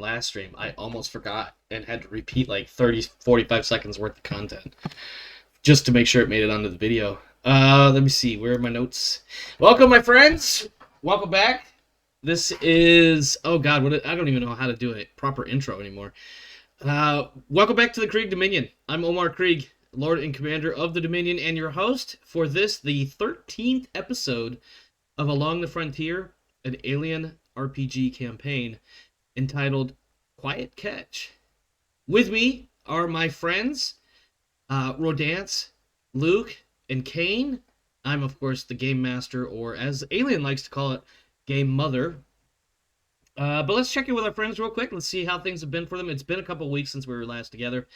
last stream, I almost forgot and had to repeat like 30, 45 seconds worth of content just to make sure it made it onto the video. Let me see. Where are my notes? Welcome, my friends. Welcome back. This is... Oh, God. I don't even know how to do a proper intro anymore. Welcome back to the Krieg Dominion. I'm Omar Krieg, Lord and Commander of the Dominion, and your host for this, the 13th episode of Along the Frontier, an alien RPG campaign entitled Quiet Catch. With me are my friends, Rodance, Luke, and Kane. I'm, of course, the Game Master, or as Alien likes to call it, Game Mother. But let's check in with our friends real quick. Let's see how things have been for them. It's been a couple weeks since we were last together.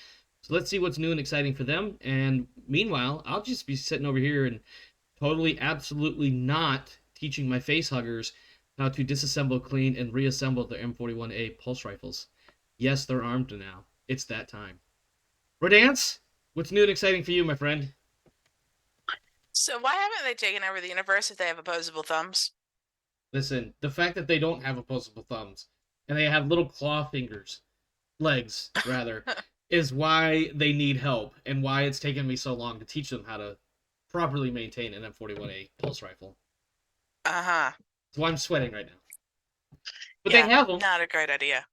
So let's see what's new and exciting for them. And meanwhile, I'll just be sitting over here and totally, absolutely not teaching my face huggers how to disassemble, clean, and reassemble their M41A pulse rifles. Yes, they're armed now. It's that time. Rodance, what's new and exciting for you, my friend? So why haven't they taken over the universe if they have opposable thumbs? Listen, the fact that they don't have opposable thumbs, and they have little claw legs, rather, is why they need help, and why it's taken me so long to teach them how to properly maintain an M41A pulse rifle. Uh-huh. That's why I'm sweating right now. But yeah, they have them. Not a great idea.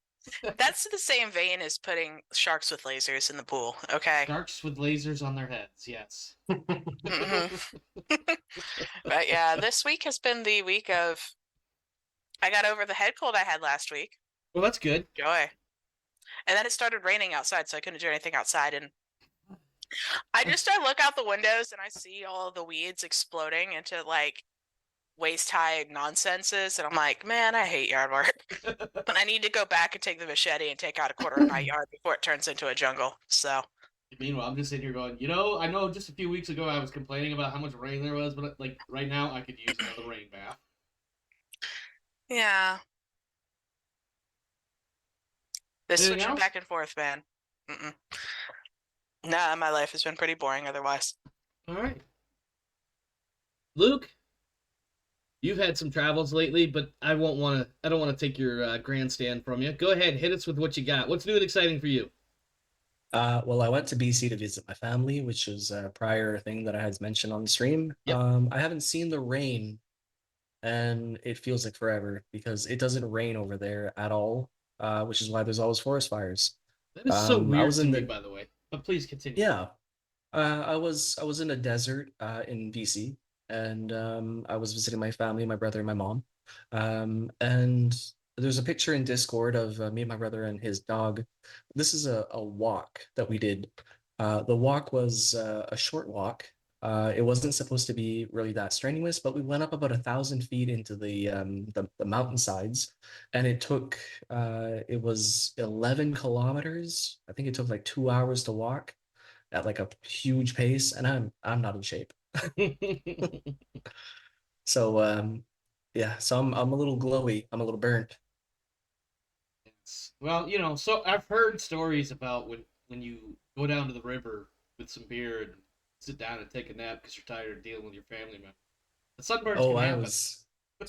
That's the same vein as putting sharks with lasers in the pool, okay? Sharks with lasers on their heads, yes. Mm-hmm. But yeah, this week has been the week of... I got over the head cold I had last week. Well, that's good. Joy. And then it started raining outside, so I couldn't do anything outside, and I look out the windows and I see all the weeds exploding into, like, waist-high nonsenses, and I'm like, man, I hate yard work. And I need to go back and take the machete and take out a quarter of my yard before it turns into a jungle. So meanwhile, I'm just sitting here going, I know just a few weeks ago I was complaining about how much rain there was, but like right now I could use another rain bath. yeah, this Anything switching else? back and forth, man. Nah, my life has been pretty boring otherwise. All right, Luke, you've had some travels lately, but I don't want to take your grandstand from you. Go ahead, hit us with what you got. What's new and exciting for you? Well, I went to BC to visit my family, which is a prior thing that I had mentioned on the stream. Yep. I haven't seen the rain, and it feels like forever because it doesn't rain over there at all, which is why there's always forest fires. That is so weird to me, by the way. But please continue. Yeah, I was in a desert in BC, and I was visiting my family, my brother and my mom, and there's a picture in Discord of me and my brother and his dog. This is a walk that we did. The walk was a short walk. It wasn't supposed to be really that strenuous, but we went up about 1,000 feet into the mountainsides, and it was 11 kilometers. I think it took like 2 hours to walk at like a huge pace, and I'm not in shape. So yeah, so I'm a little glowy. I'm a little burnt. Well, so I've heard stories about when you go down to the river with some beer and sit down and take a nap because you're tired of dealing with your family member. The sunburns can happen. Was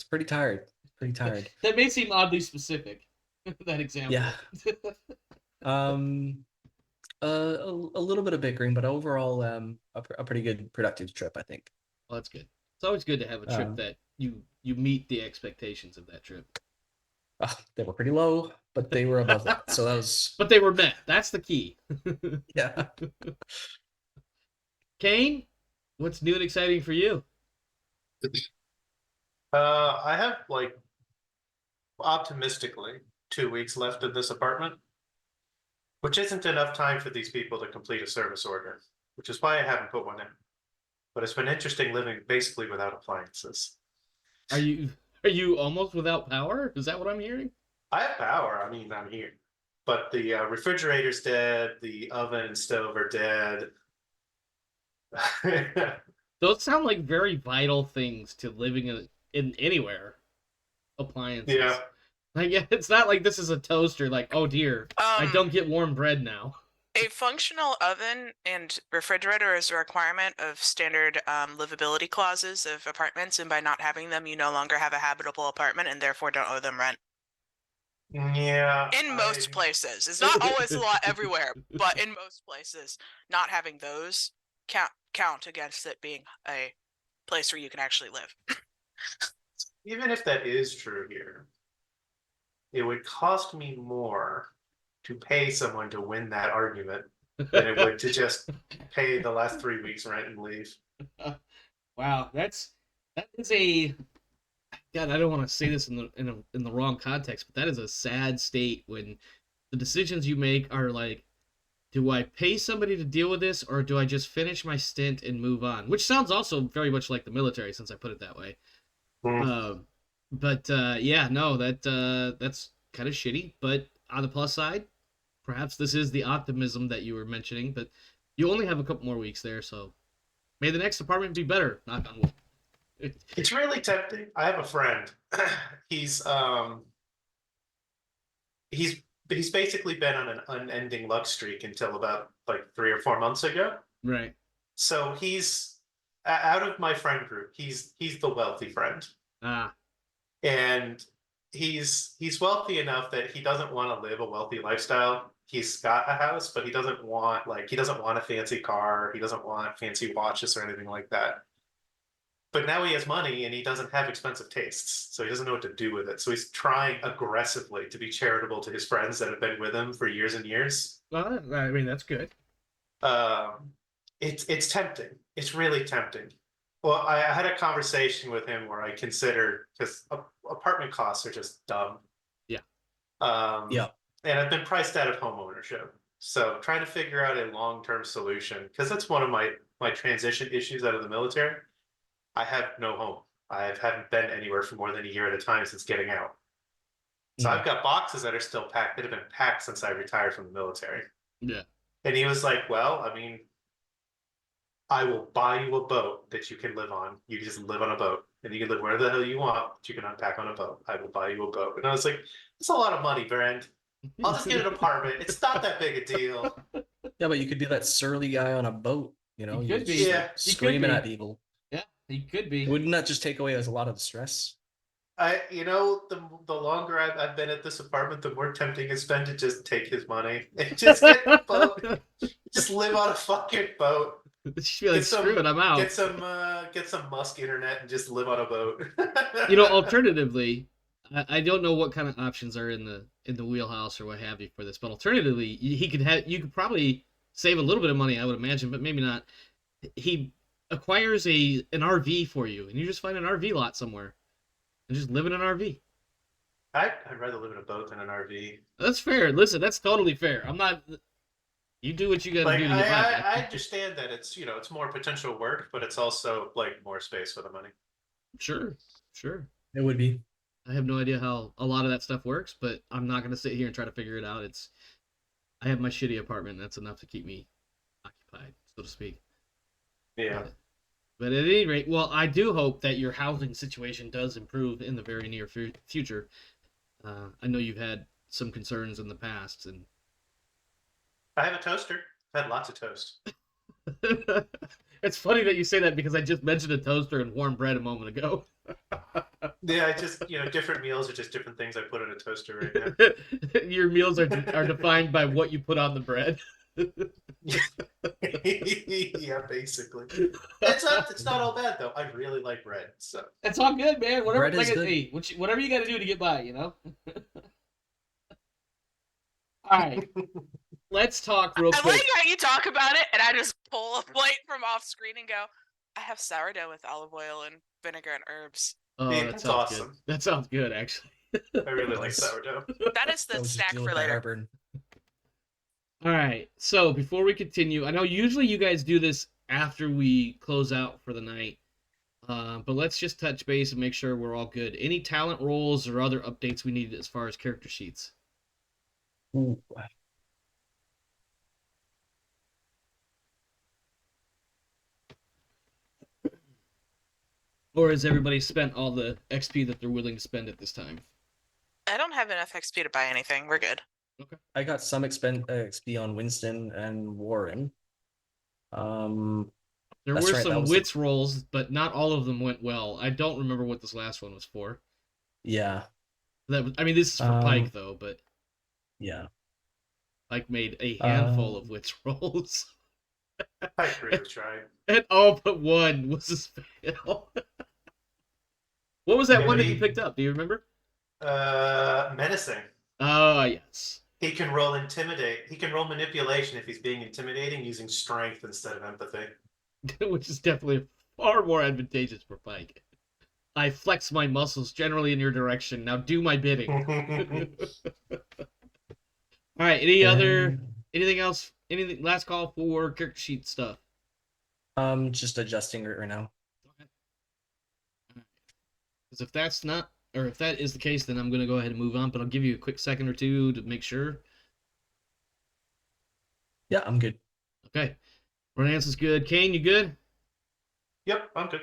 pretty tired. Pretty tired. That may seem oddly specific. That example. Yeah. A little bit of bickering, but overall, a pretty good productive trip, I think. Well, that's good. It's always good to have a trip that you meet the expectations of that trip. They were pretty low, but they were above that. So that was. But they were met. That's the key. Yeah. Kane, what's new and exciting for you? I have, like, optimistically 2 weeks left of this apartment, which isn't enough time for these people to complete a service order, which is why I haven't put one in. But it's been interesting living basically without appliances. Are you almost without power? Is that what I'm hearing? I have power. I mean, I'm here. But the refrigerator's dead. The oven and stove are dead. Those sound like very vital things to living in anywhere. Appliances. Yeah. Like, it's not like this is a toaster, like, oh dear, I don't get warm bread now. A functional oven and refrigerator is a requirement of standard livability clauses of apartments, and by not having them, you no longer have a habitable apartment and therefore don't owe them rent. Yeah. In most places, it's not always a lot everywhere, but in most places, not having those count against it being a place where you can actually live. Even if that is true here, it would cost me more to pay someone to win that argument than it would to just pay the last 3 weeks rent and leave. Wow, that is a God. I don't want to say this in the wrong context, but that is a sad state when the decisions you make are like, do I pay somebody to deal with this, or do I just finish my stint and move on? Which sounds also very much like the military, since I put it that way. But yeah, no, that's kind of shitty. But on the plus side, perhaps this is the optimism that you were mentioning. But you only have a couple more weeks there, so may the next department be better. Knock on wood. It's really tempting. I have a friend. he's he's he's basically been on an unending luck streak until about like 3 or 4 months ago. Right. So he's out of my friend group. He's the wealthy friend. Ah. And he's wealthy enough that he doesn't want to live a wealthy lifestyle. He's got a house, but he doesn't want a fancy car. He doesn't want fancy watches or anything like that. But now he has money and he doesn't have expensive tastes, so he doesn't know what to do with it. So he's trying aggressively to be charitable to his friends that have been with him for years and years. Well, I mean, that's good. It's tempting. It's really tempting. Well, I had a conversation with him where I considered, because apartment costs are just dumb. Yeah. Yeah. And I've been priced out of home ownership. So trying to figure out a long-term solution, because that's one of my transition issues out of the military. I have no home. I haven't been anywhere for more than a year at a time since getting out. So I've got boxes that are still packed, that have been packed since I retired from the military. Yeah. And he was like, well, I mean, I will buy you a boat that you can live on. You can just live on a boat. And you can live where the hell you want, but you can unpack on a boat. I will buy you a boat. And I was like, it's a lot of money, Brand. I'll just get an apartment. It's not that big a deal. Yeah, but you could be that surly guy on a boat, you know, You could just, be. Yeah. like, You could screaming be. at people. Yeah, he could be. Wouldn't that just take away a lot of the stress? The longer I've been at this apartment, the more tempting it's been to just take his money and just get a boat. Just live on a fucking boat. Just be like, screw it, I'm out. Get some Musk internet and just live on a boat. Alternatively, I don't know what kind of options are in the wheelhouse or what have you for this, but alternatively, you could probably save a little bit of money, I would imagine, but maybe not. He acquires an RV for you, and you just find an RV lot somewhere and just live in an RV. I'd rather live in a boat than an RV. That's fair. Listen, that's totally fair. I'm not. You do what you gotta do to get by. I understand that it's more potential work, but it's also like more space for the money. Sure. It would be. I have no idea how a lot of that stuff works, but I'm not gonna sit here and try to figure it out. I have my shitty apartment, and that's enough to keep me occupied, so to speak. Yeah. But at any rate, well, I do hope that your housing situation does improve in the very near future. I know you've had some concerns in the past, and I have a toaster. I've had lots of toast. it's funny that you say that because I just mentioned a toaster and warm bread a moment ago. Yeah, I just different meals are just different things I put in a toaster right now. Your meals are defined by what you put on the bread. Yeah, basically. It's not all bad though. I really like bread, so It's all good, man. Whatever, Bread is good. hey, whatever you got to do to get by, you know. All right, let's talk real I quick. like how you talk about it, and I just pull a plate from off screen and go, I have sourdough with olive oil and vinegar and herbs. Oh, Yeah, that that's sounds awesome. good. That sounds good, actually. I really like sourdough. That is the That was just snack deal for with that later. heartburn. All right, so before we continue, I know usually you guys do this after we close out for the night, but let's just touch base and make sure we're all good. Any talent roles or other updates we need as far as character sheets? Ooh. Or has everybody spent all the XP that they're willing to spend at this time? I don't have enough XP to buy anything. We're good. I got some XP on Winston and Warren. There That's were right, that some was wits rolls, but not all of them went well. I don't remember what this last one was for. Yeah. I mean, this is for Pike though, but Yeah. Pike made a handful of Um, witch rolls, Pike really tried. and all but one was a fail. What was that one that you picked up? Do you remember? Menacing. Oh, yes. He can roll intimidate. He can roll manipulation if he's being intimidating using strength instead of empathy. Which is definitely far more advantageous for Pike. I flex my muscles generally in your direction. Now do my bidding. All right. Anything else? Anything? Last call for character sheet stuff. Just adjusting it right now. Because if that is the case, then I'm going to go ahead and move on. But I'll give you a quick second or two to make sure. Yeah, I'm good. Okay. Renance is good. Kane, you good? Yep, I'm good.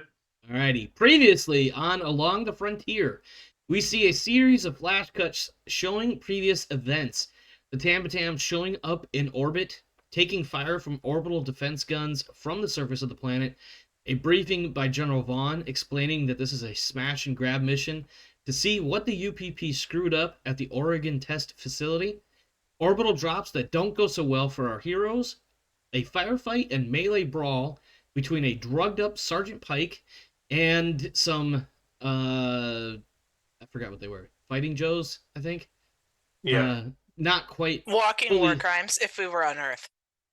Alrighty. Previously on Along the Frontier, we see a series of flash cuts showing previous events. The Tambatam showing up in orbit, taking fire from orbital defense guns from the surface of the planet. A briefing by General Vaughn explaining that this is a smash and grab mission to see what the UPP screwed up at the Oregon test facility. Orbital drops that don't go so well for our heroes. A firefight and melee brawl between a drugged up Sergeant Pike and some I forgot what they were. Fighting Joes, I think. Yeah. Not quite Walking war crimes if we were on Earth.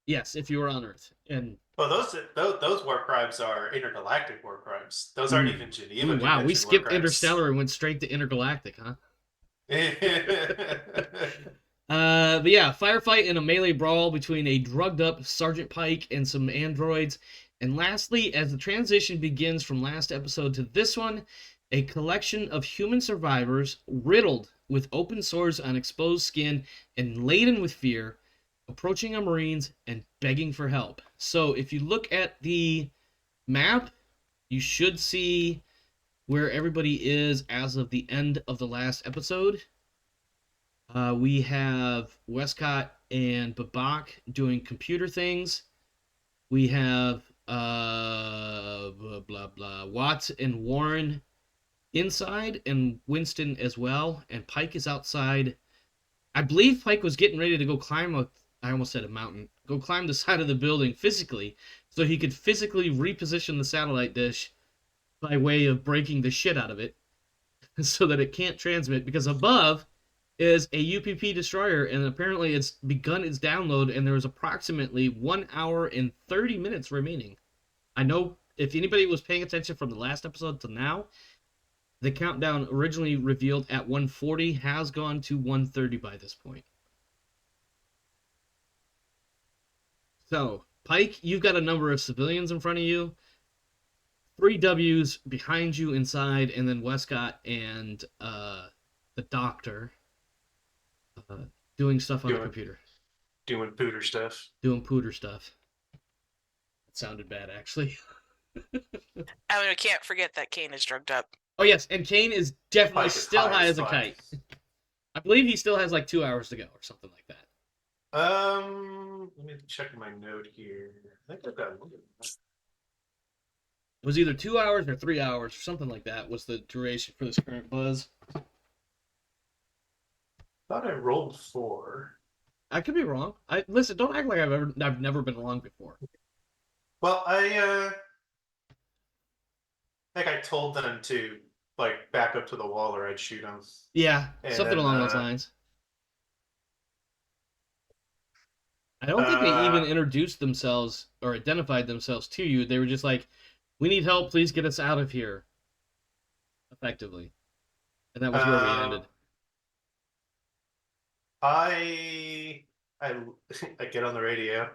Yes, if you were on Earth. And well, those war crimes are intergalactic war crimes. Those aren't even Geneva. Wow, we skipped Interstellar and went straight to Intergalactic, huh? But yeah, firefight and a melee brawl between a drugged up Sergeant Pike and some androids. And lastly, as the transition begins from last episode to this one, a collection of human survivors riddled with open sores on exposed skin and laden with fear, approaching our Marines and begging for help. So if you look at the map, you should see where everybody is as of the end of the last episode. We have Wescott and Babak doing computer things. We have Watts and Warren inside, and Winston as well. And Pike is outside. I believe Pike was getting ready to go climb I almost said a mountain. Go climb the side of the building physically, so he could physically reposition the satellite dish by way of breaking the shit out of it, so that it can't transmit, because above is a UPP destroyer, and apparently it's begun its download, and there is approximately 1 hour and 30 minutes remaining. I know if anybody was paying attention from the last episode to now, the countdown originally revealed at 1:40 has gone to 1:30 by this point. So, Pike, you've got a number of civilians in front of you, 3 W's behind you inside, and then Wescott and the doctor doing stuff on the computer. Doing pooter stuff. Doing pooter stuff. It sounded bad, actually. I mean, we can't forget that Kane is drugged up. Oh, yes, and Kane is definitely Pike is still high high as as a fuck. kite. I believe he still has like 2 hours to go or something like that. Let me check my note here. I think I've got one. It was either 2 hours or 3 hours or something like that was the duration for this current buzz. Thought I rolled 4. I could be wrong. Listen, don't act like I've never been wrong before. Well, I think I told them to like back up to the wall or I'd shoot them. Yeah, And something then, along those lines. I don't think they even introduced themselves or identified themselves to you. They were just like, "We need help. Please get us out of here." Effectively, and that was where we ended. I get on the radio.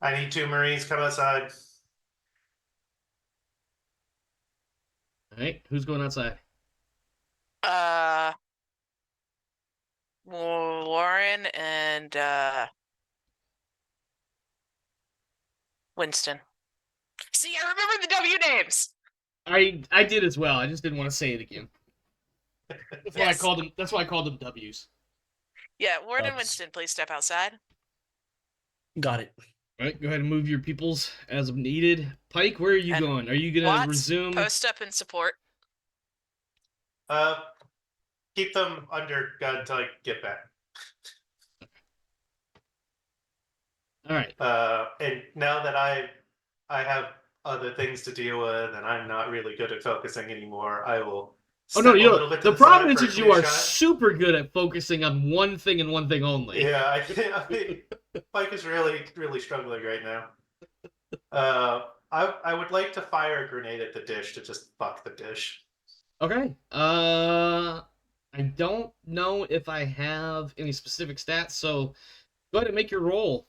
I need 2 Marines, come outside. All right, who's going outside? Warren and Winston. See, I remember the W names. I did as well. I just didn't want to say it again. That's why I called them. That's why I called them W's. Yeah, Warren and Winston, please step outside. Got it. All right, go ahead and move your peoples as needed. Pike, where are you going? Are you gonna Watts, resume? post up and support. Keep them under gun until I get back. All right. And now that I have other things to deal with, and I'm not really good at focusing anymore, I will Oh no, step a little bit to the the problem side for a is you clear are shot. super good at focusing on one thing and one thing only. Yeah, Pike is really struggling right now. I would like to fire a grenade at the dish to just fuck the dish. Okay. I don't know if I have any specific stats, so go ahead and make your roll.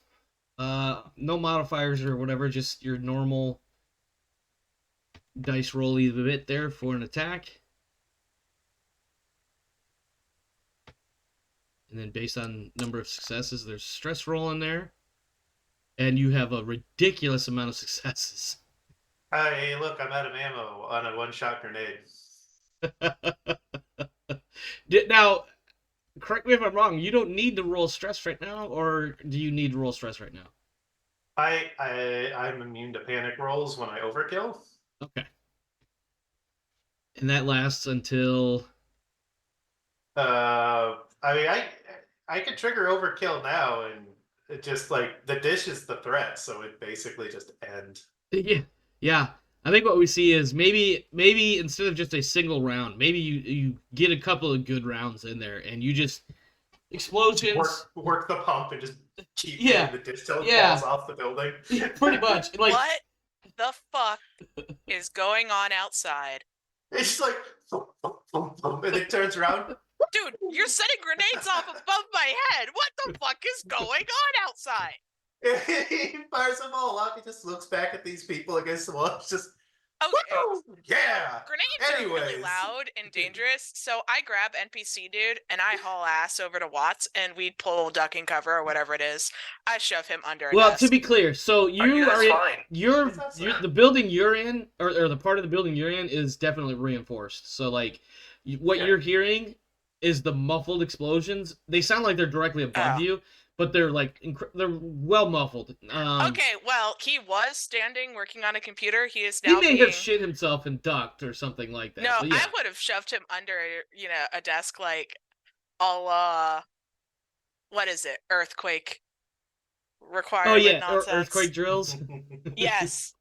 No modifiers or whatever, just your normal dice roll a bit there for an attack. And then based on number of successes, there's stress roll in there. And you have a ridiculous amount of successes. Hey, look, I'm out of ammo on a one-shot grenade. Now, correct me if I'm wrong, you don't need to roll stress right now, or do you need to roll stress right now? I'm immune to panic rolls when I overkill. Okay. And that lasts until... I mean, I can trigger overkill now, and it just like the dish is the threat, so it basically just end. Yeah. I think what we see is maybe instead of just a single round, maybe you get a couple of good rounds in there, and you just explosions. Work the pump and just keep Yeah. the dish till it Yeah. falls off the building. Pretty much. Like, What the fuck is going on outside? It's just like and it turns around. Dude, you're setting grenades off above my head. What the fuck is going on outside? He fires them all off. He just looks back at these people against the wall. It's just Okay. woo! Yeah. Grenades are really Anyways. loud and dangerous, so I grab NPC dude and I haul ass over to Watts and we pull duck and cover or whatever it is. I shove him under a well, desk. to be clear, so you That's are in, fine. the building you're in, or the part of the building you're in is definitely reinforced. So like, what Yeah. you're hearing is the muffled explosions. They sound like they're directly above you, but they're like they're well muffled. Okay, well, he was standing working on a computer. He is He now may being... have shit himself and ducked or something like that. No, but yeah. I would have shoved him under, a desk like, what is it? Earthquake requirement nonsense. Earthquake drills. Yes.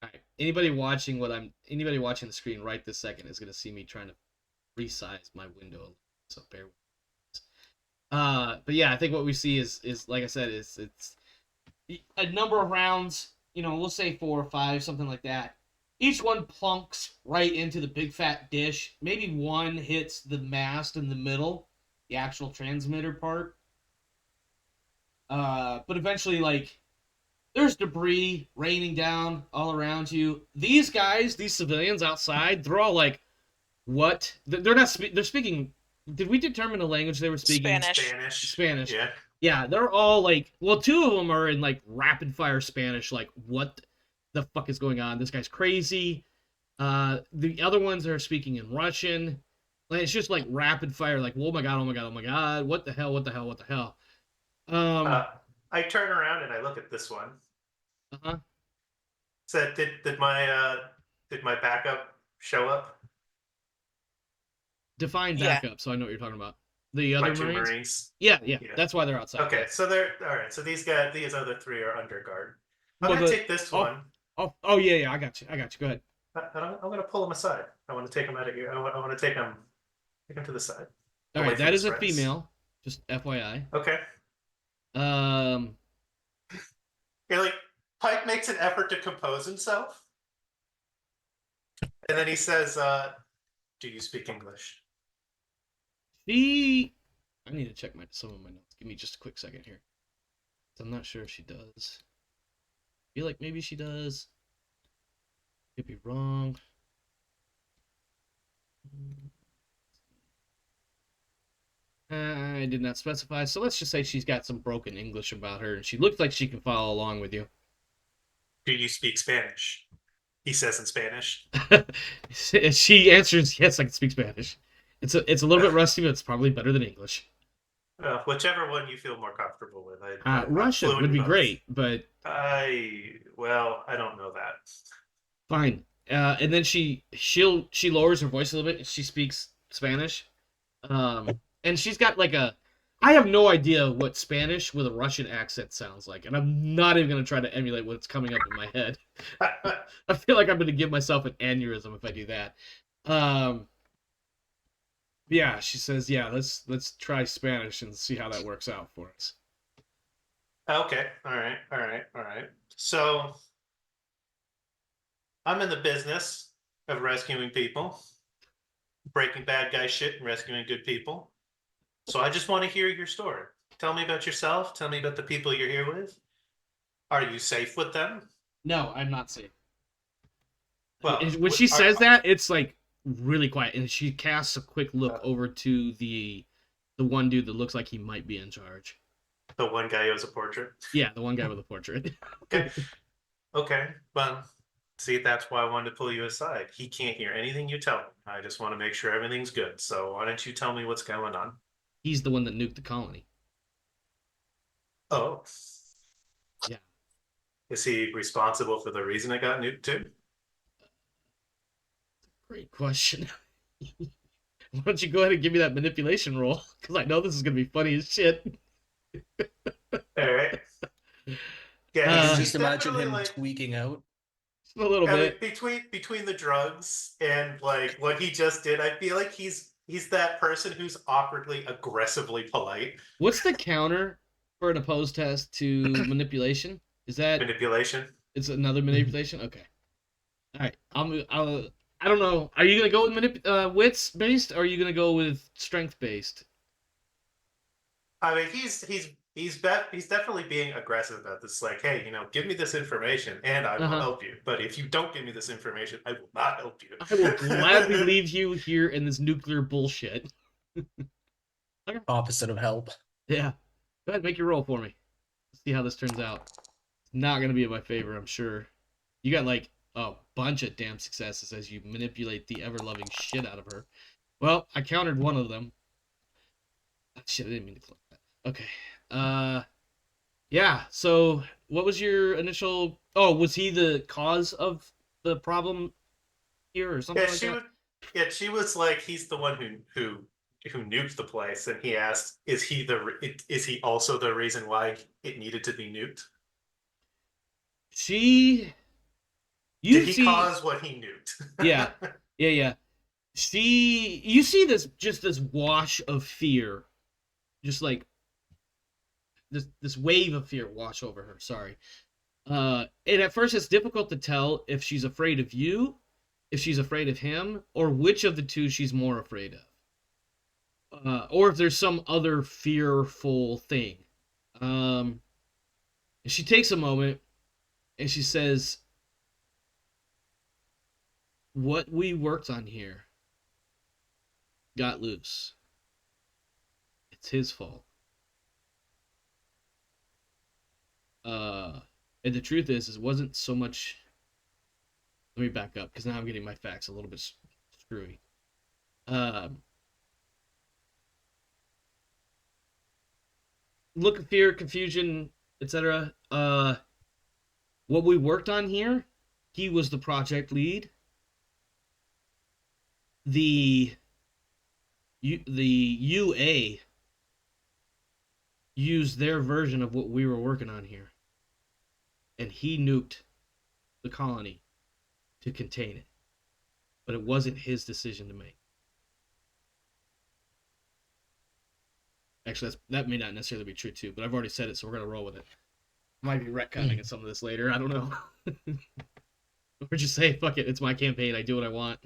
All right. Anybody watching the screen right this second is gonna see me trying to resize my window. So bear with me. But yeah, I think what we see is like I said, it's a number of rounds. We'll say 4 or 5, something like that. Each one plunks right into the big fat dish. Maybe one hits the mast in the middle, the actual transmitter part. But eventually, like, there's debris raining down all around you. These guys, these civilians outside, they're all like, what? They're not. They're speaking. Did we determine the language they were speaking? Spanish. Yeah. Yeah, they're all like, well, 2 of them are in like rapid fire Spanish. Like, what the fuck is going on? This guy's crazy. The other ones are speaking in Russian. Like, it's just like rapid fire. Like, oh my god, oh my god, oh my god. What the hell? What the hell? What the hell? I turn around and I look at this one. Uh-huh. Said, did my backup show up? Define Yeah. backup, so I know what you're talking about. The My other 2 Marines? Marines. Yeah. Yeah. That's why they're outside. Okay, so they're all right. So these other 3 are under guard. I'm Well, gonna take this one. Oh yeah, I got you. Go ahead. I'm gonna pull him aside. I want to take him out of here. I want to take him to the side. All Away right, from that his is a friends. female. Just FYI. Okay. Like Pike makes an effort to compose himself, and then he says, "Do you speak English?" I need to check some of my notes. Give me just a quick second here. I'm not sure if she does. I feel like maybe she does. Could be wrong. I did not specify, so let's just say she's got some broken English about her, and she looks like she can follow along with you. Do you speak Spanish? He says in Spanish. She answers, yes, I can speak Spanish. It's a little bit rusty, but it's probably better than English. Whichever one you feel more comfortable with. I'm Russian fluent would in be both. great, but I don't know that. fine. And then she lowers her voice a little bit and she speaks Spanish. And she's got like I have no idea what Spanish with a Russian accent sounds like, and I'm not even gonna try to emulate what's coming up in my head. I feel like I'm gonna give myself an aneurysm if I do that. Yeah, she says, yeah, let's try Spanish and see how that works out for us. Okay. All right. So I'm in the business of rescuing people, breaking bad guy shit and rescuing good people. So I just want to hear your story. Tell me about yourself. Tell me about the people you're here with. Are you safe with them? No, I'm not safe. Well, When she says that, it's like really quiet, and she casts a quick look over to the one dude that looks like he might be in charge. The one guy who has a portrait? Yeah, the one guy with a portrait. Okay. Well, see, that's why I wanted to pull you aside. He can't hear anything you tell him. I just want to make sure everything's good. So why don't you tell me what's going on? He's the one that nuked the colony. Oh. Yeah. Is he responsible for the reason it got nuked too? Great question. Why don't you go ahead and give me that manipulation roll? Because I know this is going to be funny as shit. All right. Yeah, I he's just imagine definitely, him like, tweaking out. A little bit. Between the drugs and like what he just did, I feel like he's that person who's awkwardly aggressively polite. What's the counter for an opposed test to manipulation? Is that Manipulation? It's another manipulation? Okay. All right. I don't know. Are you gonna go with wits based, or are you gonna go with strength based? I mean, he's definitely being aggressive about this. Like, hey, give me this information, and I will help you. But if you don't give me this information, I will not help you. I will gladly leave you here in this nuclear bullshit. Okay. Opposite of help. Yeah. Go ahead, make your roll for me. Let's see how this turns out. It's not gonna be in my favor, I'm sure. You got like a bunch of damn successes as you manipulate the ever-loving shit out of her. Well, I countered one of them. Shit, I didn't mean to click that. Okay. Yeah, so what was your initial... Oh, was he the cause of the problem here or something like that? She was like, he's the one who nuked the place, and he asked, is he also the reason why it needed to be nuked? Did he cause what he nuked? Yeah. You see this wash of fear, just like this wave of fear wash over her. Sorry. And at first it's difficult to tell if she's afraid of you, if she's afraid of him, or which of the two she's more afraid of. Or if there's some other fearful thing. She takes a moment and she says, what we worked on here got loose. It's his fault. And the truth is it wasn't so much... Let me back up, because now I'm getting my facts a little bit screwy. Look of fear, confusion, etc. What we worked on here, he was the project lead. The UA used their version of what we were working on here, and he nuked the colony to contain it, but it wasn't his decision to make. Actually, that may not necessarily be true too, but I've already said it, so we're gonna roll with it. Might be retconning in some of this later, I don't know. Or just say, fuck it, it's my campaign, I do what I want.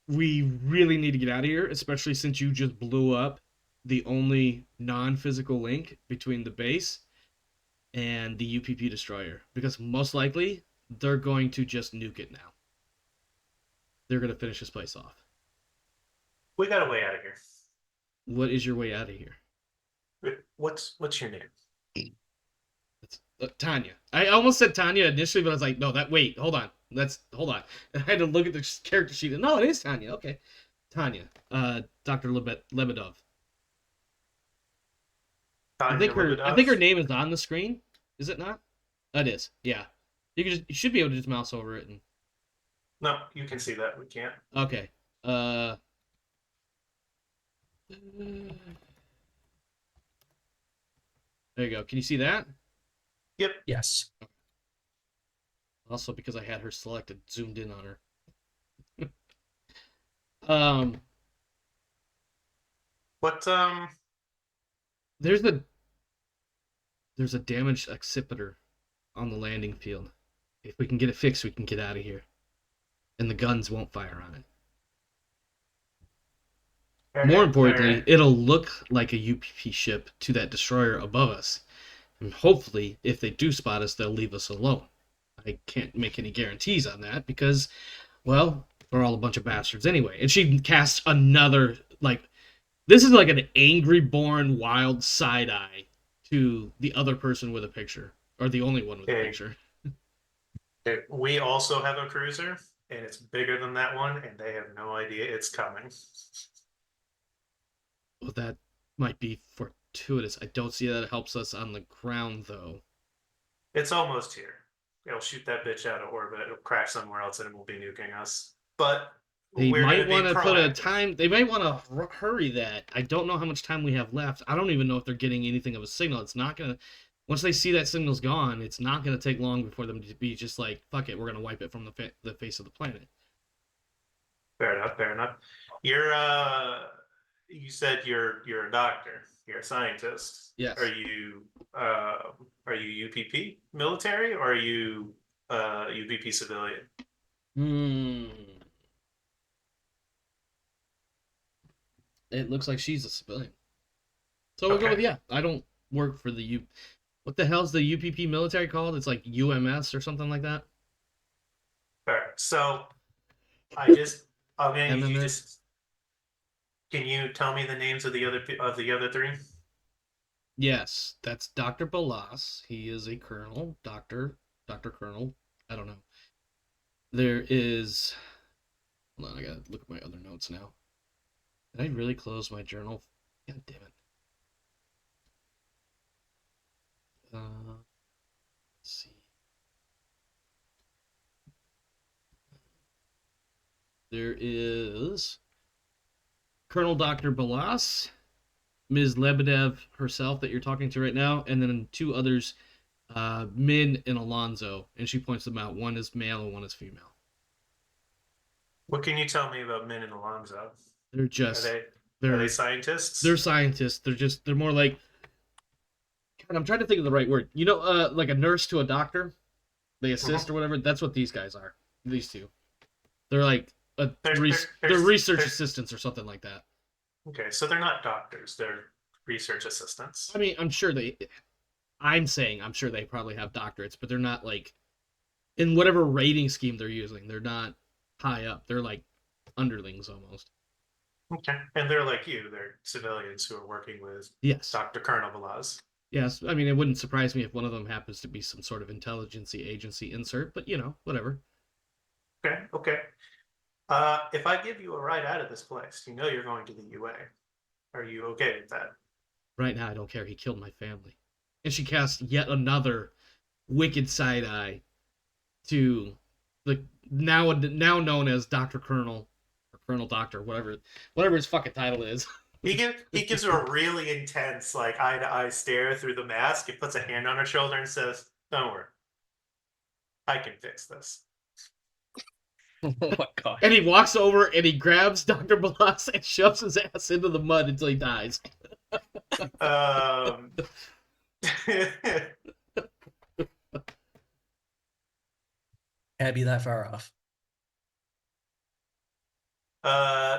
We really need to get out of here, especially since you just blew up the only non-physical link between the base and the UPP destroyer, because most likely they're going to just nuke it now. They're going to finish this place off. We got a way out of here. What is your way out of here? What's your name? It's Tanya. I almost said Tanya initially, but I was like, no, hold on. Hold on. I had to look at the character sheet. No, it is Tanya. Okay. Tanya. Dr. Lebedov. I think her name is on the screen. Is it not? That is. Yeah. You should be able to just mouse over it and. No, you can see that. We can't. Okay. There you go. Can you see that? Yep. Yes. Also, because I had her selected, zoomed in on her. What There's a damaged accipiter on the landing field. If we can get it fixed, we can get out of here. And the guns won't fire on it. More importantly, it'll look like a UPP ship to that destroyer above us. And hopefully, if they do spot us, they'll leave us alone. I can't make any guarantees on that because, well, they're all a bunch of bastards anyway. And she casts another, like, this is like an angry born wild side eye to the other person with a picture, or the only one with a picture. We also have a cruiser, and it's bigger than that one, and they have no idea it's coming. Well, that might be fortuitous. I don't see that it helps us on the ground, though. It's almost here. It'll shoot that bitch out of orbit. It'll crash somewhere else, and it will be nuking us. But they might want to put a time. They might want to hurry that. I don't know how much time we have left. I don't even know if they're getting anything of a signal. It's not gonna. Once they see that signal's gone, it's not gonna take long before them to be just like, "Fuck it, we're gonna wipe it from the face of the planet." Fair enough. Fair enough. You said you're a doctor. You're a scientist. Yes. Are you UPP military or are you UPP civilian? It looks like she's a civilian. So we'll go with yeah. I don't work for the What the hell's the UPP military called? It's like UMS or something like that. Fair. So can you tell me the names of the other three? Yes, that's Dr. Balas. He is a colonel, Dr. Colonel. I don't know. There is... Hold on, I gotta look at my other notes now. Did I really close my journal? God damn it. Let's see. There is Colonel Dr. Balas, Ms. Lebedev herself that you're talking to right now, and then two others, Min and Alonzo, and she points them out. One is male and one is female. What can you tell me about Min and Alonzo? They're just... Are they scientists? They're scientists. They're more like... God, I'm trying to think of the right word. You know, like a nurse to a doctor? They assist or whatever? That's what these guys are. These two. They're like... they're research assistants or something like that. Okay, so they're not doctors. They're research assistants. I mean, I'm sure they probably have doctorates, but they're not like... In whatever rating scheme they're using, they're not high up. They're like underlings almost. Okay, and they're like you. They're civilians who are working with Dr. Colonel Velaz. Yes, I mean, it wouldn't surprise me if one of them happens to be some sort of intelligence agency insert, but, you know, whatever. Okay. If I give you a ride out of this place, you know you're going to the UA. Are you okay with that? Right now, I don't care. He killed my family. And she casts yet another wicked side eye to the now known as Dr. Colonel, or Colonel Doctor, whatever his fucking title is. He gives her a really intense, like, eye-to-eye stare through the mask. He puts a hand on her shoulder and says, "Don't worry. I can fix this." Oh my god. And he walks over and he grabs Dr. Balas and shoves his ass into the mud until he dies. Can't be that far off.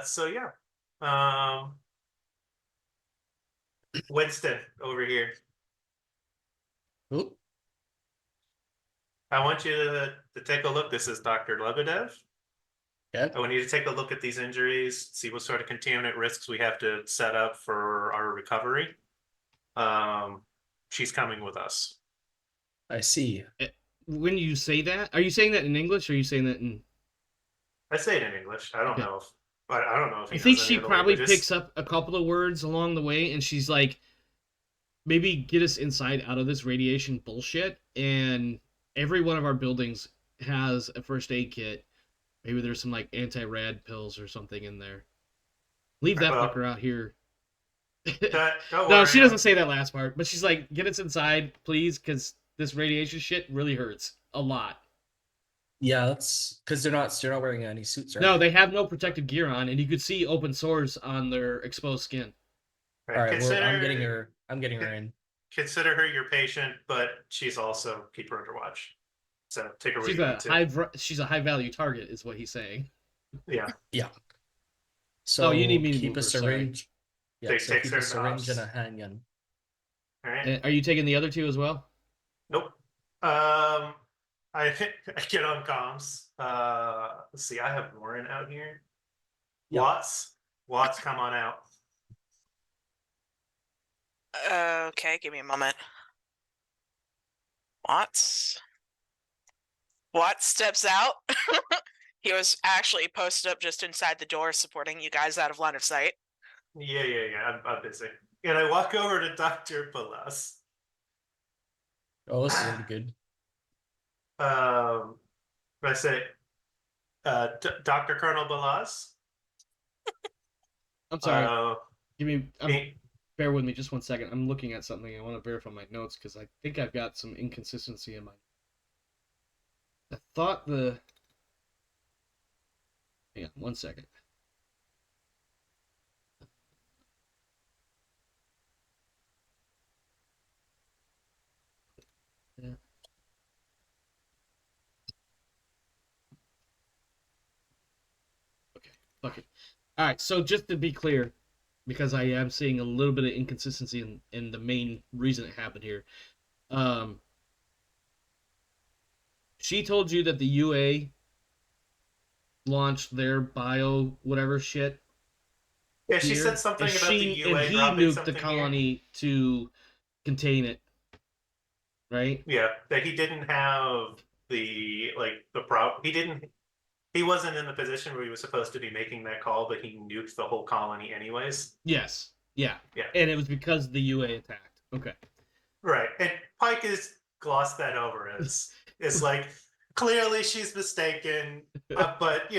So yeah. Winston, over here. Oop. I want you to take a look. This is Dr. Lebedev. Yeah. I want you to take a look at these injuries, see what sort of contaminant risks we have to set up for our recovery. She's coming with us. I see. When you say that, are you saying that in English or are you saying that in... I say it in English. I don't know if I don't know if I think she probably picks up a couple of words along the way and she's like, maybe get us inside out of this radiation bullshit. And every one of our buildings has a first aid kit. Maybe there's some like anti-rad pills or something in there. Leave that Well, fucker out here. don't No, worry. she doesn't say that last part, but she's like, get us inside, please, because this radiation shit really hurts a lot. Yeah, that's because they're not wearing any suits, right? No, they have no protective gear on, and you could see open sores on their exposed skin. Right, All right, consider, I'm getting her in. Consider her your patient, but she's also keep her under watch. So take a She's reading. she's a high value target, is what he's saying. Yeah. Yeah. So you need me to keep move a her, sorry. syringe. Yeah, Take- so take keep a certain syringe and a ops. handgun. All right. Are you taking the other two as well? Nope. I get on comms. Let's see. I have Warren out here. Yeah. Watts, come on out. Okay, give me a moment. Watts steps out. He was actually posted up just inside the door, supporting you guys out of line of sight. Yeah. I'm busy. And I walk over to Dr. Palas. Oh, this is gonna be good. I say, Dr. Colonel Balaz. I'm sorry. Bear with me just 1 second. I'm looking at something. I want to verify my notes because I think I've got some inconsistency in my. I thought the. Hang on 1 second. Yeah. Okay. Fuck it. All right. So just to be clear, because I am seeing a little bit of inconsistency in the main reason it happened here. She told you that the UA launched their bio whatever shit. Yeah, she said something about the UA and he dropping nuked something the colony to contain it, right? Yeah, that he didn't have the he wasn't in the position where he was supposed to be making that call, but he nuked the whole colony anyways. Yes. Yeah. Yeah. And it was because the UA attacked. Okay. Right. And Pike has glossed that over as it's like clearly she's mistaken, but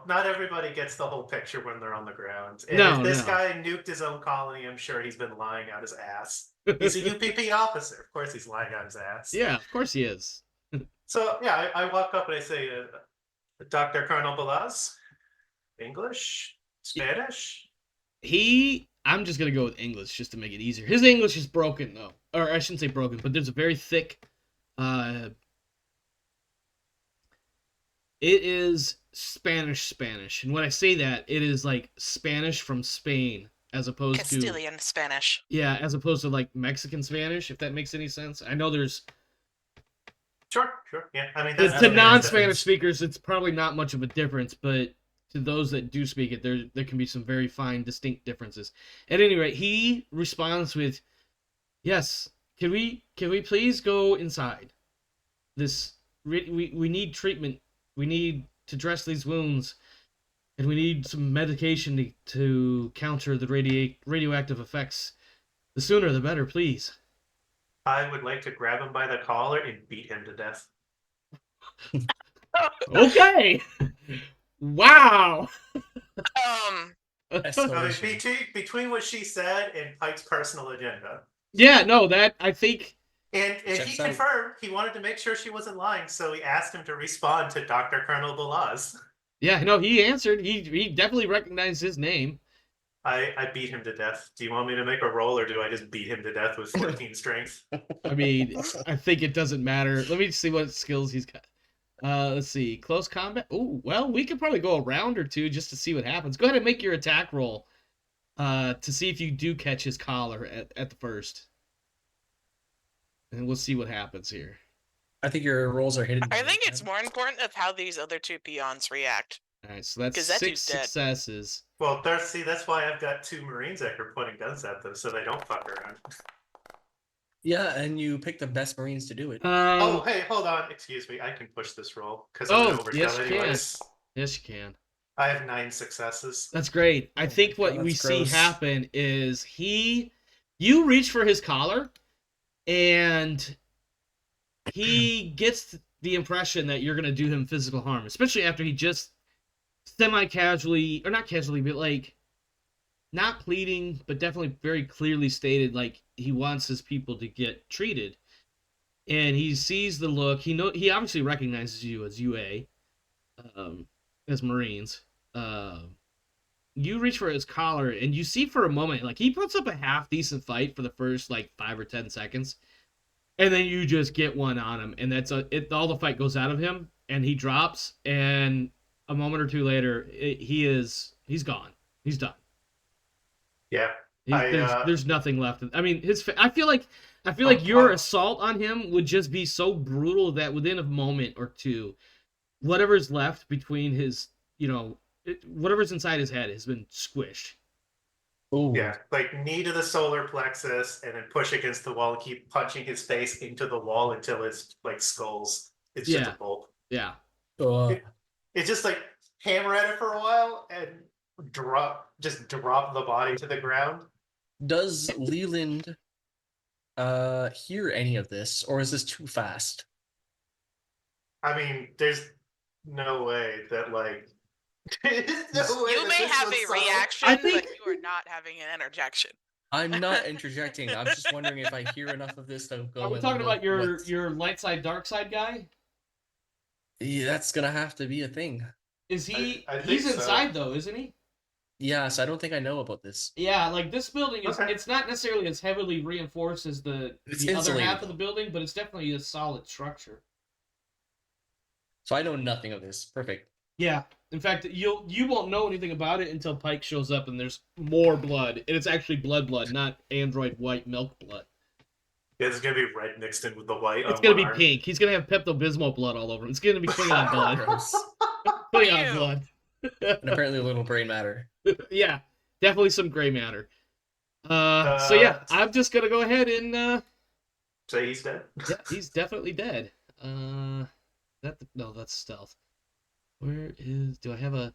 not everybody gets the whole picture when they're on the ground. And if this guy nuked his own colony, I'm sure he's been lying out his ass. He's a UPP officer. Of course he's lying out his ass. Yeah, of course he is. So, yeah, I walk up and I say, Dr. Colonel Balaz, English? Spanish? I'm just going to go with English just to make it easier. His English is broken, though. Or I shouldn't say broken, but there's a very thick... it is Spanish. And when I say that, it is like Spanish from Spain, as opposed to... Castilian Spanish. Yeah, as opposed to like Mexican Spanish, if that makes any sense. I know there's... Sure. Yeah, I mean, to non-Spanish speakers, it's probably not much of a difference, but to those that do speak it, there can be some very fine, distinct differences. At any rate, he responds with, "Yes, can we please go inside? We need treatment. We need to dress these wounds, and we need some medication to counter the radioactive effects. The sooner the better, please." I would like to grab him by the collar and beat him to death. Okay. Wow. Between what she said and Pike's personal agenda. Yeah, no, that I think. And he confirmed he wanted to make sure she wasn't lying, so he asked him to respond to Dr. Colonel Balaz. Yeah, no, he answered. He definitely recognized his name. I beat him to death. Do you want me to make a roll, or do I just beat him to death with 14 strength? I mean, I think it doesn't matter. Let me see what skills he's got. Let's see. Close combat. Oh, well, we could probably go a round or two just to see what happens. Go ahead and make your attack roll to see if you do catch his collar at the first. And we'll see what happens here. I think your rolls are hidden. I think it's more important of how these other two peons react. All right, so that's 6 successes. Well, that's why I've got 2 Marines that are pointing guns at them, so they don't fuck around. Yeah, and you pick the best Marines to do it. Oh, hey, hold on. Excuse me. I can push this roll because I'm going to yes, overtell you anyways. can. Yes, you can. I have 9 successes. That's great. I think what we gross. see happen is he You reach for his collar, and he gets the impression that you're going to do him physical harm, especially after he just semi-casually, or not casually, but like not pleading, but definitely very clearly stated like he wants his people to get treated. And he sees the look. He obviously recognizes you as UA, um, as Marines. You reach for his collar, and you see for a moment like he puts up a half decent fight for the first like 5 or 10 seconds, and then you just get one on him, and all the fight goes out of him, and he drops, and a moment or two later, he's gone. He's done. Yeah. There's nothing left. I mean, I feel like your assault on him would just be so brutal that within a moment or two, whatever's left between his, whatever's inside his head has been squished. Ooh. Yeah, like knee to the solar plexus and then push against the wall and keep punching his face into the wall until it's like skulls. It's just a bolt. Yeah. It's just like hammer at it for a while and drop the body to the ground. Does Leland hear any of this, or is this too fast? I mean, there's no way that like you may have a reaction, but you are not having an interjection. I'm not interjecting. I'm just wondering if I hear enough of this to go. Are we talking about your light side, dark side guy? Yeah, that's gonna have to be a thing. Is he? I think He's inside so. though, isn't he? Yes, I don't think I know about this. Yeah, like this building is. Okay. It's not necessarily as heavily reinforced as the other half of the building, but it's definitely a solid structure. So I know nothing of this. Perfect. Yeah. In fact, you won't know anything about it until Pike shows up and there's more blood, and it's actually blood, not android white milk blood. Yeah, it's gonna be red mixed in with the white. It's gonna be pink. He's gonna have Pepto-Bismol blood all over him. It's gonna be Klingon blood. Gross. Klingon blood. And apparently a little brain matter. Yeah, definitely some gray matter. So yeah, I'm just gonna go ahead and say he's dead. Yeah, he's definitely dead. That's stealth. Where is? Do I have a?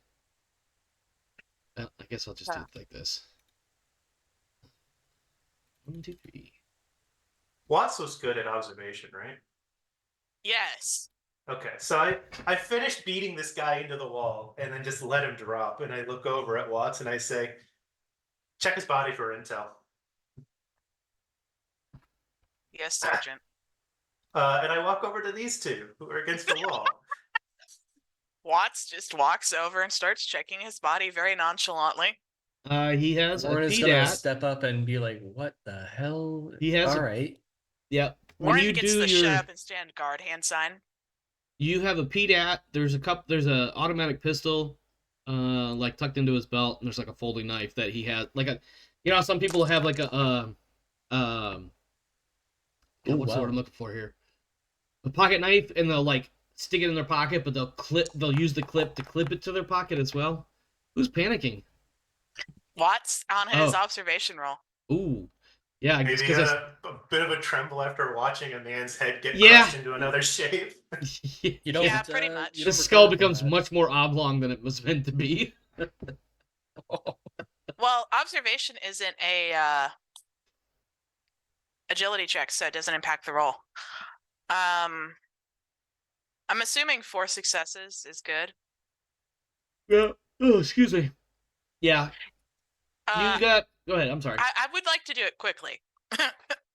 I guess I'll just do it like this. 1, 2, 3. Watts was good at observation, right? Yes. Okay, so I finished beating this guy into the wall and then just let him drop, and I look over at Watts and I say, check his body for intel. Yes, Sergeant. And I walk over to these two who are against the wall. Watts just walks over and starts checking his body very nonchalantly. He has Warren a is gonna PDAT. step up and be like, "What the hell?" He has All right. Yep. Warren gets the shut up and stand guard hand sign. You have a PDAT. There's a automatic pistol, like tucked into his belt, and there's like a folding knife that he has. Like some people have like a what's the word I'm looking for here? A pocket knife, and they'll like stick it in their pocket, but they'll use the clip to clip it to their pocket as well. Who's panicking? Watts on his observation roll. Ooh. Yeah, I guess Maybe because a bit of a tremble after watching a man's head get crushed into another shape. Yeah, pretty much. The skull becomes much more oblong than it was meant to be. Well, observation isn't a agility check, so it doesn't impact the roll. I'm assuming 4 successes is good. Yeah. Oh, excuse me. Yeah. You got. Go ahead. I'm sorry. I would like to do it quickly.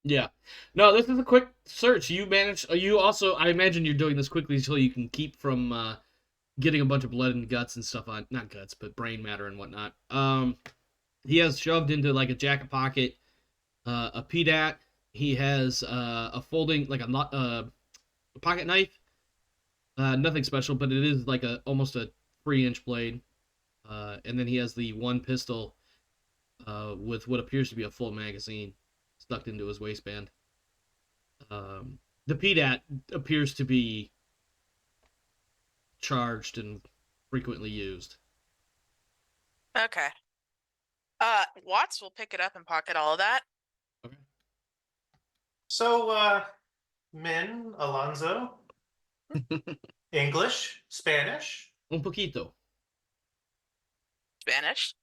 Yeah. No, this is a quick search. You managed. You also. I imagine you're doing this quickly so you can keep from getting a bunch of blood and guts and stuff on. Not guts, but brain matter and whatnot. He has shoved into like a jacket pocket, a PDAT. He has a folding like a pocket knife. Nothing special, but it is like almost a 3-inch blade. And then he has the one pistol with what appears to be a full magazine stuck into his waistband. The PDAT appears to be charged and frequently used. Okay. Watts will pick it up and pocket all of that. Okay. So, Min, Alonzo, English, Spanish? Un poquito. Spanish.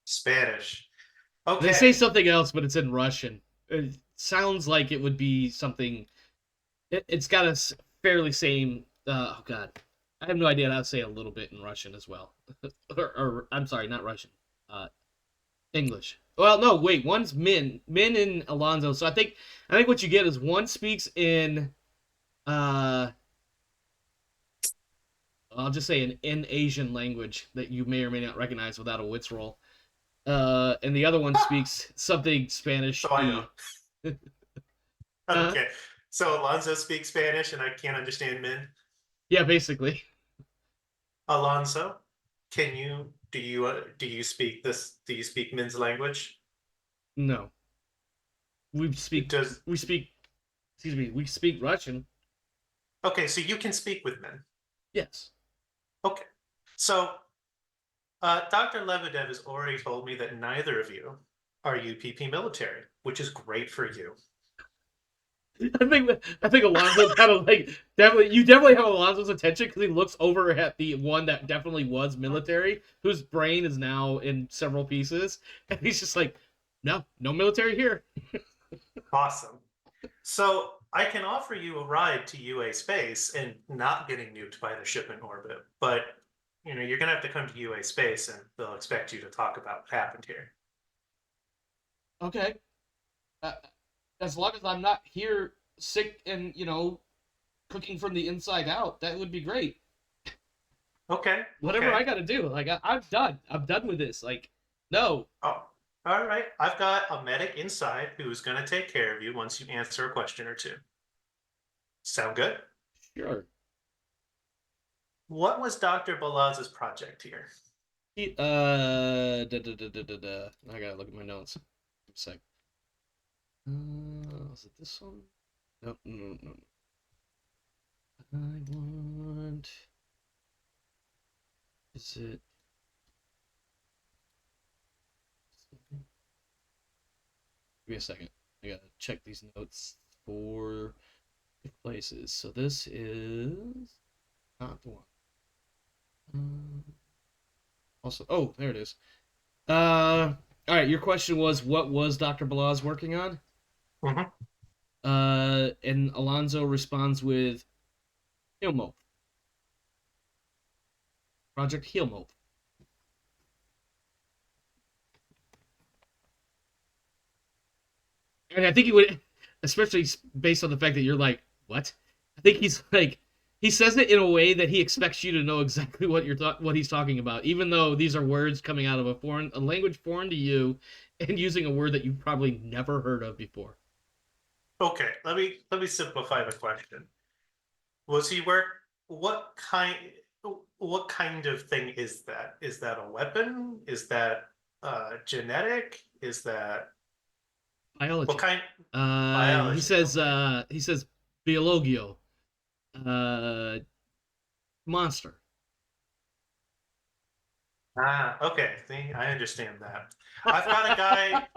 Spanish. Okay. They say something else, but it's in Russian. It sounds like it would be something. It's got a fairly same. Oh God, I have no idea how to say a little bit in Russian as well. or I'm sorry, not Russian. English. Well, no, wait. One's Min and Alonzo. So I think what you get is one speaks in. I'll just say an Asian language that you may or may not recognize without a wits roll. And the other one speaks something Spanish. So I know. Okay. So Alonzo speaks Spanish and I can't understand Min. Yeah, basically. Alonzo, do you speak this? Do you speak Min's language? No. We speak. We speak Russian. Okay, so you can speak with Min. Yes. Okay. So Dr. Lebedev has already told me that neither of you are UPP military, which is great for you. I think Alonzo's kind of like you definitely have Alonzo's attention because he looks over at the one that definitely was military, whose brain is now in several pieces, and he's just like, no military here. Awesome. So I can offer you a ride to UA space and not getting nuked by the ship in orbit, but you're gonna have to come to UA space and they'll expect you to talk about what happened here. Okay. As long as I'm not here sick and cooking from the inside out, that would be great. Okay. Whatever I got to do, like I'm done. I'm done with this. Like, no. Oh, all right. I've got a medic inside who's going to take care of you once you answer a question or two. Sound good? Sure. What was Dr. Balaz's project here? I gotta look at my notes. A sec. Is it this one? No. I want. Is it? Give me a second. I gotta check these notes for places. So this is not the one. Also, oh, there it is. All right. Your question was, what was Dr. Balaz working on? Mm-hmm. And Alonzo responds with Heelmope. Project Heelmope. And I think he would, especially based on the fact that you're like, what? I think he's like, he says it in a way that he expects you to know exactly what what he's talking about, even though these are words coming out of a language foreign to you, and using a word that you've probably never heard of before. Okay, let me simplify the question. Was he what kind of thing is that? Is that a weapon? Is that genetic? Is that Biology. what kind? Biology. He says biologio. Monster. Okay. See, I understand that. I've got a guy.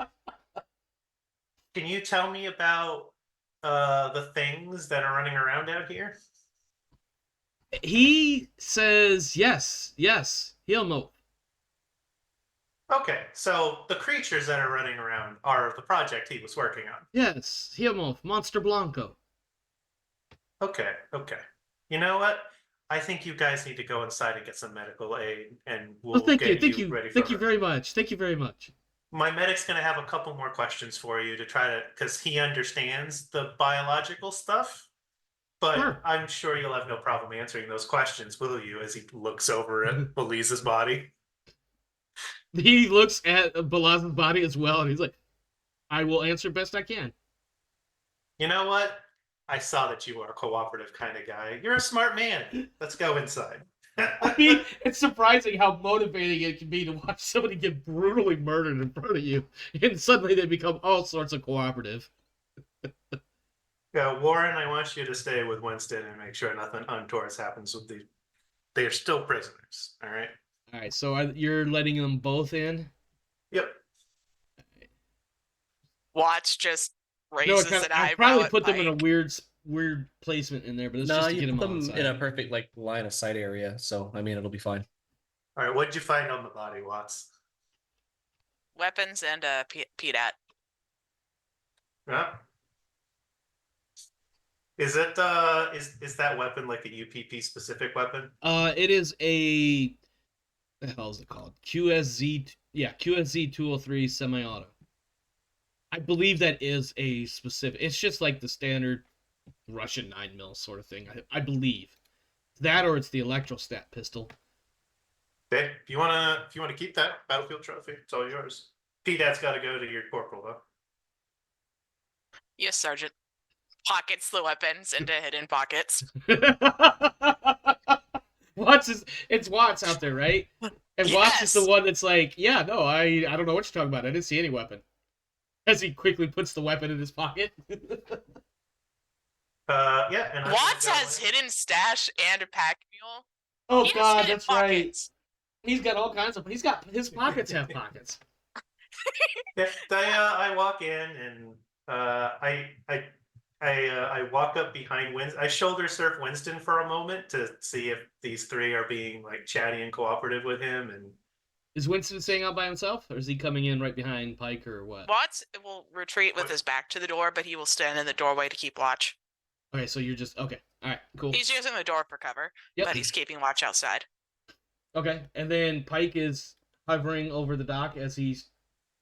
Can you tell me about the things that are running around out here? He says yes. Heelmope. Okay, so the creatures that are running around are the project he was working on. Yes, Heelmope, Monster Blanco. Okay. You know what? I think you guys need to go inside and get some medical aid, and we'll thank get you ready for Thank you very much. Thank you very much. My medic's going to have a couple more questions for you to try to, because he understands the biological stuff, but Sure. I'm sure you'll have no problem answering those questions, will you, as he looks over at Belize's body? He looks at Balaz's body as well, and he's like, I will answer best I can. You know what? I saw that you are a cooperative kind of guy. You're a smart man. Let's go inside. I mean, it's surprising how motivating it can be to watch somebody get brutally murdered in front of you, and suddenly they become all sorts of cooperative. Yeah, Warren, I want you to stay with Winston and make sure nothing untoward happens with the. They are still prisoners. All right. All right. So you're letting them both in? Yep. Watch just raises an eyebrow. I probably at put them in a Pike. weird placement in there, but it's No, just to you get put them them outside. in a perfect line of sight area, so I mean it'll be fine. All right. What did you find on the body, Watts? weapons and PDAT. Yeah. Is it is that weapon like a UPP specific weapon? It is a, the hell is it called? QSZ, yeah, QSZ 203 semi-auto. I believe that is a specific. It's just like the standard Russian 9mm sort of thing. I believe that, or it's the electrostat pistol. Okay, if you wanna keep that battlefield trophy, it's all yours. PDAT's got to go to your corporal though. Yes, Sergeant. Pockets the weapons into hidden pockets. It's Watts out there, right? And Watts is the one that's like, yeah, no, I don't know what you're talking about. I didn't see any weapon. As he quickly puts the weapon in his pocket. Yeah, and Watts has hidden stash and a pack mule. Oh He has God, hidden that's right. pockets. He's got all kinds of. He's got his pockets have pockets. Yeah, I walk in and I walk up behind Winston. I shoulder surf Winston for a moment to see if these three are being like chatty and cooperative with him. And is Winston staying out by himself, or is he coming in right behind Pike, or what? Watts will retreat with his back to the door, but he will stand in the doorway to keep watch. Okay, so you're just okay. All right, cool. He's using the door for cover, but he's keeping watch outside. Okay, and then Pike is hovering over the dock as he's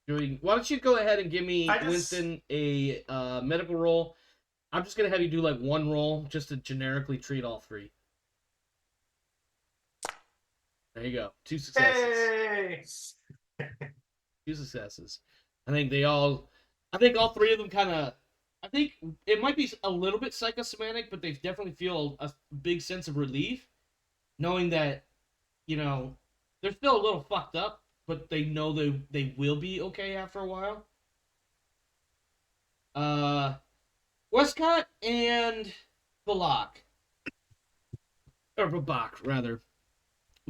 doing. Why don't you go ahead and give me Winston a medical roll? I'm just gonna have you do like one roll just to generically treat all three. There you go. 2 successes. hey! 2 successes. I think all three of them kind of. I think it might be a little bit psychosomatic, but they definitely feel a big sense of relief, knowing that, you know, they're still a little fucked up, but they know they will be okay after a while. Wescott and Babak, rather.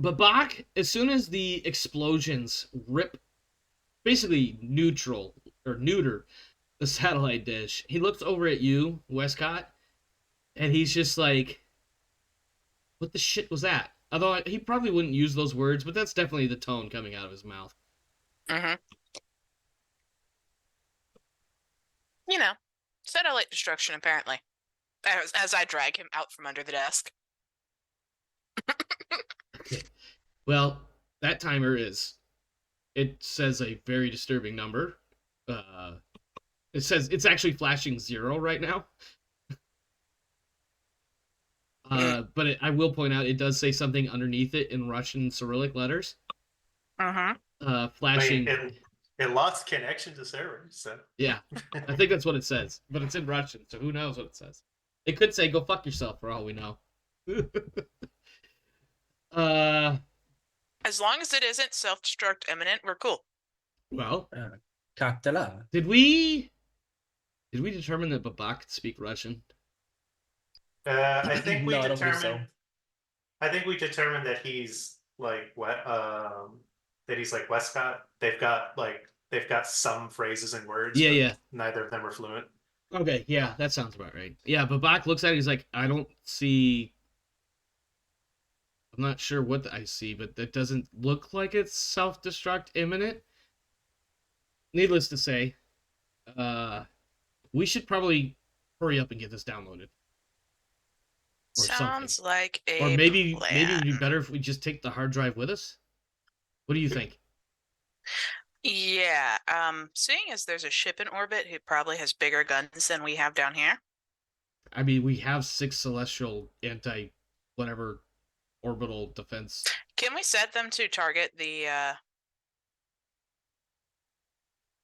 Babak, as soon as the explosions rip, basically neuter the satellite dish, he looks over at you, Wescott, and he's just like, what the shit was that? Although he probably wouldn't use those words, but that's definitely the tone coming out of his mouth. Mm-hmm. You know, satellite destruction, apparently. As I drag him out from under the desk. Okay. Well, that timer it says a very disturbing number. It says it's actually flashing 0 right now. But I will point out it does say something underneath it in Russian Cyrillic letters. Flashing. It lost connection to servers. So. Yeah, I think that's what it says, but it's in Russian, so who knows what it says? It could say "Go fuck yourself" for all we know. As long as it isn't self-destruct imminent, we're cool. Well, Kaktala. did we determine that Babak could speak Russian? I think we No, I don't determined. think so. I think we determined that he's like Wescott. They've got some phrases and words. Yeah, yeah. Neither of them are fluent. Okay, yeah, that sounds about right. Yeah, Babak looks at it, he's like, I don't see. I'm not sure what I see, but that doesn't look like it's self-destruct imminent. Needless to say, we should probably hurry up and get this downloaded. Or Sounds something. like a Or maybe plan. it'd be better if we just take the hard drive with us. What do you think? Yeah. Seeing as there's a ship in orbit who probably has bigger guns than we have down here. I mean, we have 6 celestial anti-whatever orbital defense. Can we set them to target the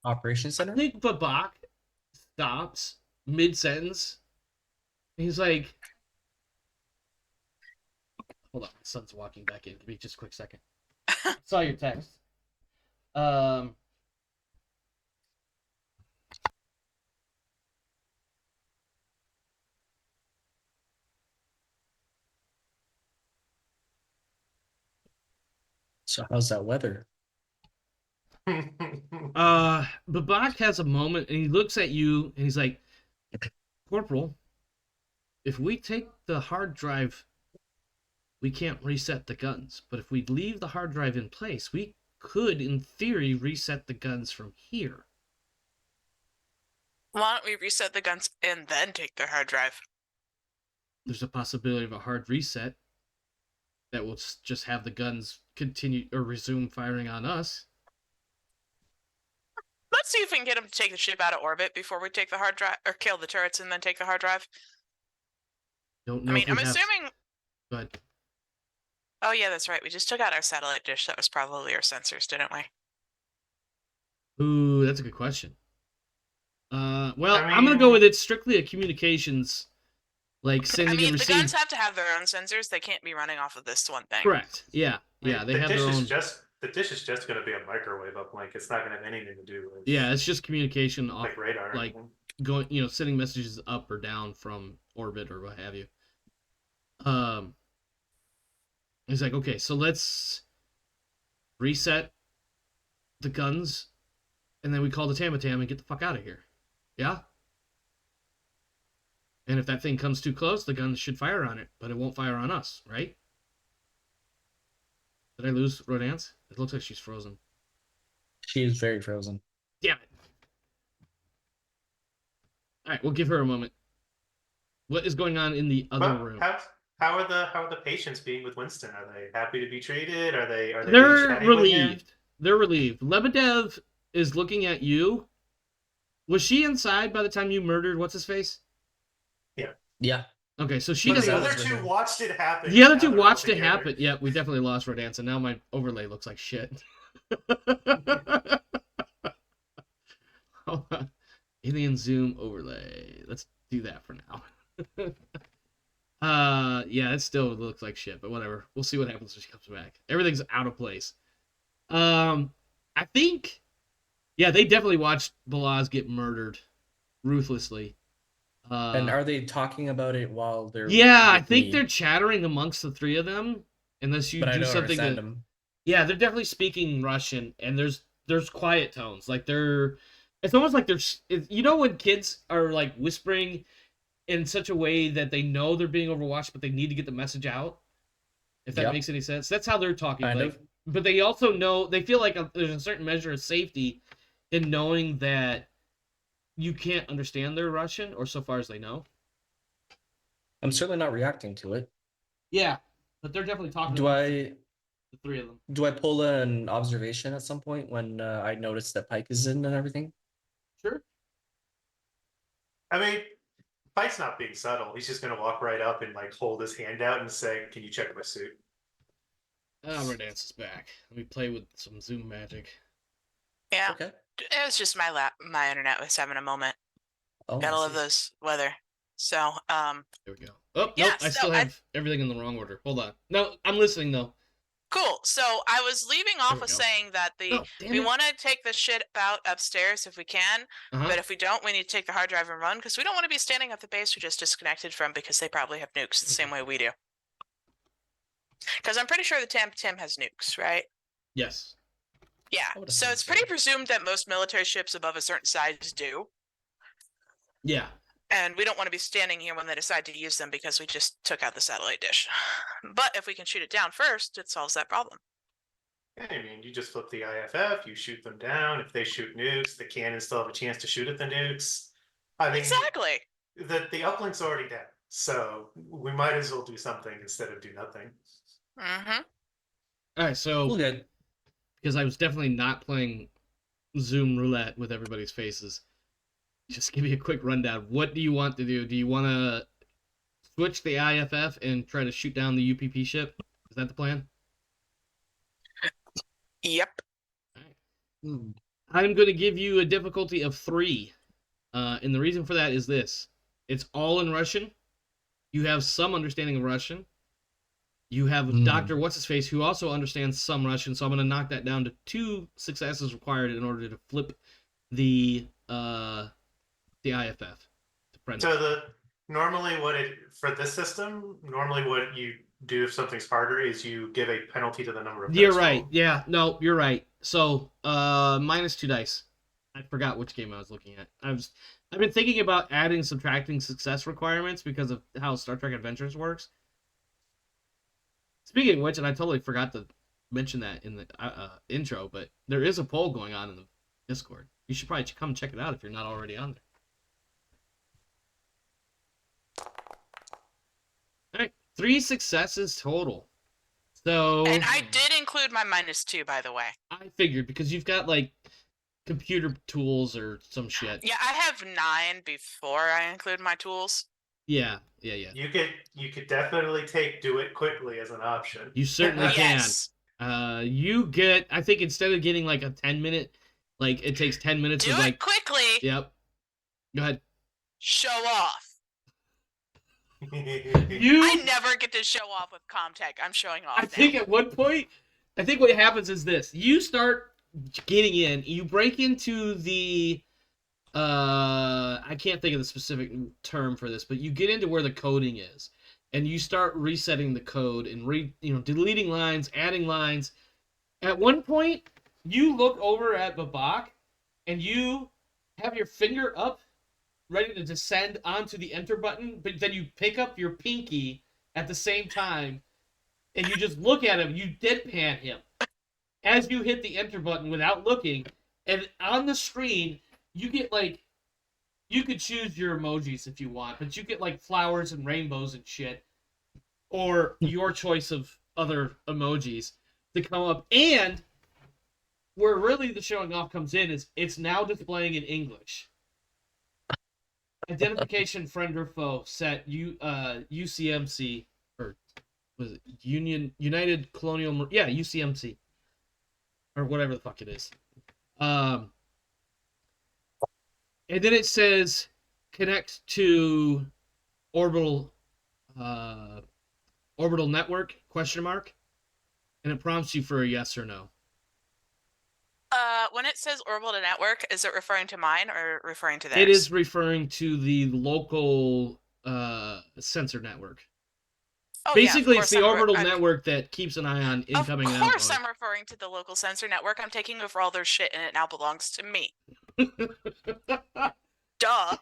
Operations I Center? think Babak stops mid-sentence. He's like, hold on, my son's walking back in. Give me just a quick second. Saw your text. So how's that weather? Babak has a moment and he looks at you and he's like, Corporal, if we take the hard drive, we can't reset the guns. But if we leave the hard drive in place, we could, in theory, reset the guns from here. Why don't we reset the guns and then take their hard drive? There's a possibility of a hard reset that will just have the guns continue or resume firing on us. Let's see if we can get them to take the ship out of orbit before we take the hard drive, or kill the turrets and then take the hard drive. Don't know. I mean, if we I'm have... assuming. But Oh yeah, that's right. We just took out our satellite dish. That was probably our sensors, didn't we? ooh, that's a good question. Well, I I'm gonna go mean- with it's strictly a communications, like sending I mean, and the receiving. guns have to have their own sensors. They can't be running off of this one thing. Correct. Yeah. Yeah. They the have dish their is own. the dish is just going to be a microwave uplink. It's not going to have anything to do with Yeah, it's just communication off, like radar. or like anything. going, sending messages up or down from orbit or what have you. He's like, okay, so let's reset the guns, and then we call the Tamatam and get the fuck out of here. Yeah? And if that thing comes too close, the guns should fire on it, but it won't fire on us, right? Did I lose Rodance? It looks like she's frozen. She is very frozen. Damn it. Alright, we'll give her a moment. What is going on in the other But room? how are the patients being with Winston? Are they happy to be treated? Are they being They're chatty with him? relieved. They're relieved. Lebedev is looking at you. Was she inside by the time you murdered what's his face? Yeah. Okay, so she But the doesn't. other two watched it happen. The other Now two they're all watched it together. happen. Yep, we definitely lost Rodance, and now my overlay looks like shit. Hold on. Alien zoom overlay. Let's do that for now. Yeah, it still looks like shit, but whatever. We'll see what happens when she comes back. Everything's out of place. I think, yeah, they definitely watched Balaz get murdered ruthlessly. And are they talking about it while they're? Yeah, I with think me? they're chattering amongst the three of them. Unless you But I do don't something understand that, them. yeah, they're definitely speaking Russian, and there's quiet tones. Like it's almost like when kids are like whispering in such a way that they know they're being overwatched, but they need to get the message out. If that Yep. makes any sense, that's how they're talking. Kind like, of. but they also know they feel like there's a certain measure of safety in knowing that you can't understand their Russian, or so far as they know. I'm certainly not reacting to it. Yeah, but they're definitely talking. Do I The three of them. do I pull an observation at some point when I notice that Pike is in and everything? Sure. I mean, Pike's not being subtle. He's just going to walk right up and like hold his hand out and say, "Can you check my suit?" Rodance is back. Let me play with some Zoom magic. Yeah, Okay. it was just my internet was having a moment. Oh, Gotta I love see. those weather. So, There we go. Oh, Yeah, nope, I so still have everything in the wrong order. Hold on. No, I'm listening though. cool. So I was leaving off we with go. saying that No, damn we it. want to take the shit out upstairs if we can, Uh-huh. but if we don't, we need to take the hard drive and run because we don't want to be standing at the base we just disconnected from because they probably have nukes the same way we do. Because I'm pretty sure the Tim has nukes, right? Yes. Yeah. I would So assume it's so. pretty presumed that most military ships above a certain size do. Yeah. And we don't want to be standing here when they decide to use them because we just took out the satellite dish. But if we can shoot it down first, it solves that problem. I mean, you just flip the IFF, you shoot them down. If they shoot nukes, the cannons still have a chance to shoot at the nukes. I mean, Exactly. the uplink's already down, so we might as well do something instead of do nothing. Mm-hmm. All right, so Okay. because I was definitely not playing Zoom roulette with everybody's faces, just give me a quick rundown. What do you want to do? Do you want to switch the IFF and try to shoot down the UPP ship? Is that the plan? Yep. Hmm. I'm going to give you a difficulty of 3. And the reason for that is this. It's all in Russian. You have some understanding of Russian. You have Dr. What's-His-Face, who also understands some Russian, so I'm going to knock that down to 2 successes required in order to flip the IFF. To friendly. So normally for this system, normally what you do if something's harder is you give a penalty to the number of You're dice right. rolled. Yeah, no, you're right. So, minus 2 dice. I forgot which game I was looking at. I've been thinking about adding subtracting success requirements because of how Star Trek Adventures works. Speaking of which, and I totally forgot to mention that in the intro, but there is a poll going on in the Discord. You should probably come check it out if you're not already on there. All right, 3 successes total. So, And I did include my -2, by the way. I figured because you've got like computer tools or some shit. Yeah, I have 9 before I include my tools. Yeah. You could definitely do it quickly as an option. You certainly Yes. can. You get, I think instead of getting like a 10-minute, like it takes 10 minutes Do of it like. quickly. Yep. Go ahead. Show off. You. I never get to show off with Comtech. I'm showing off. I think at one point, I think what happens is this: you start getting in, you break into the. I can't think of the specific term for this, but you get into where the coding is, and you start resetting the code and deleting lines, adding lines. At one point, you look over at Babak, and you have your finger up, ready to descend onto the enter button, but then you pick up your pinky at the same time, and you just look at him. You deadpan him as you hit the enter button without looking, and on the screen. You get like, you could choose your emojis if you want, but you get like flowers and rainbows and shit, or your choice of other emojis to come up. And where really the showing off comes in is it's now displaying in English. Identification friend or foe set UCMC, or was it United Colonial? Yeah, UCMC, or whatever the fuck it is. And then it says connect to orbital network ? And it prompts you for a yes or no. When it says orbital network, is it referring to mine or referring to theirs? It is referring to the local sensor network. Oh, Basically, yeah, it's the orbital network that keeps an eye on incoming and outgoing. Of course I'm referring to the local sensor network. I'm taking over all their shit and it now belongs to me. Duh.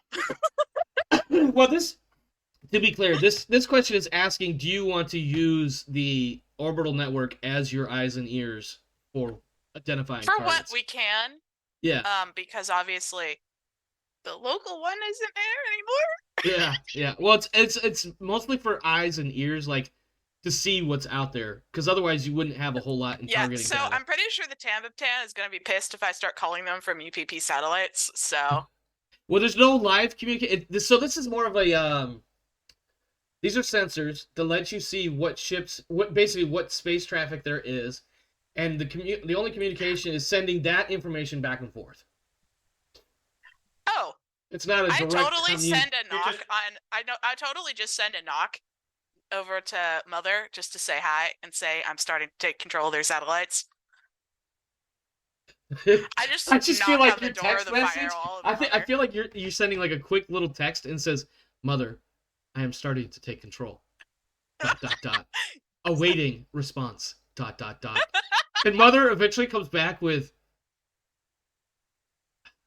Well, to be clear, this question is asking, do you want to use the orbital network as your eyes and ears for identifying For targets? what we can. Yeah. Because obviously the local one isn't there anymore. Yeah. Well, it's mostly for eyes and ears, like to see what's out there, because otherwise you wouldn't have a whole lot in targeting. So data. I'm pretty sure the Tamboptan is going to be pissed if I start calling them from UPP satellites. So. Well, there's no live communication. So this is more of a these are sensors that let you see what ships, what space traffic there is, and the only communication is sending that information back and forth. Oh. It's not a direct. I totally send a knock on. I totally just send a knock over to Mother just to say hi and say I'm starting to take control of their satellites. I just feel like your text message. I feel like you're sending like a quick little text and says, "Mother, I am starting to take control." ... Awaiting response ... And Mother eventually comes back with.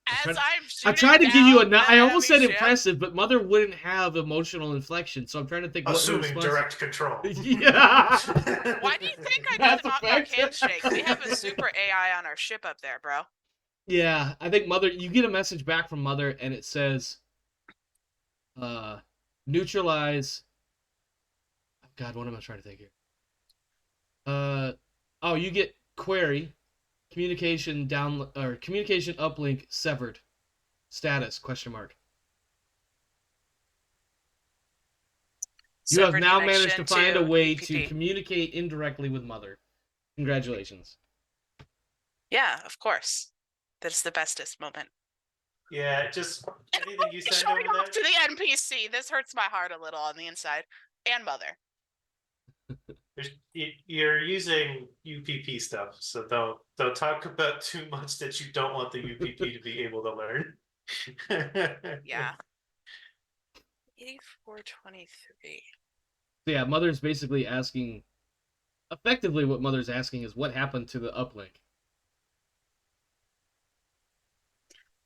I tried to give you I almost said impressive, but Mother wouldn't have emotional inflection, so I'm trying to think. Assuming direct control. Yeah. Why do you think I did the knock handshake? We have a super AI on our ship up there, bro. Yeah, I think Mother. You get a message back from Mother, and it says, neutralize. Oh God, what am I trying to think here? You get query. Communication communication uplink severed. Status ? You have now managed to find a way to communicate indirectly with Mother. Congratulations. Yeah, of course. That's the bestest moment. Yeah, just anything you send over showing off to the NPC. This hurts my heart a little on the inside. And Mother. You're using UPP stuff, so don't talk about too much that you don't want the UPP to be able to learn. Yeah. 8423. Yeah, Mother's basically asking. Effectively, what Mother's asking is what happened to the uplink.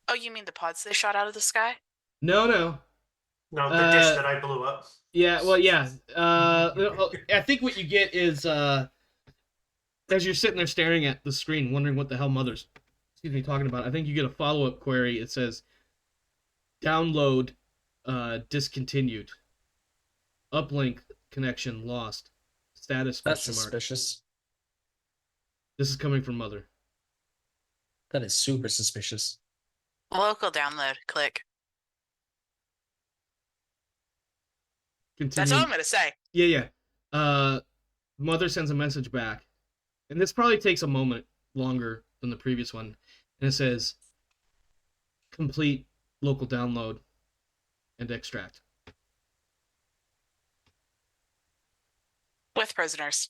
Oh, you mean the pods they shot out of the sky? No. No, the dish that I blew up. Yeah, well, yeah. I think what you get is as you're sitting there staring at the screen, wondering what the hell Mother's, talking about, I think you get a follow-up query. It says, download discontinued. Uplink connection lost. Status That's question mark. suspicious. This is coming from Mother. That is super suspicious. Local download. Click. Continue. That's all I'm gonna say. Yeah. Mother sends a message back, and this probably takes a moment longer than the previous one, and it says, complete local download and extract. With prisoners.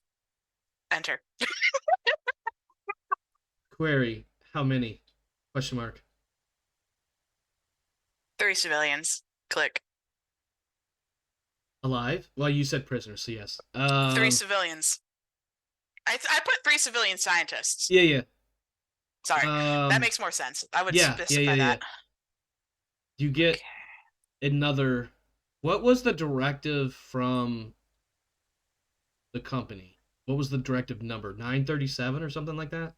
Enter. Query, how many? Question mark. 3 civilians. Click. Alive? Well, you said prisoners, so yes. 3 civilians. I put 3 civilian scientists. Yeah. Sorry, that makes more sense. I would specify that. You get another. What was the directive from the company? What was the directive number? 937 or something like that?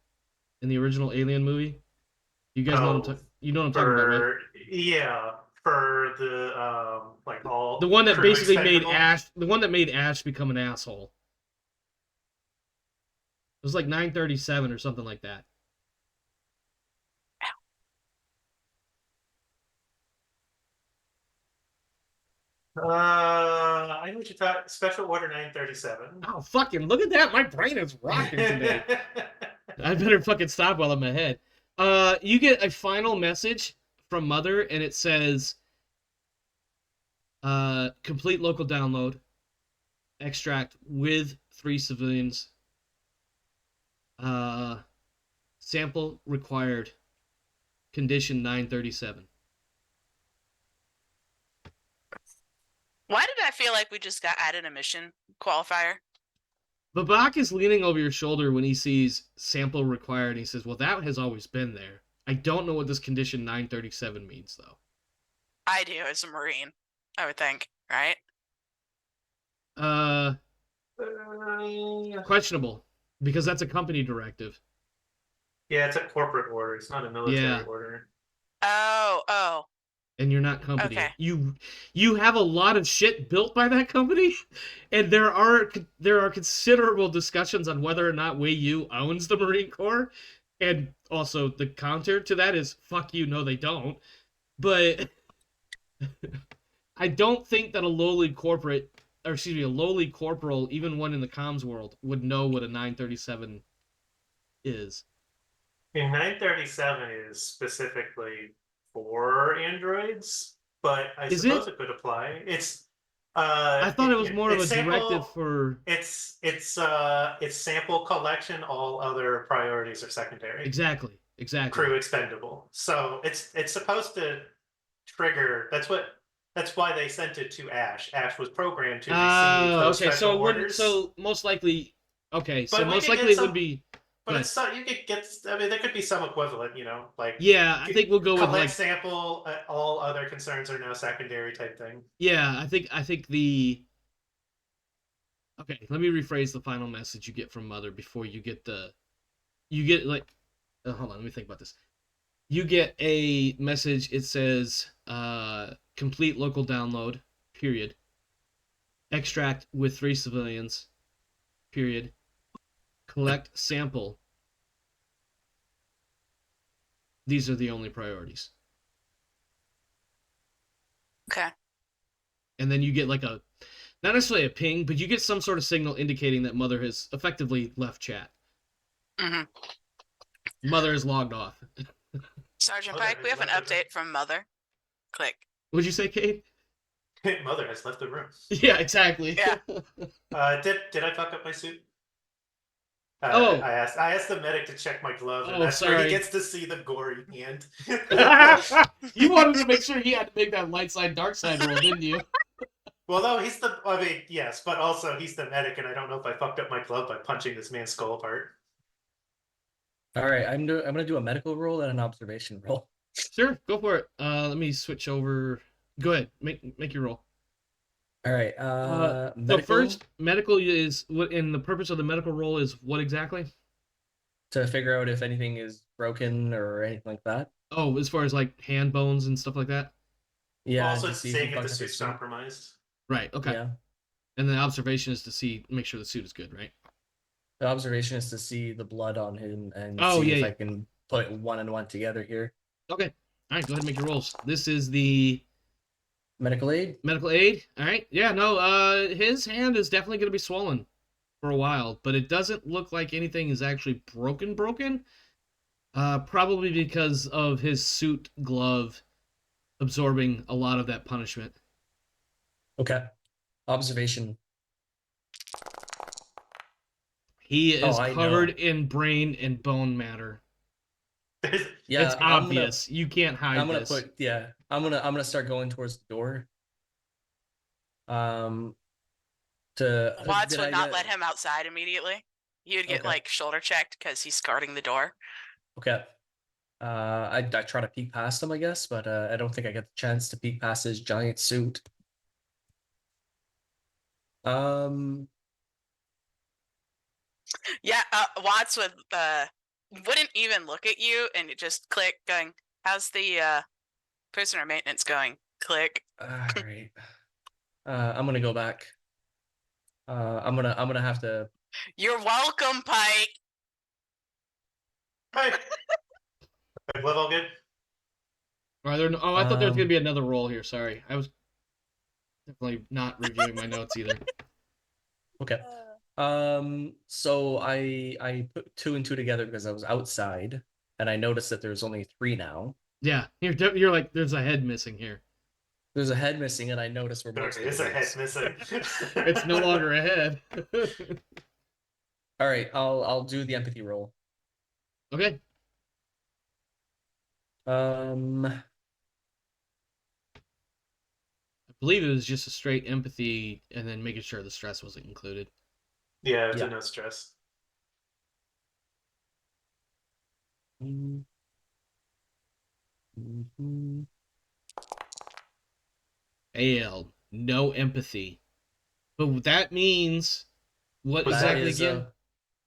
In the original Alien movie? You guys know what I'm talking about, right? Yeah, for the like all the one that crew basically expendable. made Ash become an asshole. It was like 937 or something like that. I know what you're talking. Special Order 937. Oh, fucking look at that! My brain is rocking today. I better fucking stop while I'm ahead. You get a final message from Mother, and it says, complete local download, extract with 3 civilians, sample required, condition 937. Why did I feel like we just got added a mission qualifier? Babak is leaning over your shoulder when he sees sample required, and he says, well, that has always been there. I don't know what this condition 937 means, though. I do, as a Marine, I would think, right? Questionable, because that's a company directive. Yeah, it's a corporate order. It's not a military order. Oh. And you're not company. Okay. You have a lot of shit built by that company, and there are considerable discussions on whether or not Wei Yu owns the Marine Corps, and also the counter to that is fuck you, no they don't. But I don't think that a lowly corporal, even one in the comms world, would know what a 937 is. And 937 is specifically for androids, but I suppose it could apply. It's I thought it was more of a directive for. It's sample collection. All other priorities are secondary. Exactly. Crew expendable. So it's supposed to trigger. That's why they sent it to Ash. Ash was programmed to receive those special orders. So most likely, it would be. But it's you could get. I mean, there could be some equivalent, like. Yeah, I think we'll go with like sample. All other concerns are now secondary type thing. Yeah, I think the. Okay, let me rephrase the final message you get from Mother before you get the. You get like, hold on, let me think about this. You get a message. It says, complete local download. Period. Extract with 3 civilians. Period. Collect sample. These are the only priorities. Okay. And then you get like not necessarily a ping, but you get some sort of signal indicating that Mother has effectively left chat. Mm-hmm. Mother is logged off. Sergeant Pike, we have an update from Mother. Click. What'd you say, Kate? Mother has left the room. Yeah, exactly. Yeah. Did I fuck up my suit? I asked the medic to check my glove, and that's where he gets to see the gory hand. You wanted to make sure he had to make that light side, dark side roll, didn't you? Well, no, yes, but also he's the medic, and I don't know if I fucked up my glove by punching this man's skull apart. All right, I'm gonna do a medical roll and an observation roll. Sure, go for it. Let me switch over. Go ahead, make your roll. All right. The first medical is what, and the purpose of the medical roll is what exactly? to figure out if anything is broken or anything like that. Oh, as far as like hand bones and stuff like that? Yeah, and Also, to it's see if we seeing if the contact the suit's suit. compromised. Right, okay. Yeah. And the observation is to make sure the suit is good, right? The observation is to see the blood on him and Oh, see yeah, if yeah. I can put one and one together here. Okay. All right, go ahead and make your rolls. This is the Medical aid? medical aid. All right. Yeah, no, his hand is definitely going to be swollen for a while, but it doesn't look like anything is actually broken. Probably because of his suit glove absorbing a lot of that punishment. Okay. Observation. He is I covered know. in brain and bone matter. Yeah, It's obvious. You can't hide I'm gonna this. I'm gonna start going towards the door. To Watts did would I not get let him outside immediately. He would get Okay. like shoulder checked because he's guarding the door. Okay. I try to peek past him, I guess, but I don't think I get the chance to peek past his giant suit. Um, Yeah, Watts wouldn't even look at you and it just click going, how's the prisoner maintenance going? Click. all right. I'm gonna go back. I'm gonna have to. You're welcome, Pike. Hey, glove all good? Are there? Oh, I thought there was going to Um, be another roll here. Sorry, I was definitely not reviewing my notes either. Okay. So I put two and two together because I was outside, and I noticed that there's only three now. Yeah, you're like, there's a head missing here. There's a head missing, and I noticed where There most of is it a head is. missing. It's no longer a head. All right, I'll do the empathy roll. Okay. Um, I believe it was just a straight empathy and then making sure the stress wasn't included. Yeah, it's Yeah. a no stress. mhm. Failed. No empathy. But that means what Was That exactly is again? a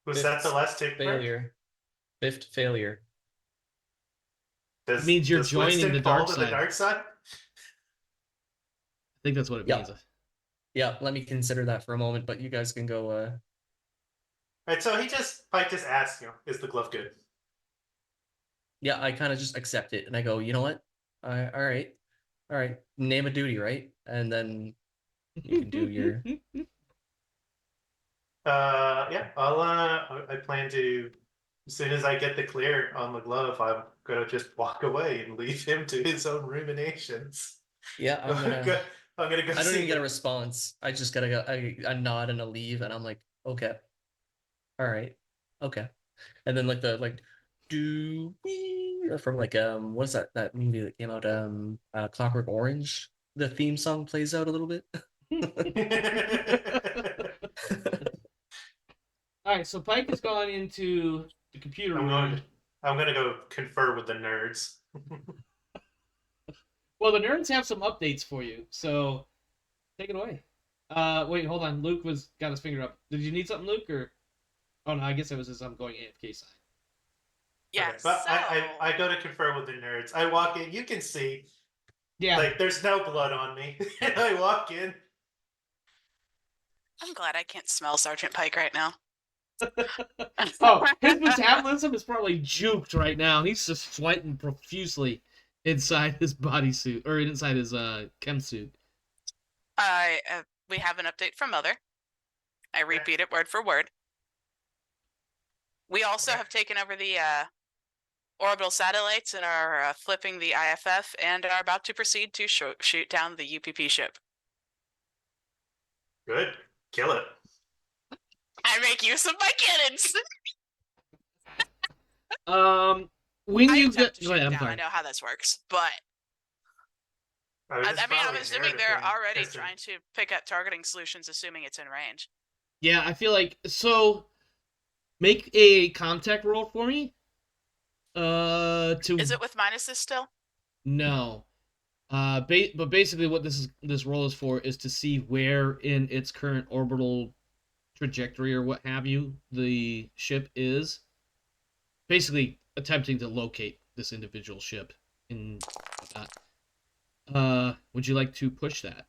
Was that the last tick mark? failure. Fifth failure. It means you're Does joining Winston the fall dark to side. the dark side? I think that's what it Yeah. means. Yeah, let me consider that for a moment, but you guys can go. Right, so Pike just asked, is the glove good? Yeah, I kind of just accept it, and I go, you know what? All right. Name a duty, right? And then you can do your. Yeah, I plan to, as soon as I get the clear on the glove, I'm gonna just walk away and leave him to his own ruminations. Yeah, I'm gonna. I'm gonna go I don't see even get a response. I just gotta go a nod and a leave, and I'm like, okay, all right, okay, and then like the do from what's that movie that came out Clockwork Orange, the theme song plays out a little bit. All right, so Pike has gone into the computer room. I'm gonna go confer with the nerds. Well, the nerds have some updates for you, so take it away. Wait, hold on. Luke got his finger up. Did you need something, Luke, or? Oh no, I guess it was as I'm going AFK side. Yeah, Okay, but I go to confer with the nerds. I walk in. You can see, Yeah. like, there's no blood on me. And I walk in. I'm glad I can't smell Sergeant Pike right now. Oh, his metabolism is probably juked right now, and he's just sweating profusely inside his bodysuit or inside his chem suit. We have an update from Mother. I repeat it word for word. We also have taken over the orbital satellites and are flipping the IFF and are about to proceed to shoot down the UPP ship. Good. Kill it. I make use of my cannons. When I you attempt get, to shoot go ahead, I'm down. sorry. I know how this works, but I mean, I'm assuming they're already Piston. trying to pick up targeting solutions, assuming it's in range. Yeah, I feel like so. Make a contact roll for me. Is it with minuses still? No. But basically, what this roll is for is to see where in its current orbital trajectory or what have you the ship is, basically attempting to locate this individual ship in that. Would you like to push that?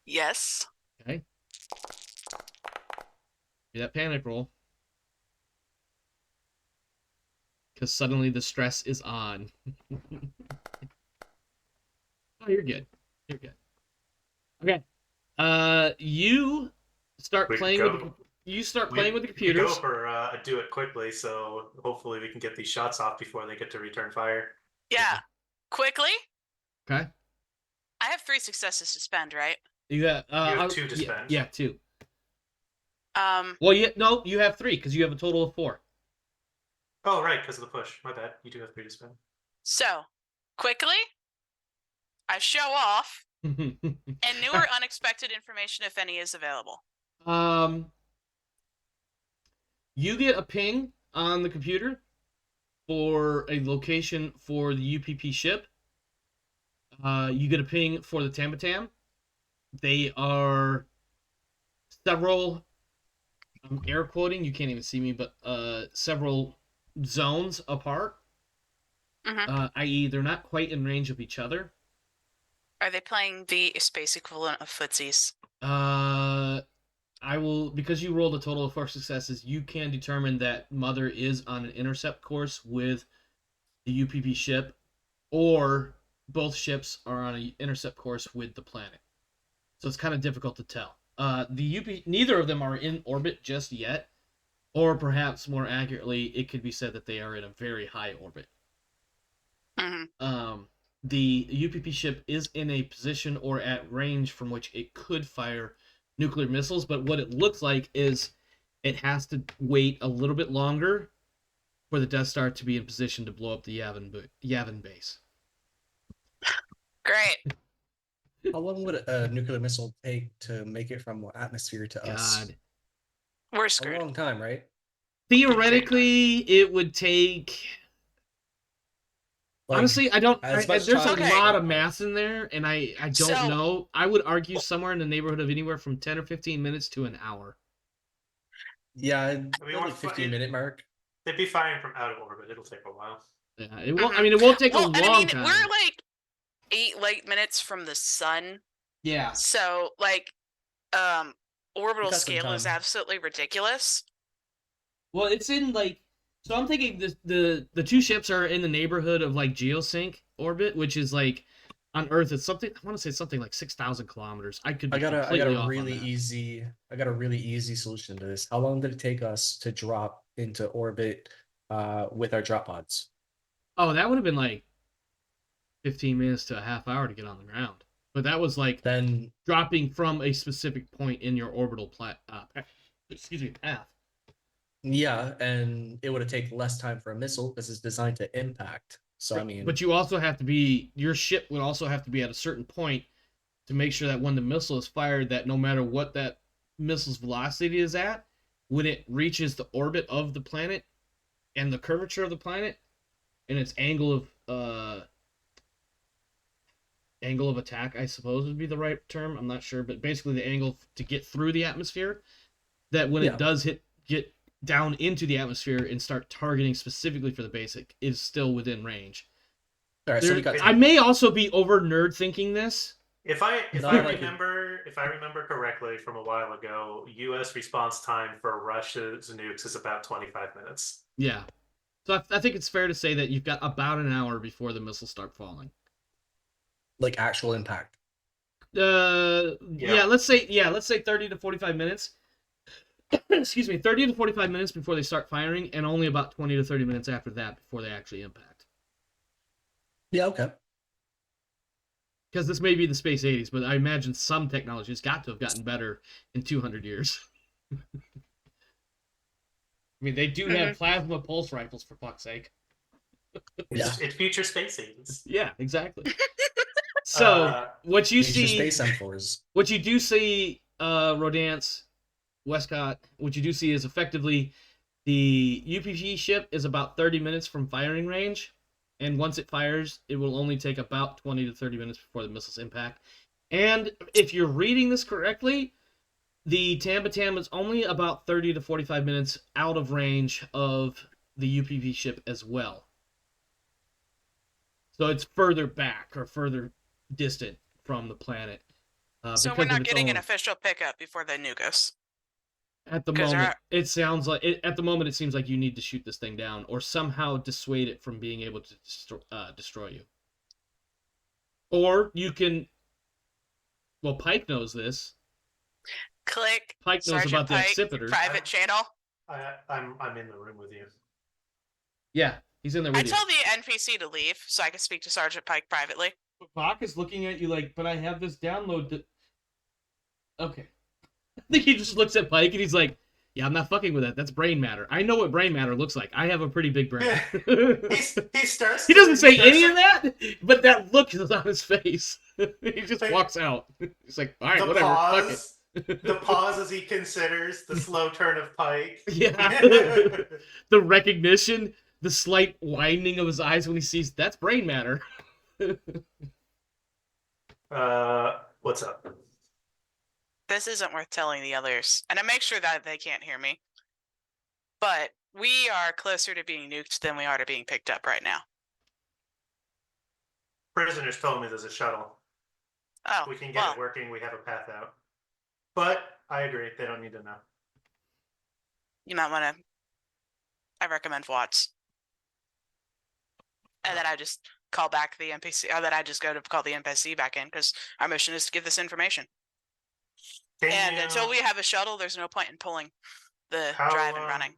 Yes. Okay. Do that panic roll. Because suddenly the stress is on. Oh, you're good. You're good. Okay. You start We playing go. with the We go computers. for do it quickly, so hopefully we can get these shots off before they get to return fire. Yeah. Quickly. Okay. I have 3 successes to spend, right? You have You have 2 to yeah, spend. yeah, 2. Um. Well, no, you have 3 because you have a total of 4. Oh, right, because of the push. My bad. You do have 3 to spend. So, quickly, I show off, and new or unexpected information, if any, is available. You get a ping on the computer for a location for the UPP ship. You get a ping for the Tambatam. They are several, I'm air quoting, you can't even see me, but several zones apart. I.e., they're not quite in range of each other. Are they playing the space equivalent of footsies? I will, because you rolled a total of 4 successes, you can determine that Mother is on an intercept course with the UPP ship, or both ships are on an intercept course with the planet. So it's kind of difficult to tell. Neither of them are in orbit just yet, or perhaps more accurately, it could be said that they are in a very high orbit. The UPP ship is in a position or at range from which it could fire nuclear missiles, but what it looks like is it has to wait a little bit longer for the Death Star to be in position to blow up the Yavin base. Great. How long would a nuclear missile take to make it from atmosphere to us? God. We're A screwed. long time, right? Theoretically, it would take... Like, honestly, I don't... there's time a lot of math in there, and I don't know. I would argue somewhere in the neighborhood of anywhere from 10 or 15 minutes to an hour. Yeah, I mean, like 15-minute mark. They'd be firing from out of orbit. It'll take a while. Yeah, it won't. I mean, it won't take a long time. We're like 8 light minutes from the sun. Yeah. So, like, orbital scale is absolutely ridiculous. Well, it's in like, so I'm thinking the 2 ships are in the neighborhood of like geosync orbit, which is like on Earth. It's something, I want to say something like 6,000 kilometers. I got a really easy solution to this. How long did it take us to drop into orbit with our drop pods? Oh, that would have been like 15 minutes to a half hour to get on the ground. But that was like then dropping from a specific point in your orbital path. Yeah, and it would have taken less time for a missile because it's designed to impact. So I mean, but you also have to be, your ship would also have to be at a certain point to make sure that when the missile is fired, that no matter what that missile's velocity is at, when it reaches the orbit of the planet and the curvature of the planet and its angle of attack, I suppose would be the right term. I'm not sure, but basically the angle to get through the atmosphere, that when it does get down into the atmosphere and start targeting specifically for the basic, is still within range. All right, so I may also be over nerd thinking this. If I remember correctly from a while ago, U.S. response time for Russia's nukes is about 25 minutes. Yeah, so I think it's fair to say that you've got about an hour before the missiles start falling. Like actual impact. Let's say 30 to 45 minutes. Excuse me, 30 to 45 minutes before they start firing, and only about 20 to 30 minutes after that before they actually impact. Yeah, okay. Because this may be the space 80s, but I imagine some technology has got to have gotten better in 200 years. I mean, they do have plasma pulse rifles, for fuck's sake. It's future space 80s. Yeah, exactly. So, what you see... Space M4s. What you do see, Rodance, Wescott, what you do see is effectively the UPP ship is about 30 minutes from firing range, and once it fires, it will only take about 20 to 30 minutes before the missiles impact. And if you're reading this correctly, the Tambatam is only about 30 to 45 minutes out of range of the UPV ship as well. So it's further back or further distant from the planet. So because we're of not its getting an own- official pickup before they nuke us. At the 'Cause moment, it sounds like at the moment it seems like you need to shoot this thing down or somehow dissuade it from being able to destroy you. Or you can. Well, Pike knows this. Click. Pike knows Sergeant about the Pike, accipiters. private channel. I'm in the room with you. Yeah, he's in there I with you. told the NPC to leave so I could speak to Sergeant Pike privately. Bach is looking at you like, but I have this download. Okay. I think he just looks at Pike and he's like, yeah, I'm not fucking with that. That's brain matter. I know what brain matter looks like. I have a pretty big brain. He starts. He doesn't say any of that, but that look is on his face. He just walks out. He's like, all right, The whatever. Fuck pause. it. The pause as he considers the slow turn of Pike. Yeah. The recognition, the slight widening of his eyes when he sees that's brain matter. What's up? This isn't worth telling the others, and I make sure that they can't hear me. But we are closer to being nuked than we are to being picked up right now. Prisoners told me there's a shuttle. Oh, We can get well, it working. We have a path out. But I agree. They don't need to know. you might want to. I recommend Watts. And then I just call back the NPC, or that I just go to call the NPC back in because our mission is to give this information. And until we have a shuttle, there's no point in pulling the drive and running.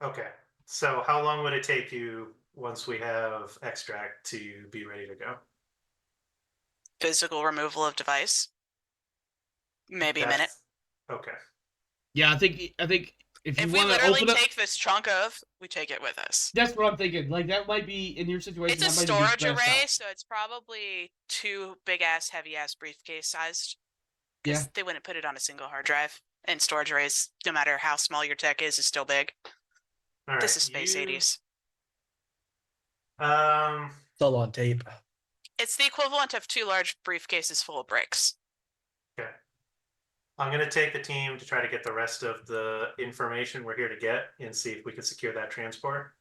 Okay. So how long would it take you once we have extract to be ready to go? Physical removal of device. Maybe a minute. Okay. Yeah, I think if you If we want to literally open up, take this chunk of, we take it with us. that's what I'm thinking. Like that might be in your situation. It's a that might be storage best array, out. so it's probably 2 big ass, heavy ass briefcase sized. Because Yeah. they wouldn't put it on a single hard drive. And storage arrays, no matter how small your tech is still big. All right. This is space 80s. It's all on tape. It's the equivalent of 2 large briefcases full of bricks. Okay. I'm going to take the team to try to get the rest of the information we're here to get and see if we can secure that transport.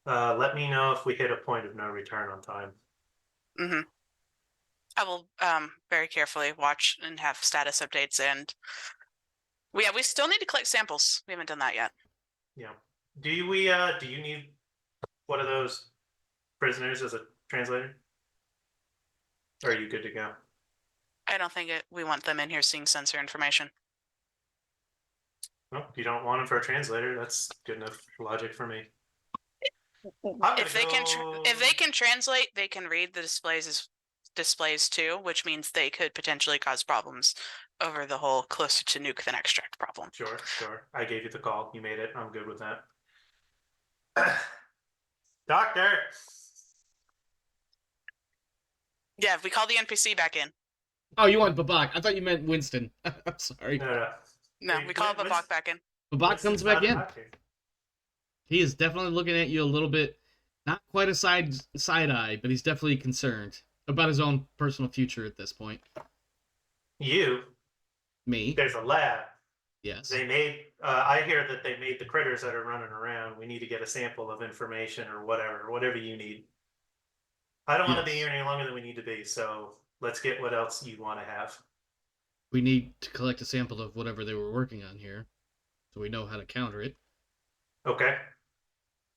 Let me know if we hit a point of no return on time. Mm-hmm. I will very carefully watch and have status updates, and we still need to collect samples. We haven't done that yet. Yeah. Do you need one of those prisoners as a translator? Or are you good to go? I don't think we want them in here seeing sensor information. Well, if you don't want him for a translator, that's good enough logic for me. If they can translate, they can read the displays too, which means they could potentially cause problems over the whole closer to nuke than extract problem. Sure. I gave you the call. You made it. I'm good with that. Doctor. Yeah, if we call the NPC back in. Oh, you want Babak? I thought you meant Winston. I'm sorry. No, we call Babak back in. Babak comes back in. Doctor. He is definitely looking at you a little bit, not quite a side eye, but he's definitely concerned about his own personal future at this point. Me. There's a lab. Yes. They made. I hear that they made the critters that are running around. We need to get a sample of information or whatever you need. I don't want to be here any longer than we need to be. So let's get what else you want to have. We need to collect a sample of whatever they were working on here, so we know how to counter it. Okay.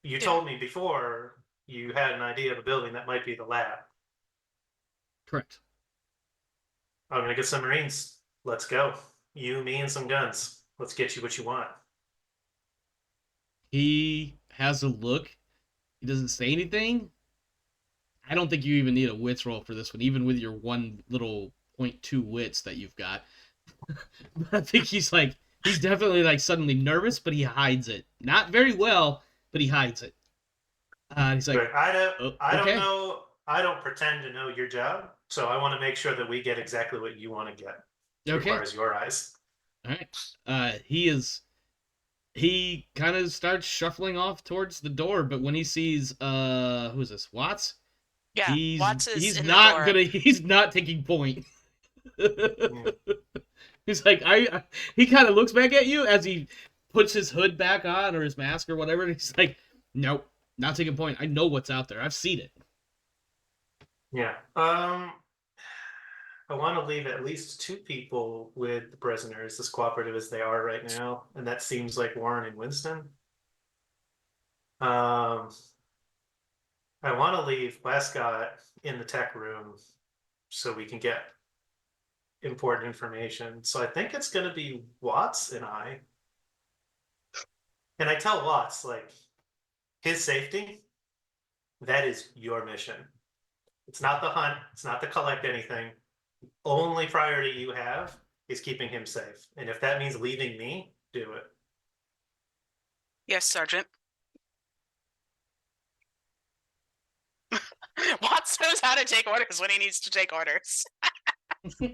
You told me before you had an idea of a building that might be the lab. Correct. I'm gonna get some Marines. Let's go. You, me, and some guns. Let's get you what you want. He has a look. He doesn't say anything. I don't think you even need a wits roll for this one, even with your one little 0.2 wits that you've got. But I think he's definitely like suddenly nervous, but he hides it. Not very well, but he hides it. He's like, I don't okay. know. I don't pretend to know your job, so I want to make sure that we get exactly what you want to get. Okay. As far as your eyes. All right. He kind of starts shuffling off towards the door, but when he sees who is this? Watts? Yeah, Watts is he's in not the door. he's not taking point. He's like he kind of looks back at you as he puts his hood back on or his mask or whatever, and he's like, nope, not taking point. I know what's out there. I've seen it. Yeah. I want to leave at least 2 people with the prisoners, as cooperative as they are right now, and that seems like Warren and Winston. I want to leave Wescott in the tech room so we can get important information. So I think it's going to be Watts and I. And I tell Watts, like, his safety, that is your mission. It's not the hunt. It's not to collect anything. The only priority you have is keeping him safe. And if that means leaving me, do it. Yes, Sergeant. Watts knows how to take orders when he needs to take orders. All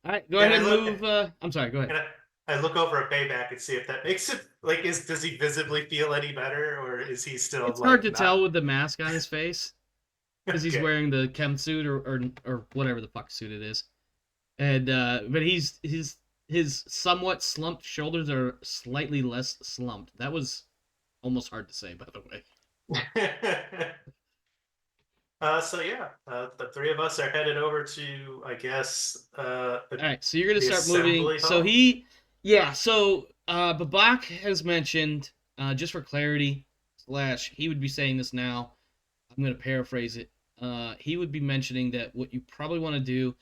right, go And ahead I and look- move. I'm sorry, go ahead. And I look over at Payback and see if that makes it like does he visibly feel any better, or is he still? It's like, hard to not- tell with the mask on his face because he's Okay. wearing the chem suit or whatever the fuck suit it is, and but his somewhat slumped shoulders are slightly less slumped. That was almost hard to say, by the way. So yeah, the 3 of us are headed over to, I guess, All right, so you're gonna The start moving. assembly So hall? so Babak has mentioned, just for clarity, he would be saying this now. I'm gonna paraphrase it. He would be mentioning that what you probably want to do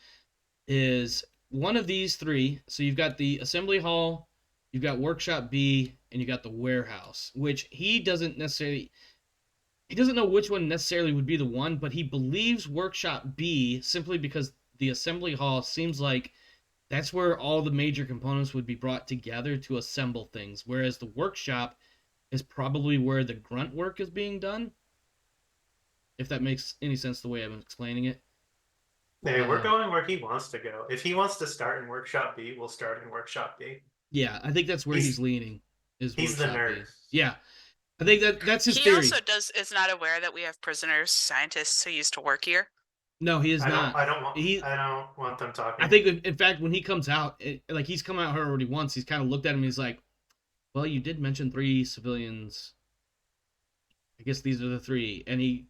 is one of these 3. So you've got the assembly hall, you've got workshop B, and you got the warehouse, which he doesn't know which one necessarily would be the one, but he believes workshop B simply because the assembly hall seems like that's where all the major components would be brought together to assemble things, whereas the workshop is probably where the grunt work is being done. If that makes any sense the way I'm explaining it. Hey, we're going where he wants to go. If he wants to start in workshop B, we'll start in workshop B. Yeah, I think that's where he's leaning. Is He's the workshop nerd. B. Yeah, I think that's his He theory. also is not aware that we have prisoners, scientists who used to work here. No, he is I not. don't He- want them talking. I think, in fact, when he comes out, like he's come out here already once, he's kind of looked at him and he's like, well, you did mention 3 civilians. I guess these are the 3.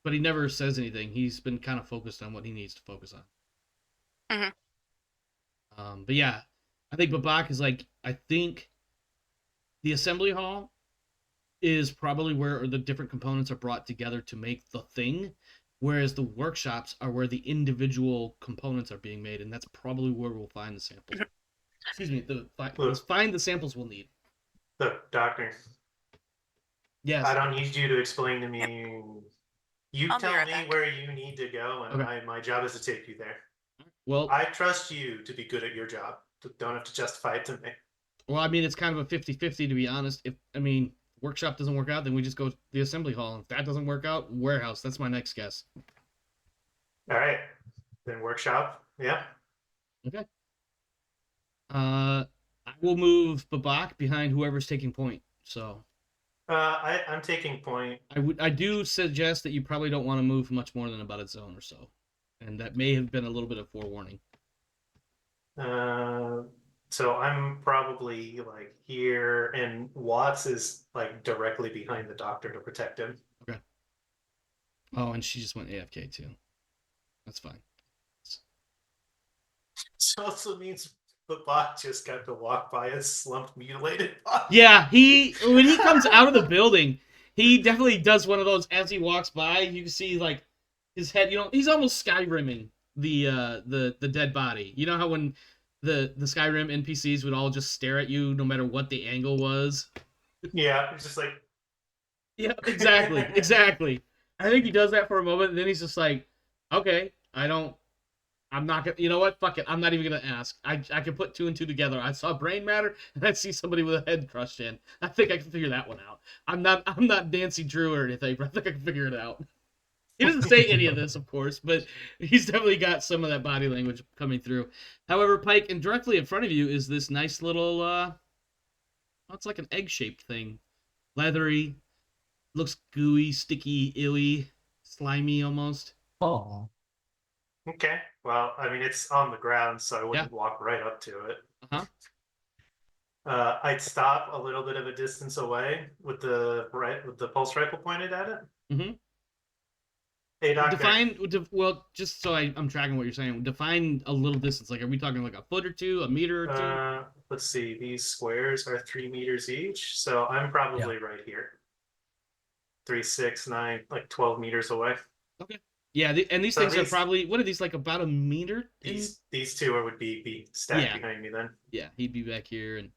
But he never says anything. He's been kind of focused on what he needs to focus on. But yeah, I think Babak is like, I think the assembly hall is probably where the different components are brought together to make the thing, whereas the workshops are where the individual components are being made, and that's probably where we'll find the samples. Excuse me, we'll find the samples we'll need. Look, Doctor, Yes. I don't need you to explain to me. You I'll be tell right me back. where you need to go, and Okay. my job is to take you there. Well, I trust you to be good at your job. Don't have to justify it to me. I mean, it's kind of a 50-50, to be honest. Workshop doesn't work out, then we just go to the assembly hall. If that doesn't work out, warehouse. That's my next guess. All right, then workshop. Yeah. Okay. I will move Babak behind whoever's taking point. So I'm taking point. I do suggest that you probably don't want to move much more than about a zone or so, and that may have been a little bit of forewarning. So I'm probably like here, and Watts is like directly behind the doctor to protect him. Okay. Oh, and she just went AFK too. That's fine. So also means the bot just got to walk by a slumped, mutilated bot. Yeah, when he comes out of the building, he definitely does one of those as he walks by. You can see like his head. He's almost Skyrimming the dead body. You know how when the Skyrim NPCs would all just stare at you no matter what the angle was. Yeah, it's just like. Yeah, exactly. I think he does that for a moment, and then he's just like, okay, I'm not gonna, you know what? Fuck it. I'm not even gonna ask. I can put 2 and 2 together. I saw brain matter, and I see somebody with a head crushed in. I think I can figure that one out. I'm not Nancy Drew or anything, but I think I can figure it out. He doesn't say any of this, of course, but he's definitely got some of that body language coming through. However, Pike, and directly in front of you is this nice little, it's like an egg-shaped thing. Leathery, looks gooey, sticky, illy, slimy almost. Oh. Okay, well, I mean, it's on the ground, so I wouldn't walk right up to it. Uh-huh. I'd stop a little bit of a distance away with the pulse rifle pointed at it. Mm-hmm. Hey, doctor. Well, just so I'm tracking what you're saying. Define a little distance. Like, are we talking like a foot or two, a meter or two? Let's see. These squares are 3 meters each, so I'm probably right here. 3, 6, 9, like 12 meters away. Okay. Yeah, and these things are probably, what are these, like about a meter? These two would be stacked behind me then. Yeah, he'd be back here and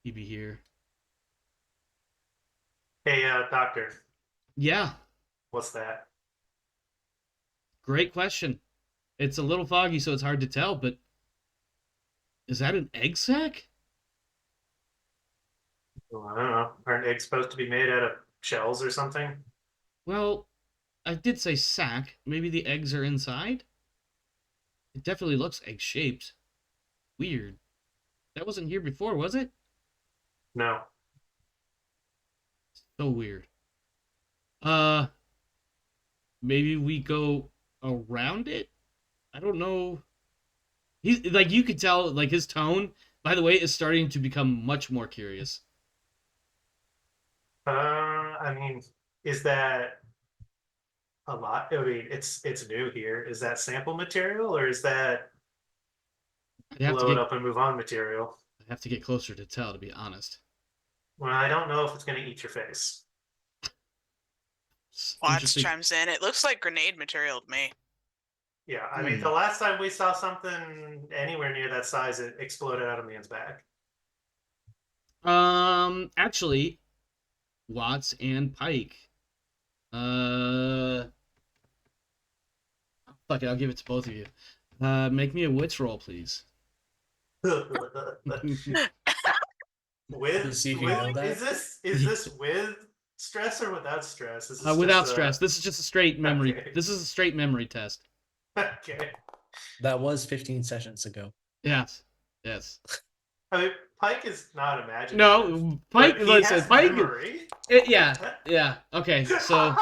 he'd be here. Hey, doctor. Yeah. What's that? Great question. It's a little foggy, so it's hard to tell, but is that an egg sac? Well, I don't know. Aren't eggs supposed to be made out of shells or something? Well, I did say sac. Maybe the eggs are inside? It definitely looks egg-shaped. Weird. That wasn't here before, was it? No. So weird. Maybe we go around it? I don't know. He's like, you could tell, like, his tone, by the way, is starting to become much more curious. I mean, is that a lot? I mean, it's new here. Is that sample material or is that blow it up and move on material? I have to get closer to tell, to be honest. Well, I don't know if it's going to eat your face. Watts chimes in. It looks like grenade material to me. Yeah, I mean, the last time we saw something anywhere near that size, it exploded out of man's back. Actually, Watts and Pike. Fuck it, I'll give it to both of you. Make me a wits roll, please. Is this with stress or without stress? Is this without stress. This is just a straight memory. Okay. This is a straight memory test. Okay. That was 15 sessions ago. Yes. Yes. I mean, Pike is not imaginative. No, Pike. Listen, Pike. Memory. Yeah. Okay. So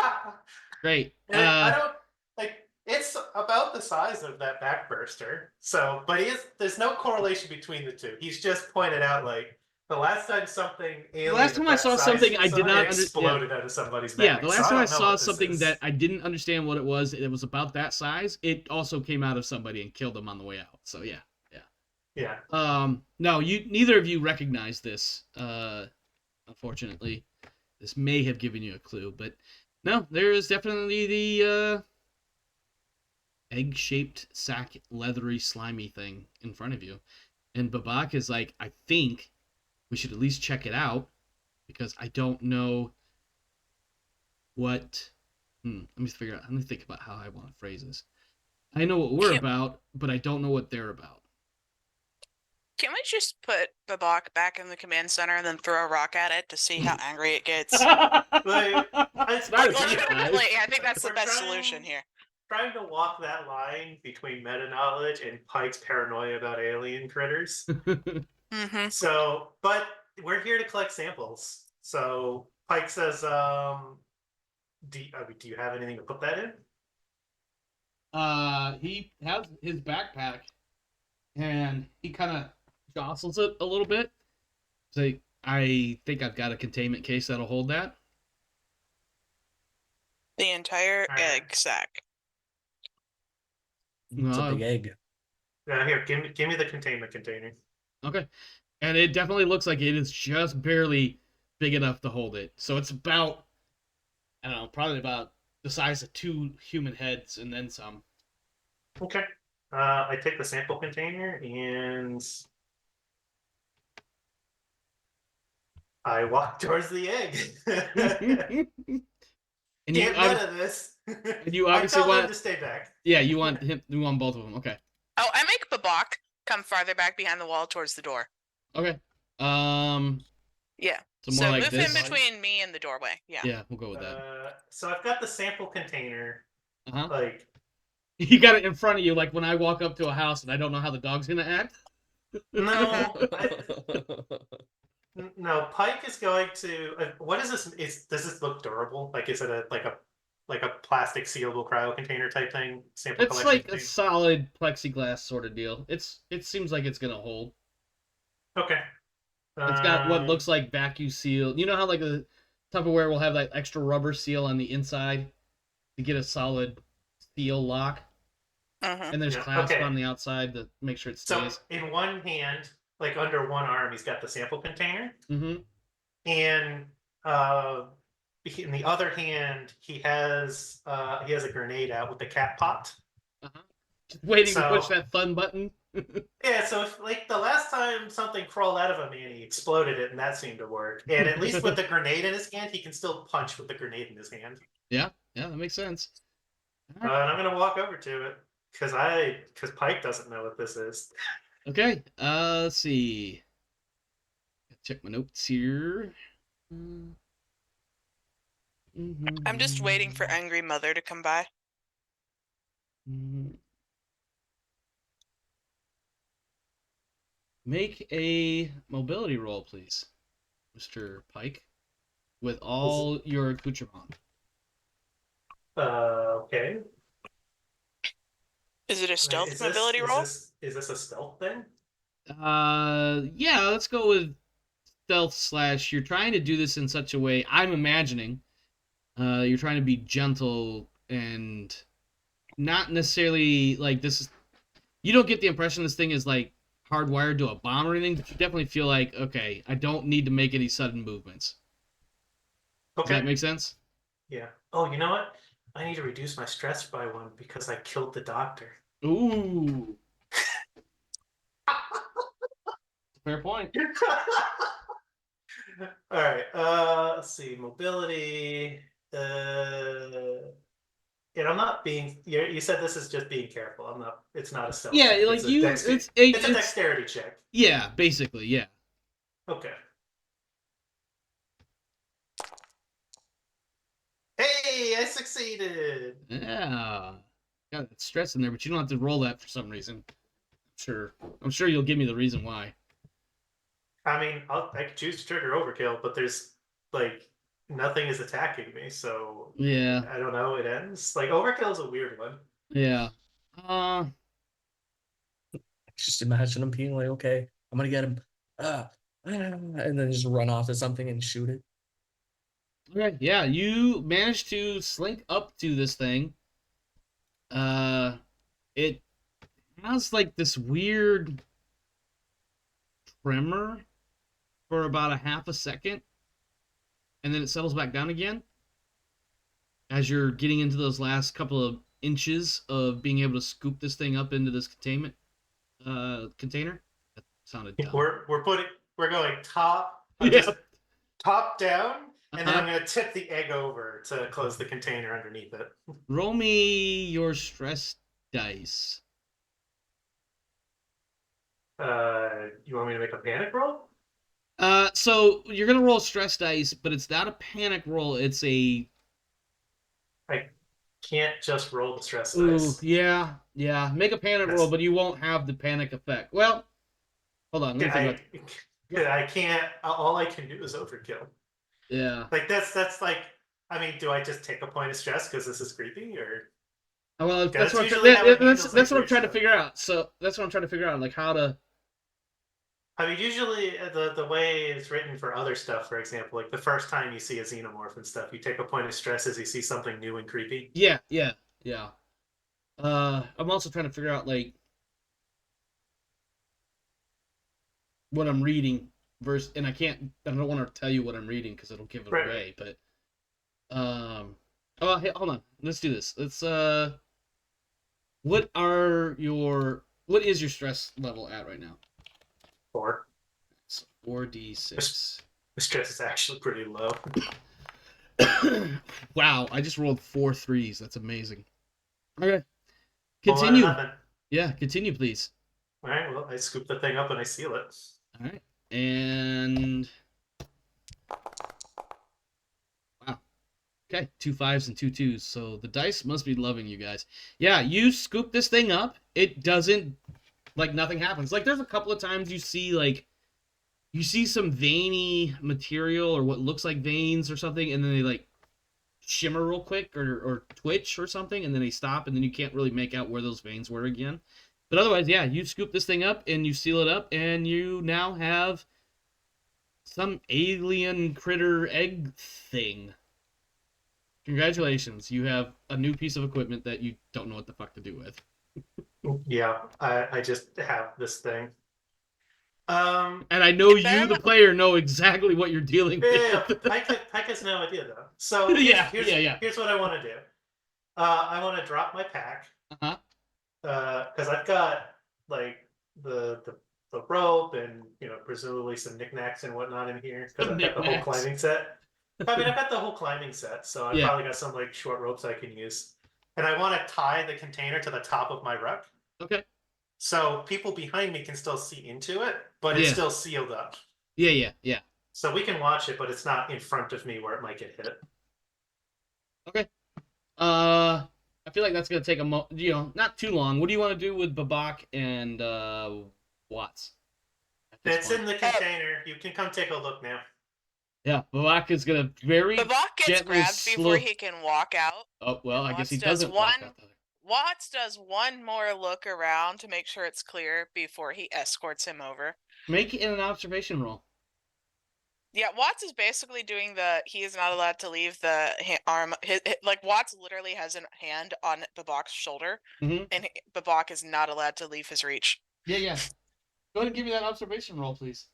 great. I don't like. It's about the size of that backburster. So, but there's no correlation between the two. He's just pointed out like the last time something alien. The last time I saw something I did not exploded out of somebody's back. Yeah, the last time I saw something that I didn't understand what it was about that size, it also came out of somebody and killed them on the way out. So yeah. No, neither of you recognize this. Unfortunately, this may have given you a clue, but no, there is definitely the egg-shaped sack, leathery, slimy thing in front of you, and Babak is like, I think we should at least check it out because I don't know what. Let me figure out. Let me think about how I want to phrase this. I know what we're about, but I don't know what they're about. Can we just put Babak back in the command center and then throw a rock at it to see how angry it gets? Legitimately, I think that's the best solution here. Trying to walk that line between meta knowledge and Pike's paranoia about alien critters. Mm-hmm. So, but we're here to collect samples. So Pike says, do you have anything to put that in? He has his backpack, and he kind of jostles it a little bit. So I think I've got a containment case that'll hold that. The entire egg sack. It's a big egg. Here, give me the containment container. Okay. And it definitely looks like it is just barely big enough to hold it. So it's about, I don't know, probably about the size of 2 human heads and then some. Okay. I take the sample container and I walk towards the egg. And get rid of this. And you obviously want him to stay back. Yeah, you want both of them. Okay. Oh, I make Babak come farther back behind the wall towards the door. Okay. Yeah. So move him between me and the doorway. Yeah. Yeah, we'll go with that. So I've got the sample container. Like you got it in front of you, like when I walk up to a house and I don't know how the dog's gonna act. No. No, Pike is going to. What is this? Does this look durable? Like, is it a plastic sealable cryo container type thing? Sample it's like a solid plexiglass sort of deal. It seems like it's gonna hold. Okay. It's got what Um, looks like vacuum seal. You know how like a Tupperware will have that extra rubber seal on the inside to get a solid seal lock, Mm-hmm. and there's yeah, clasp okay. on the outside to make sure it So stays. in one hand, like under one arm, he's got the sample container, Mm-hmm. and uh, in the other hand, he has a grenade out with the cap popped. Uh-huh. Just waiting to push So that fun button. yeah, so if like the last time something crawled out of him and he exploded it, and that seemed to work. And at least with the grenade in his hand, he can still punch with the grenade in his hand. Yeah, that makes sense. And I'm gonna walk over to it because Pike doesn't know what this is. Okay, let's see. Check my notes here. I'm just waiting for Angry Mother to come by. Make a mobility roll, please, Mr. Pike, with all your accoutrement. Okay. Is it a stealth Is mobility roll? is this a stealth thing? Yeah, let's go with stealth / you're trying to do this in such a way, I'm imagining, you're trying to be gentle and not necessarily like this is, you don't get the impression this thing is like hardwired to a bomb or anything, but you definitely feel like, okay, I don't need to make any sudden movements. Does Okay. that make sense? Yeah. Oh, you know what? I need to reduce my stress by one because I killed the doctor. Ooh. Fair point. All right. Let's see. Mobility. And I'm not being. You said this is just being careful. I'm not. It's not a stealth. Yeah, check. like It's a you, it's a dexterity check. Yeah, basically, yeah. Okay. Hey, I succeeded. Yeah. Got that stress in there, but you don't have to roll that for some reason. I'm sure you'll give me the reason why. I mean, I could choose to trigger overkill, but there's like nothing is attacking me, so Yeah. I don't know. It ends like overkill is a weird one. Yeah. Just imagine him being like, okay, I'm gonna get him, and then just run off to something and shoot it. Okay, yeah, you managed to slink up to this thing. It has like this weird tremor for about a half a second, and then it settles back down again as you're getting into those last couple of inches of being able to scoop this thing up into this containment container. That sounded dumb. We're going top. Yeah. Just top down, and then Uh-huh. I'm going to tip the egg over to close the container underneath it. Roll me your stress dice. You want me to make a panic roll? So you're gonna roll stress dice, but it's not a panic roll. It's a I can't just roll the stress ooh, dice. yeah. Make a panic roll, but you won't have the panic effect. Well, hold on. Let me think about. I can't. All I can do is overkill. Yeah. Like that's like. I mean, do I just take a point of stress because this is creepy, or Well, that's usually how it handles, that's what like, I'm trying to stuff. figure out. So that's what I'm trying to figure out, like how to. I mean, usually the way it's written for other stuff, for example, like the first time you see a xenomorph and stuff, you take a point of stress as you see something new and creepy. Yeah. I'm also trying to figure out like what I'm reading versus, and I don't want to tell you what I'm reading because it'll give it Right. away. But oh, hey, hold on. Let's do this. Let's what is your stress level at right now? 4. It's 4d6. The stress is actually pretty low. Wow, I just rolled 4 3s. That's amazing. Okay. Whole lot of Continue. nothing. Yeah, continue, please. All right. Well, I scoop the thing up and I seal it. All right. And wow. Okay, 2 5s and 2 2s. So the dice must be loving you guys. Yeah, you scoop this thing up. It doesn't, like, nothing happens. Like, there's a couple of times you see some veiny material or what looks like veins or something, and then they like shimmer real quick or twitch or something, and then they stop, and then you can't really make out where those veins were again. But otherwise, yeah, you scoop this thing up and you seal it up, and you now have some alien critter egg thing. Congratulations, you have a new piece of equipment that you don't know what the fuck to do with. Yeah, I just have this thing. And I know If you, I'm- the player, know exactly what you're dealing Yeah, with. Pike has no idea though. So Yeah. here's what I want to do. I want to drop my pack. Uh-huh. Because I've got like the rope and presumably some knickknacks and whatnot in here because Some I've got the whole knickknacks. climbing set. I mean, I've got the whole climbing set, so I've Yeah. probably got some like short ropes I can use. And I want to tie the container to the top of my ruck, Okay. so people behind me can still see into it, but it's Yeah. still sealed up. Yeah. So we can watch it, but it's not in front of me where it might get hit. Okay. I feel like that's gonna take not too long. What do you want to do with Babak and Watts? at this It's point? in the container. You can come take a look now. Yeah, Babak is gonna very Babak gets gently grabbed before slow. he can walk out. Oh well, and I guess he Watts does doesn't walk one- out there. Watts does one more look around to make sure it's clear before he escorts him over. Make it an observation roll. Yeah, Watts is basically doing he is not allowed to leave the arm. Like Watts literally has a hand on Babak's shoulder, Mhm. and Babak is not allowed to leave his reach. Yeah. Go ahead and give me that observation roll, please.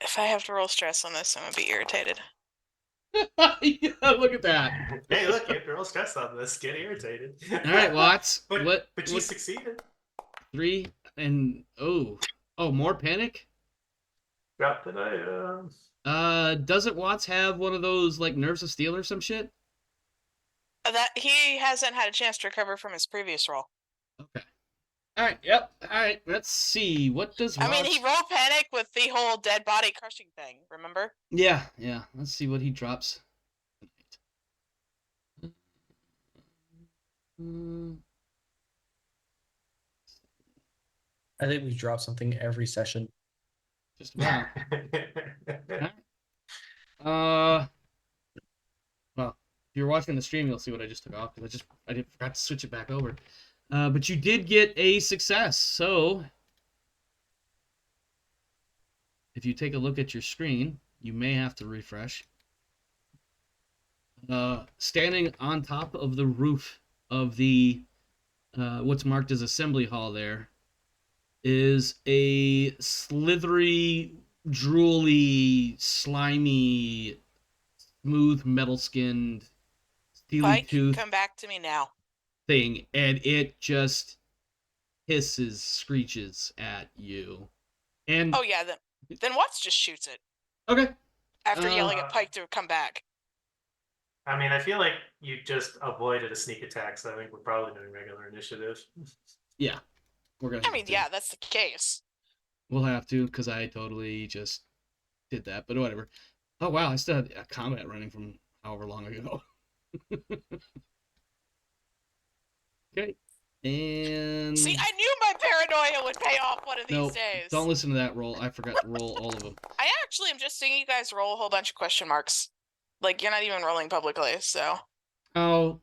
If I have to roll stress on this, I'm gonna be irritated. Yeah, look at that. Hey, look, you're real stressed on this. Get irritated. All right, Watts. But you succeeded. 3 and more panic? Drop the item. Doesn't Watts have one of those like nerves of steel or some shit? That he hasn't had a chance to recover from his previous roll. Okay. All right. Yep. All right. Let's see. What does Watts... I mean, he rolled panic with the whole dead body crushing thing. Remember? Yeah. Let's see what he drops. I think we drop something every session. Just about. Well, if you're watching the stream, you'll see what I just took off because I forgot to switch it back over. But you did get a success, so if you take a look at your screen, you may have to refresh. Standing on top of the roof of the what's marked as assembly hall there is a slithery, drooly, slimy, smooth, metal-skinned, steely Pike, tooth come back to me now. thing, and it just hisses, screeches at you. And Oh yeah, then Watts just shoots it okay, after yelling at Pike to come back. I mean, I feel like you just avoided a sneak attack, so I think we're probably doing regular initiative. yeah, we're gonna. I mean, yeah, that's the case. We'll have to, because I totally just did that, but whatever. Oh wow, I still had a combat running from however long ago. Okay, and See, I knew my paranoia would pay off one of these no, days. don't listen to that roll. I forgot to roll all of them. I actually am just seeing you guys roll a whole bunch of question marks. Like, you're not even rolling publicly, so. Oh,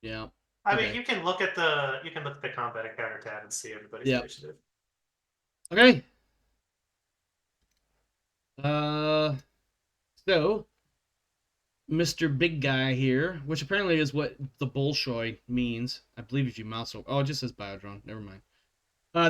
yeah. I mean, Okay. you can look at the combat encounter tab and see everybody's Yep. initiative. Okay. So, Mr. Big Guy here, which apparently is what the Bolshoi means. I believe if you mouse over. Oh, it just says Biodrone. Never mind.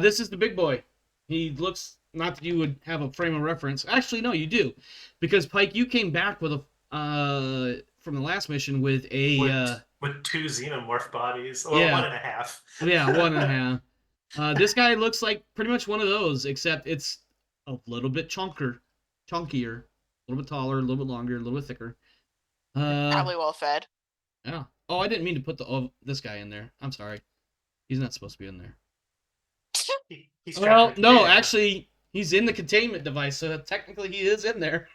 This is the big boy. He looks, not that you would have a frame of reference. Actually, no, you do. Because, Pike, you came back with from the last mission with a... with 2 xenomorph bodies, or Yeah. 1.5. Yeah, 1.5. This guy looks like pretty much one of those, except it's a little bit chunkier, a little bit taller, a little bit longer, a little bit thicker. Probably well fed. Yeah. Oh, I didn't mean to put this guy in there. I'm sorry. He's not supposed to be in there. He's Well, trapped in no, container. actually, he's in the containment device, so technically he is in there.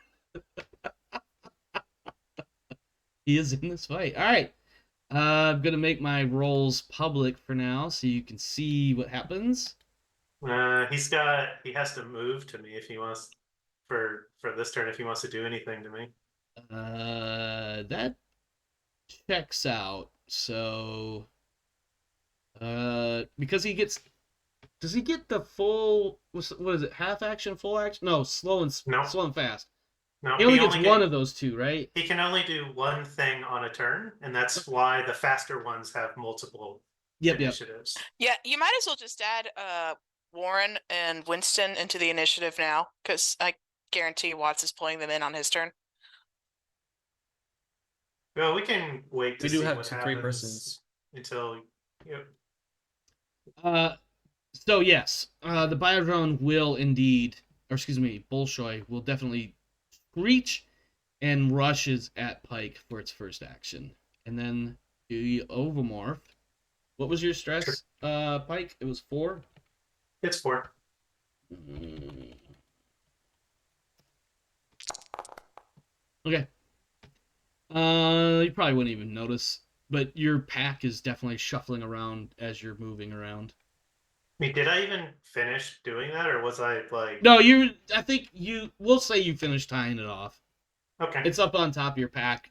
He is in this fight. All right. I'm going to make my rolls public for now so you can see what happens. He has to move to me if he wants for this turn if he wants to do anything to me. That checks out. So, because he gets Does he get the full? What is it? Half action, full action? No, No. slow and fast. No, He only gets one of those two, right? He can only do one thing on a turn, and that's why the faster ones have multiple Yep. initiatives. Yeah, you might as well just add Warren and Winston into the initiative now, because I guarantee Watts is pulling them in on his turn. Well, we can wait to We do see have what three happens persons. until. Yep. So yes, the Biodrone will indeed, or excuse me, Bolshoi will definitely reach and rushes at Pike for its first action. And then the Ovomorph. What was your stress, Pike? It was 4? It's 4. Okay. You probably wouldn't even notice, but your pack is definitely shuffling around as you're moving around. I mean, did I even finish doing that, or was I like? No, I think we'll say you finished tying it off. Okay. It's up on top of your pack.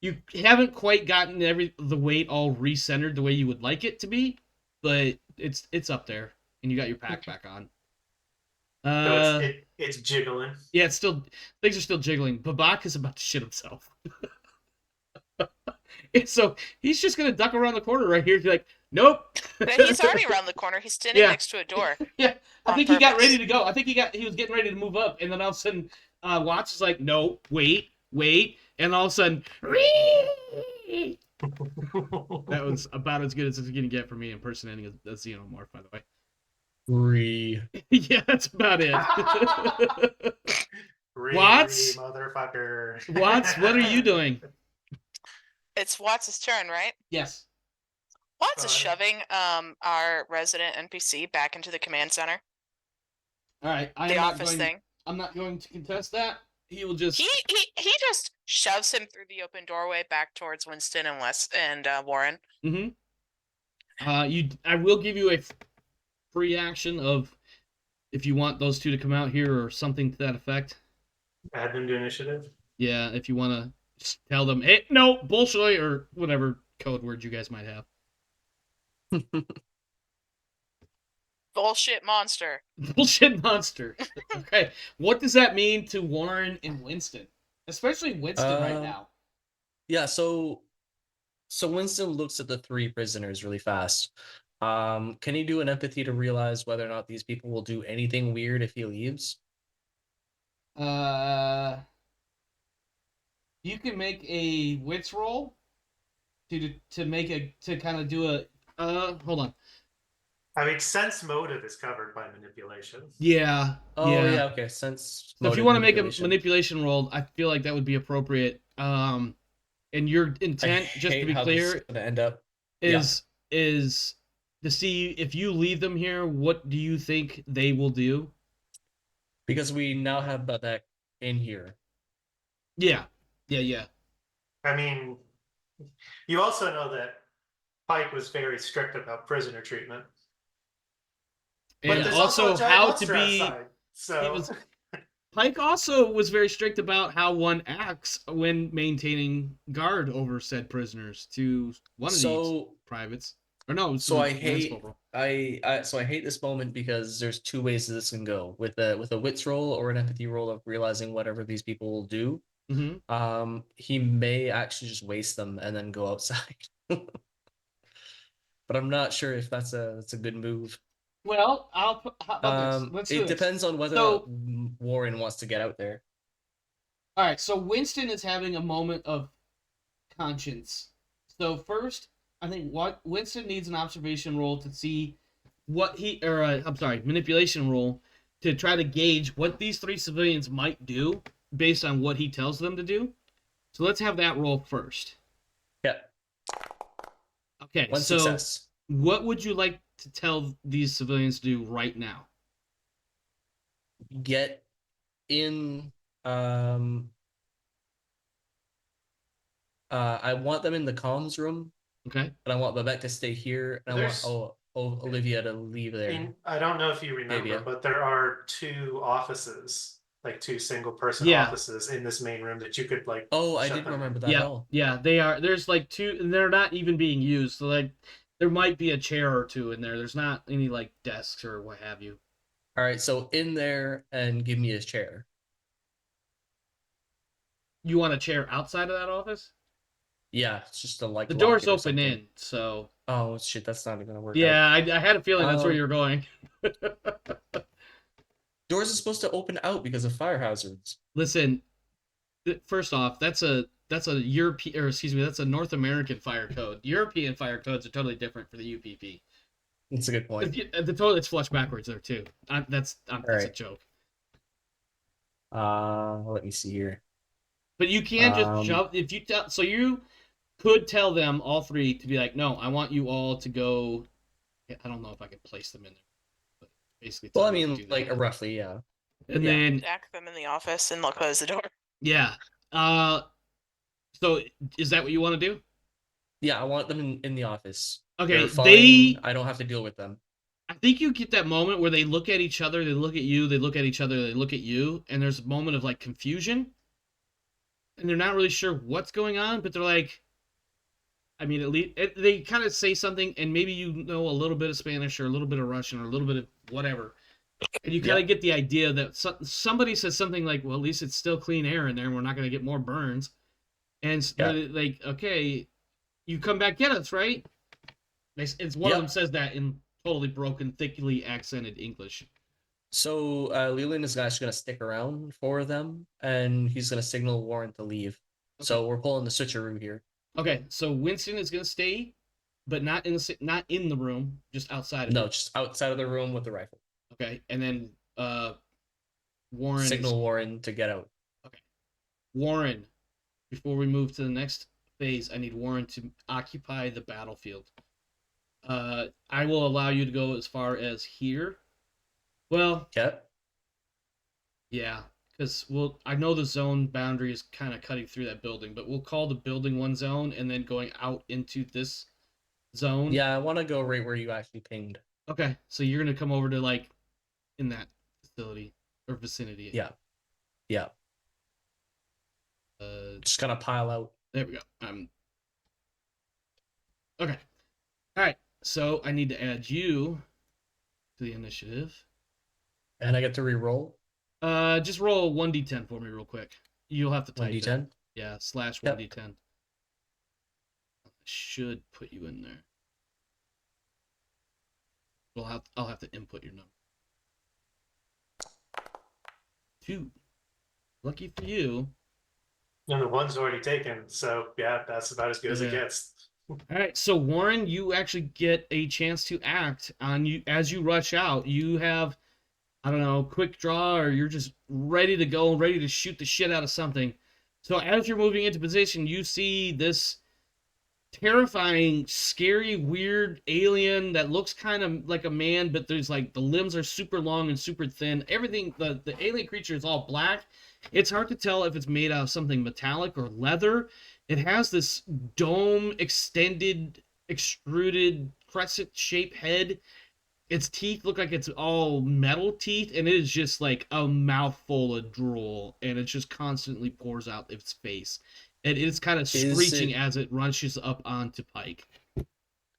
You haven't quite gotten the weight all recentered the way you would like it to be, but it's up there, and you got your pack back on. So it's jiggling. Yeah, things are still jiggling. Babak is about to shit himself. And so he's just gonna duck around the corner right here. He's like, nope. He's already around the corner. He's standing next to a door. Yeah, I think purpose. he got ready to go. I think he was getting ready to move up, and then all of a sudden, Watts is like, no, wait, and all of a sudden, that was about as good as it's gonna get for me impersonating a xenomorph, by the way. 3. Yeah, that's about it. Watts? Motherfucker. Watts, what are you doing? It's Watts' turn, right? Yes. Watts is shoving our resident NPC back into the command center. All right, The office thing. I'm not going to contest that. He will just. He just shoves him through the open doorway back towards Winston and Warren. Mm-hmm. I will give you a free action of if you want those two to come out here or something to that effect. Add them to initiative. Yeah, if you want to tell them, hey, no, bullshit, or whatever code word you guys might have. Bullshit monster. Bullshit monster. Okay, what does that mean to Warren and Winston? Especially Winston right now. Yeah, so Winston looks at the 3 prisoners really fast. Can he do an empathy to realize whether or not these people will do anything weird if he leaves? You can make a wits roll to kind of do a hold on. I mean, sense motive is covered by manipulation. Yeah. Oh yeah, okay. Sense. So if you want to make a manipulation roll, I feel like that would be appropriate. And your intent, just to be clear, end up is to see if you leave them here, what do you think they will do? Because we now have Babek in here. Yeah. I mean, you also know that Pike was very strict about prisoner treatment. And but also how to be outside, so Pike also was very strict about how one acts when maintaining guard over said prisoners to one of these privates. Or no, so I hate this moment because there's 2 ways that this can go. With a wits roll or an empathy roll of realizing whatever these people will do. Mm-hmm. He may actually just waste them and then go outside. But I'm not sure if that's a good move. Well, how about this? Let's do it depends on whether Warren wants to get out there. All right, so Winston is having a moment of conscience. So first, I think Winston needs an observation roll to see manipulation roll to try to gauge what these 3 civilians might do based on what he tells them to do. So let's have that roll first. Yeah. Okay, One success. What would you like to tell these civilians to do right now? Get in. I want them in the comms room. Okay. And I want Babette to stay here. And I want Olivia to leave there. I don't know if you remember, but there are 2 offices, like 2 single-person offices in this main room that you could like. Oh, I didn't remember that at all. Yeah, they are. There's like 2, and they're not even being used. So like, There might be a chair or two in there. There's not any like desks or what have you. All right, so in there and give me his chair. You want a chair outside of that office? Yeah, it's just to like The lock door's it or open something. in, so Oh shit, that's not even gonna work out. yeah, I had a feeling that's where you're going. Doors are supposed to open out because of fire hazards. Listen, first off, that's a European, or excuse me, that's a North American fire code. European fire codes are totally different for the UPP. That's a good point. The toilet's flushed backwards there too. That's a right. joke. Let me see here. But you can just shove if you tell. So you could tell them all three to be like, no, I want you all to go. I don't know if I could place them in there, but basically. Well, I mean, like roughly, yeah. And then stack them in the office and they'll close the door. Yeah. So is that what you want to do? Yeah, I want them in the office. Okay, They're fine. I don't have to deal with them. I think you get that moment where they look at each other, they look at you, they look at each other, they look at you, and there's a moment of like confusion. And they're not really sure what's going on, but they're like, I mean, at least they kind of say something, and maybe you know a little bit of Spanish or a little bit of Russian or a little bit of whatever. And you kind of get the idea that somebody says something like, well, at least it's still clean air in there and we're not going to get more burns. And like, okay, you come back get us, right? It's one of them says that in totally broken, thickly accented English. So Leland is actually going to stick around for them, and he's going to signal Warren to leave. Okay. So we're pulling the switcheroo here. Okay, so Winston is going to stay, but not in the room, just outside of it. No, just outside of the room with the rifle. Okay, and then Warren signal Warren to get out. Okay, Warren. Before we move to the next phase, I need Warren to occupy the battlefield. I will allow you to go as far as here. Well, yeah, because I know the zone boundary is kind of cutting through that building, but we'll call the building one zone and then going out into this zone. Yeah, I want to go right where you actually pinged. Okay, so you're gonna come over to like in that facility or vicinity. Yeah. Just kind of pile out. There we go. Okay. All right. So I need to add you to the initiative. And I get to re-roll? Just roll 1d10 for me real quick. You'll have to type 1d10? it. Yeah, /1d10. I should put you in there. I'll have to input your number. 2. Lucky for you. And the one's already taken, so yeah, that's about as good as it gets. All right, so Warren, you actually get a chance to act on you as you rush out. You have, I don't know, quick draw, or you're just ready to go, ready to shoot the shit out of something. So as you're moving into position, you see this terrifying, scary, weird alien that looks kind of like a man, but there's like the limbs are super long and super thin. Everything, the alien creature is all black. It's hard to tell if it's made out of something metallic or leather. It has this dome, extended, extruded, crescent-shaped head. Its teeth look like it's all metal teeth, and it is just like a mouthful of drool, and it just constantly pours out its face. And it's kind of screeching as it rushes up onto Pike.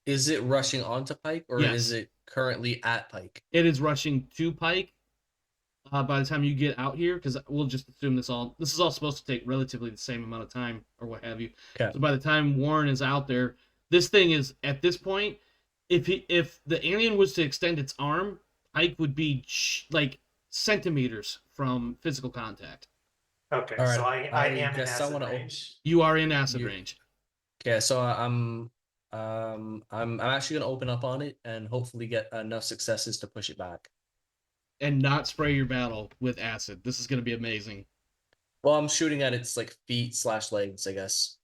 Is it rushing onto Pike, or is it currently at Pike? It is rushing to Pike. By the time you get out here, because we'll just assume this is all supposed to take relatively the same amount of time or what have you. Okay. So by the time Warren is out there, this thing is at this point, if the alien was to extend its arm, Pike would be like centimeters from physical contact. Okay, right. So I am in acid range. You are in acid range. Okay, so I'm actually gonna open up on it and hopefully get enough successes to push it back. And not spray your battle with acid. This is going to be amazing. Well, I'm shooting at its like feet/legs, I guess.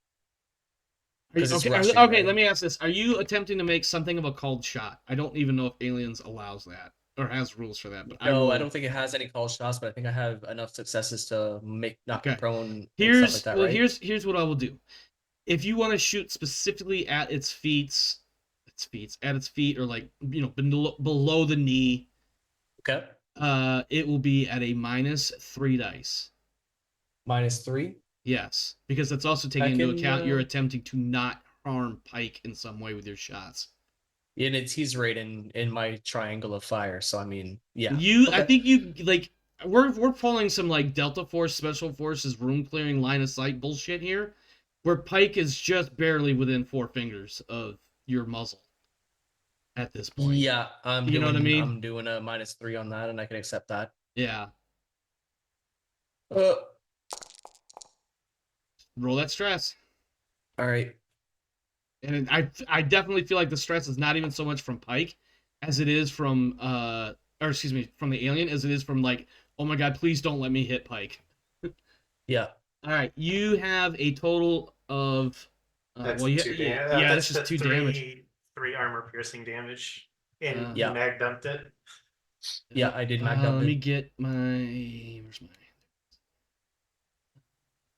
Okay, right? Let me ask this. Are you attempting to make something of a called shot? I don't even know if Aliens allows that or has rules for that. But no, I don't think it has any called shots, but I think I have enough successes to make not prone. Here's stuff like that, right? here's what I will do. If you want to shoot specifically at its feet, or like below the knee. Okay. It will be at a -3 dice. -3? Yes, because that's also taking into account you're attempting to not harm Pike in some way with your shots. And he's right in my triangle of fire. So I mean, yeah. I Okay. think you like we're pulling some like Delta Force Special Forces room clearing line of sight bullshit here, where Pike is just barely within 4 fingers of your muzzle at this point. Yeah, You know what I mean? I'm doing a -3 on that, and I can accept that. Yeah. Uh, Roll that stress. all right. And I definitely feel like the stress is not even so much from Pike as it is from or excuse me, from the alien as it is from like, oh my god, please don't let me hit Pike. Yeah. All right, you have a total of That's well, two yeah, damage. that's just 2 damage. 3 armor piercing damage. And Yeah. you mag dumped it. Yeah, I did mag dump Let me it. get my where's my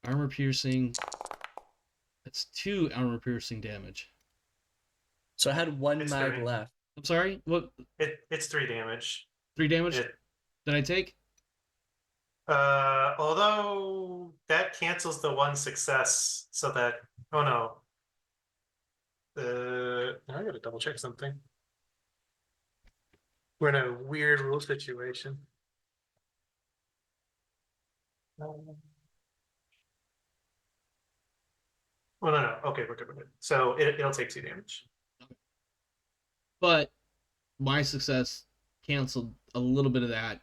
armor piercing. That's 2 armor piercing damage. So I had one It's mag three. left. I'm sorry, what? It's 3 damage. 3 damage It, did I take? although that cancels the 1 success, so that oh no. I gotta double check something. We're in a weird rule situation. Oh no. Okay, we're good. So it'll take 2 damage. But my success canceled a little bit of that.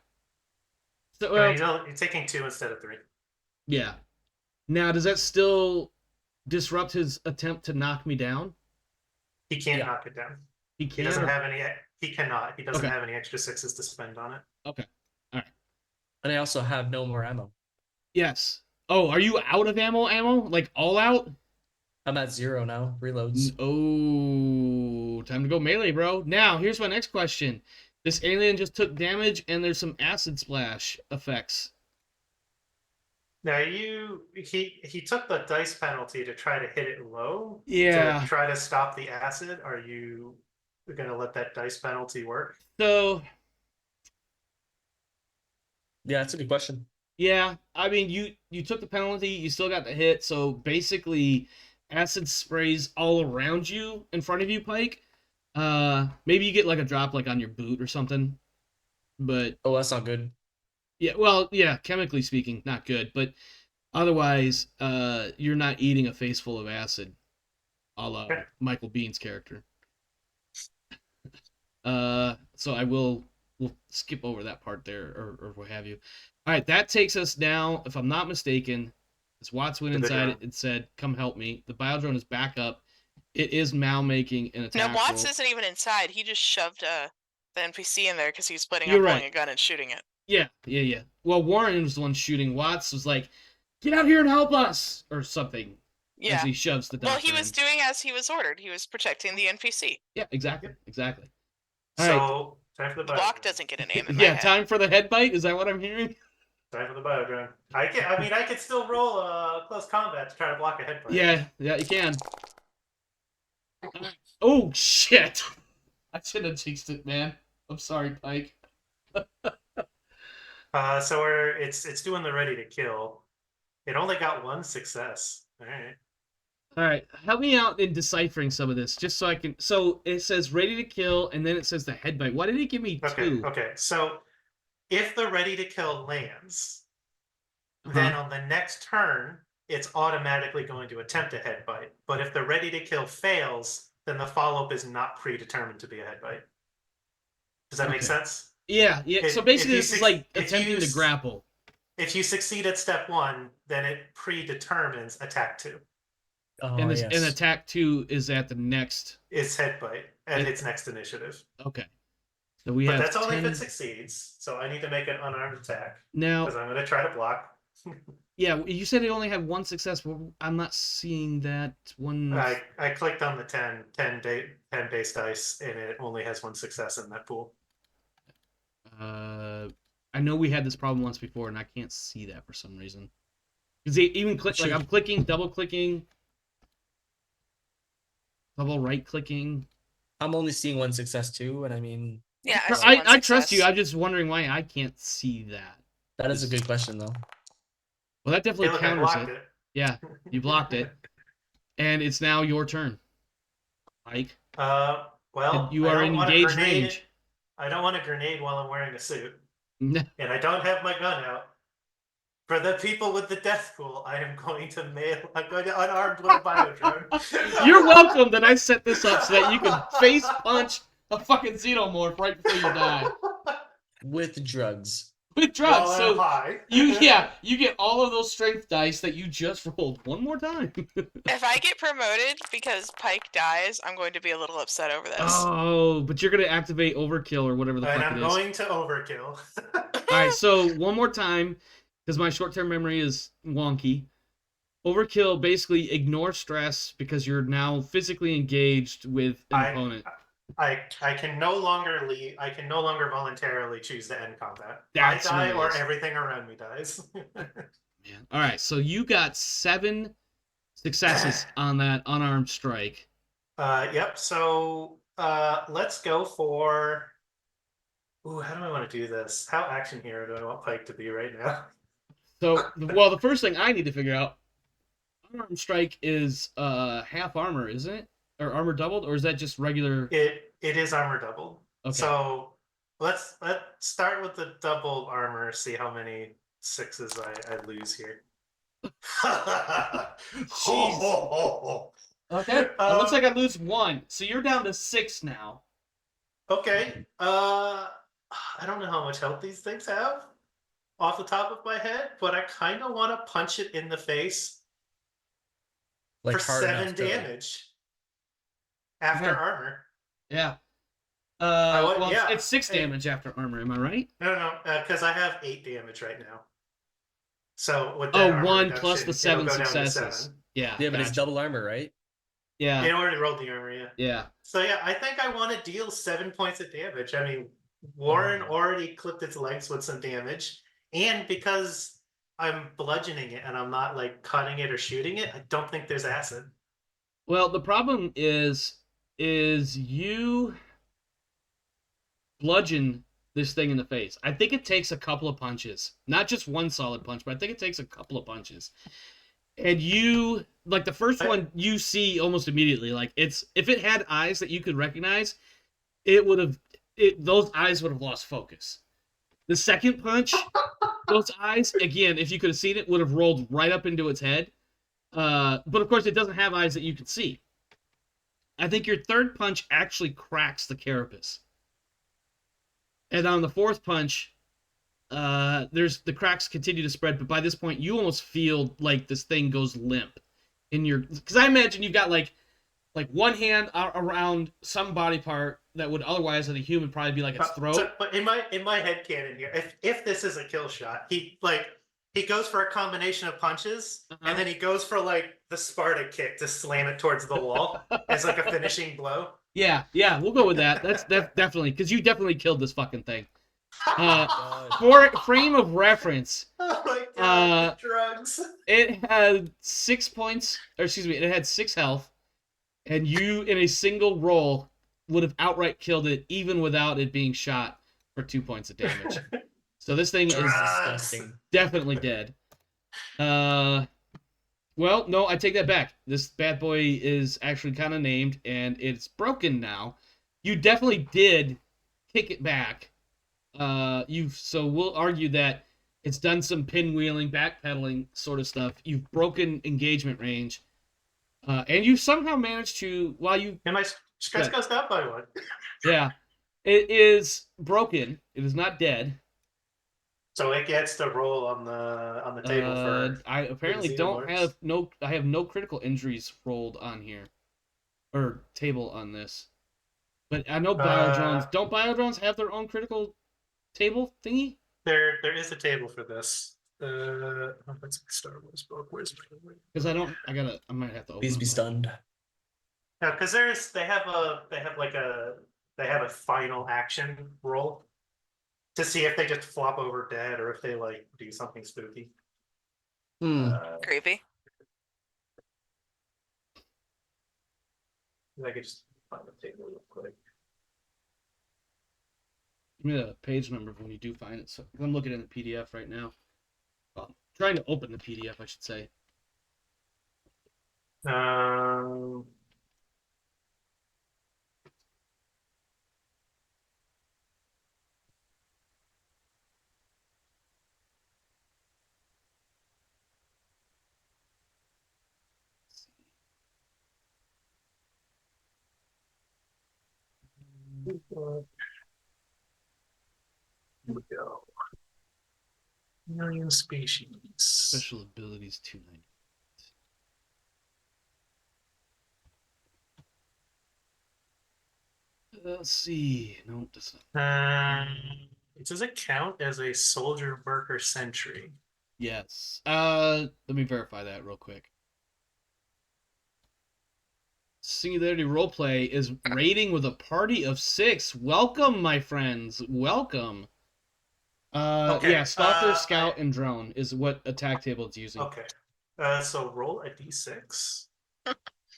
So, You're taking 2 instead of 3. yeah. Now, does that still disrupt his attempt to knock me down? He can't Yeah. knock it down. He He can. doesn't have any. He cannot. He doesn't Okay. have any extra 6s to spend on it. Okay. And I also have no more ammo. Yes. Oh, are you out of ammo? Ammo? Like all out? I'm at 0 now. Reloads. Oh, time to go melee, bro. Now, here's my next question. This alien just took damage, and there's some acid splash effects. Now he took the dice penalty to try to hit it low. Yeah. To try to stop the acid. Are you gonna let that dice penalty work? So, Yeah, that's a good question. yeah, I mean, you took the penalty, you still got the hit, so basically, acid sprays all around you, in front of you, Pike. Maybe you get like a drop like on your boot or something, but Oh, that's not good. yeah, well, yeah, chemically speaking, not good, but otherwise, you're not eating a face full of acid, a la Okay. Michael Bean's character. So we'll skip over that part there, or what have you. All right, that takes us now, if I'm not mistaken, as Watts went To the inside drone. it and said, "Come help me." The biodrone is back up. It is Mal making an No, attack Watts roll. isn't even inside. He just shoved the NPC in there because he was planning You're on pulling right. a gun and shooting it. Yeah. Well, Warren was the one shooting. Watts was like, "Get out here and help us," or something. As Yeah. he shoves the doctor Well, he was in. doing as he was ordered. He was protecting the NPC. Yeah, exactly. All right. So time for the The biodrone. block doesn't get a name in my Yeah, head. time for the head bite. Is that what I'm hearing? Time for the biodrone. I could still roll a close combat to try to block a head bite. Yeah, you can. Oh shit! I should have jinxed it, man. I'm sorry, Pike. So it's doing the ready to kill. It only got 1 success. All right. Help me out in deciphering some of this, just so I can. So it says ready to kill, and then it says the head bite. Why did it give me 2? Okay. So if the ready to kill lands, Uh-huh. then on the next turn, it's automatically going to attempt a head bite. But if the ready to kill fails, then the follow-up is not predetermined to be a head bite. Does that make Okay. sense? Yeah. So basically, this is like if you attempting to grapple. If you succeed at step 1, then it predetermines attack 2. Oh, And yes. and attack 2 is at the next. It's head bite at It- its next initiative. Okay. So we But have that's only 10... if it succeeds. So I need to make an unarmed attack Now, because I'm going to try to block. yeah, you said it only had 1 success. Well, I'm not seeing that one. I clicked on the 10 base dice, and it only has 1 success in that pool. I know we had this problem once before, and I can't see that for some reason. Because they even click, like, I'm clicking, double clicking, double right clicking. I'm only seeing 1 success too, and I mean, Yeah, I trust you. I'm just wondering why I can't see that. that is a good question though. Well, that Hey, definitely look, I counters blocked it. it. Yeah, you blocked it, and it's now your turn, Mike. Well, You I are don't in want a engaged grenade. range. I don't want a grenade while I'm wearing a suit, You're and I don't have my gun out. For the people with the death pool, I am going to I'm going to unarmed with a biodrone. welcome that I set this up so that you can face punch a fucking xenomorph right before you die With drugs. with drugs. While I'm So high. you get all of those strength dice that you just rolled one more time. If I get promoted because Pike dies, I'm going to be a little upset over this. Oh, but you're gonna activate overkill or whatever the And fuck I'm it is. going to overkill. All right, so one more time, because my short-term memory is wonky. Overkill basically ignore stress because you're now physically engaged with an opponent. I can no longer leave. I can no longer voluntarily choose to end combat. That's I die what it or is. everything around me dies. Man. All right, so you got 7 successes on that unarmed strike. Yep. So let's go for. Ooh, how do I want to do this? How action hero do I want Pike to be right now? So, well, the first thing I need to figure out, unarmed strike is half armor, isn't it? Or armor doubled, or is that just regular? It is armor doubled. Okay. So let's start with the double armor. See how many 6s I lose here. Jeez. Okay. It looks like I lose 1, so you're down to 6 now. Okay. I don't know how much health these things have off the top of my head, but I kind of want to punch it in the face Like for hard 7 enough to, damage after Okay. armor. Yeah. Yeah. It's 6 damage after armor. Am I right? No, because I have 8 damage right now. So with Oh, that armor 1 plus the reduction, it'll 7 go down to successes. 7. Yeah. yeah, but it's gotcha. double armor, right? Yeah. It already rolled the armor, yeah. Yeah. So yeah, I think I want to deal 7 points of damage. I mean, Warren already clipped its legs with some damage, and because I'm bludgeoning it and I'm not like cutting it or shooting it, I don't think there's acid. Well, the problem is you bludgeon this thing in the face. I think it takes a couple of punches, not just one solid punch, but I think it takes a couple of punches. And you, like the first one, you see almost immediately. Like if it had eyes that you could recognize, those eyes would have lost focus. The second punch, those eyes, again, if you could have seen it, would have rolled right up into its head. But of course, it doesn't have eyes that you can see. I think your third punch actually cracks the carapace. And on the fourth punch, the cracks continue to spread, but by this point, you almost feel like this thing goes limp in your. Because I imagine you've got like one hand around some body part that would otherwise, in a human, probably be like its throat. But in my head canon here, if this is a kill shot, he goes for a combination of punches, and then he goes for like the Sparta kick to slam it towards the wall as like a finishing blow. Yeah, we'll go with that. That's definitely, because you definitely killed this fucking thing. For frame of reference, Oh my god, drugs. It had 6 points, or excuse me, it had 6 health, and you, in a single roll, would have outright killed it, even without it being shot for 2 points of damage. So this thing is Disgusting. definitely dead. Well, no, I take that back. This bad boy is actually kind of named, and it's broken now. You definitely did kick it back. So we'll argue that it's done some pinwheeling, backpedaling sort of stuff. You've broken engagement range, and you somehow managed to, while you. And my stress goes down by 1. Yeah, it is broken. It is not dead. So it gets to roll on the table for. I apparently don't have I have no critical injuries rolled on here, or table on this. But I know biodrones. Don't biodrones have their own critical table thingy? There is a table for this. That's a Star Wars book. Where's my? Because I might have to open. Please be stunned. No, because they have a final action roll to see if they just flop over dead or if they like do something spooky. Creepy. I could just find the table real quick. Give me the page number when you do find it. So I'm looking at the PDF right now. Well, I'm trying to open the PDF, I should say. Alien species. Special abilities 290. Let's see. No, that's not. Does it count as a soldier, worker, sentry? Yes. Let me verify that real quick. Singularity Roleplay is raiding with a party of 6. Welcome, my friends. Welcome. Okay, Yeah, Stalker, Scout, and Drone is what attack table it's using. Okay. So roll a d6.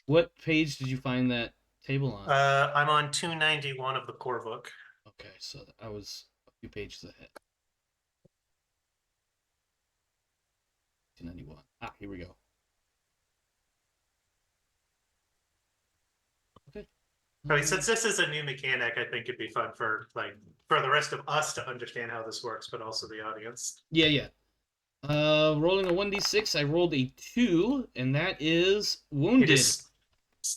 What page did you find that table on? I'm on 291 of the core book. Okay, so I was a few pages ahead. 291. Ah, here we go. Okay. I mean, since this is a new mechanic, I think it'd be fun for the rest of us to understand how this works, but also the audience. Yeah. Rolling a 1d6, I rolled a 2, and that is wounded.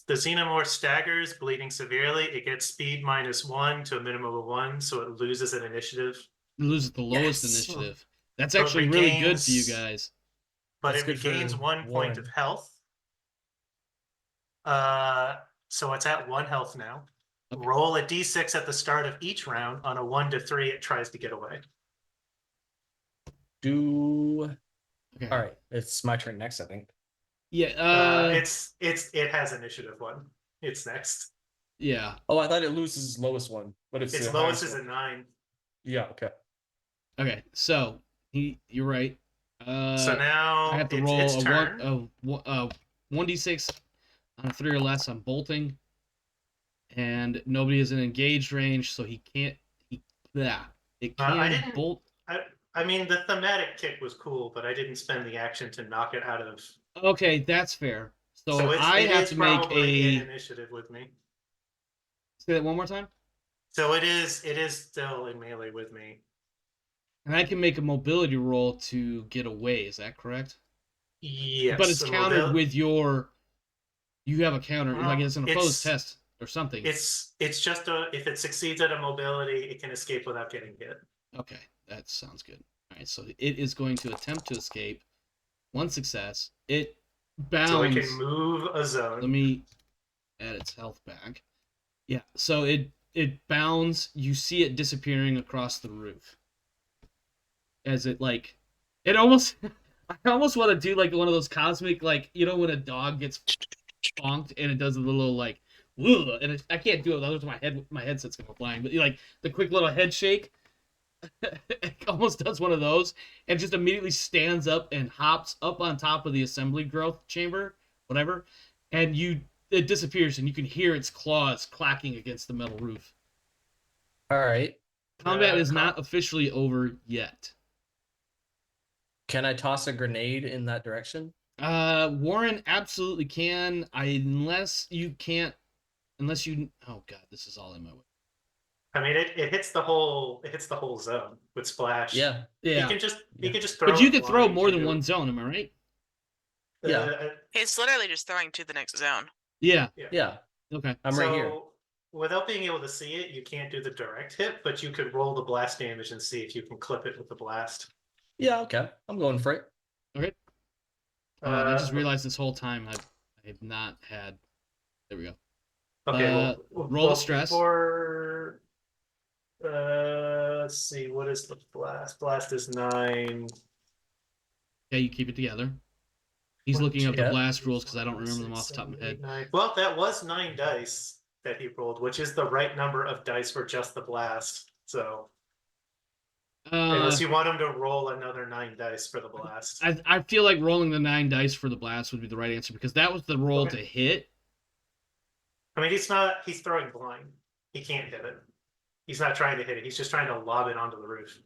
The Xenomorph staggers, bleeding severely. It gets speed -1 to a minimum of 1, so it loses an initiative. It loses the lowest Yes. initiative. That's So it actually really good for you regains- guys. But That's it good for regains 1 point of Warren. health. So it's at 1 health now. Okay. Roll a d6 at the start of each round. On a 1 to 3, it tries to get away. Okay. All right, it's my turn next, I think. Yeah. It has initiative 1. It's next. Yeah. Oh, I thought it loses its lowest one, but it's Its the lowest highest is a one. 9. Yeah, okay. Okay. So you're right. So now I have to it's roll its a turn. 1d6 on a 3 or less. I'm bolting, and nobody is in engaged range, so he can't. It I can didn't- bolt. I mean, the thematic kick was cool, but I didn't spend the action to knock it out of. Okay, that's fair. So it I have is to make probably in a. initiative with me. Say that one more time. So it is still in melee with me. And I can make a mobility roll to get away. Is that correct? Yes, But it's so countered with your. You have a counter, Well, like it's an opposed it's- test or something. It's just if it succeeds at a mobility, it can escape without getting hit. Okay, that sounds good. All right, so it is going to attempt to escape. 1 success. It bounds. So it can move a zone. Let me add its health back. Yeah, so it bounds. You see it disappearing across the roof. As it it almost. I almost want to do like one of those cosmic, when a dog gets bonked and it does a little ugh, and I can't do it. Otherwise, my headset's gonna go flying. But the quick little head shake. It almost does one of those and just immediately stands up and hops up on top of the assembly growth chamber, whatever, and it disappears and you can hear its claws clacking against the metal roof. All right. Combat is not officially over yet. Can I toss a grenade in that direction? Warren absolutely can, unless you. Oh god, this is all in my way. I mean, it hits the whole zone with splash. Yeah. Yeah, You can just throw. but you it could throw blind more than to- one zone. Am I right? Yeah. He's literally just throwing to the next zone. Yeah. Yeah, Okay. I'm right here. Without being able to see it, you can't do the direct hit, but you could roll the blast damage and see if you can clip it with the blast. Yeah, okay. I'm going for it. Okay. I just realized this whole time I have not had. There we go. Okay, roll the stress. Let's see, what is the blast? Blast is 9. Yeah, you keep it together. He's looking up the Yeah. blast rules because I don't remember them off the top of my head. 9. Well, that was 9 dice that he rolled, which is the right number of dice for just the blast. So unless you want him to roll another 9 dice for the blast. I feel like rolling the 9 dice for the blast would be the right answer because that was the roll to hit. I mean, he's throwing blind. He can't hit it. He's not trying to hit it. He's just trying to lob it onto the roof.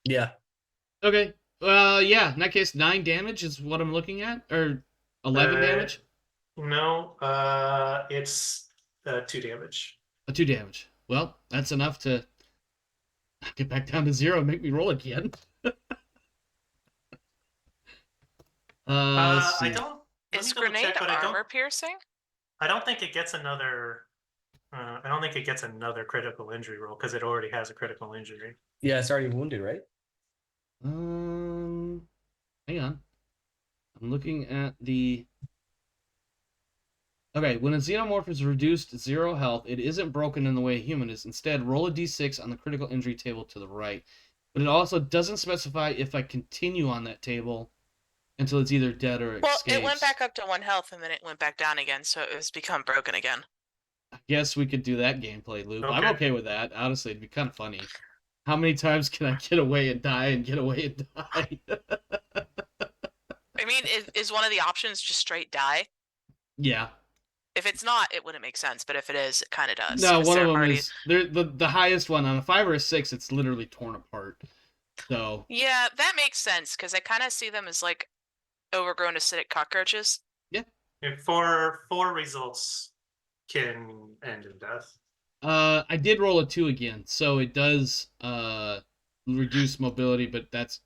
Yeah. Okay. Yeah. In that case, 9 damage is what I'm looking at, or 11 damage. No, it's 2 damage. 2 damage. Well, that's enough to get back down to 0 and make me roll again. Let's see. I don't. let Is me double grenade check, but armor piercing? I don't think it gets another. I don't think it gets another critical injury roll because it already has a critical injury. Yeah, it's already wounded, right? Hang on. I'm looking at the. Okay, when a xenomorph is reduced to 0 health, it isn't broken in the way a human is. Instead, roll a d6 on the critical injury table to the right. But it also doesn't specify if I continue on that table until it's either dead or Well, escapes. it went back up to 1 health and then it went back down again, so it was become broken again. I guess we could do that gameplay loop. I'm Okay. okay with that. Honestly, it'd be kind of funny. How many times can I get away and die and get away and die? I mean, is one of the options just straight die? Yeah. If it's not, it wouldn't make sense, but if it is, it kind of does. No, 'cause one of they're them already... is the highest one on a 5 or a 6. It's literally torn apart. So Yeah, that makes sense, because I kind of see them as like overgrown acidic cockroaches. And four results can end in death. I did roll a 2 again, so it does reduce mobility, but that's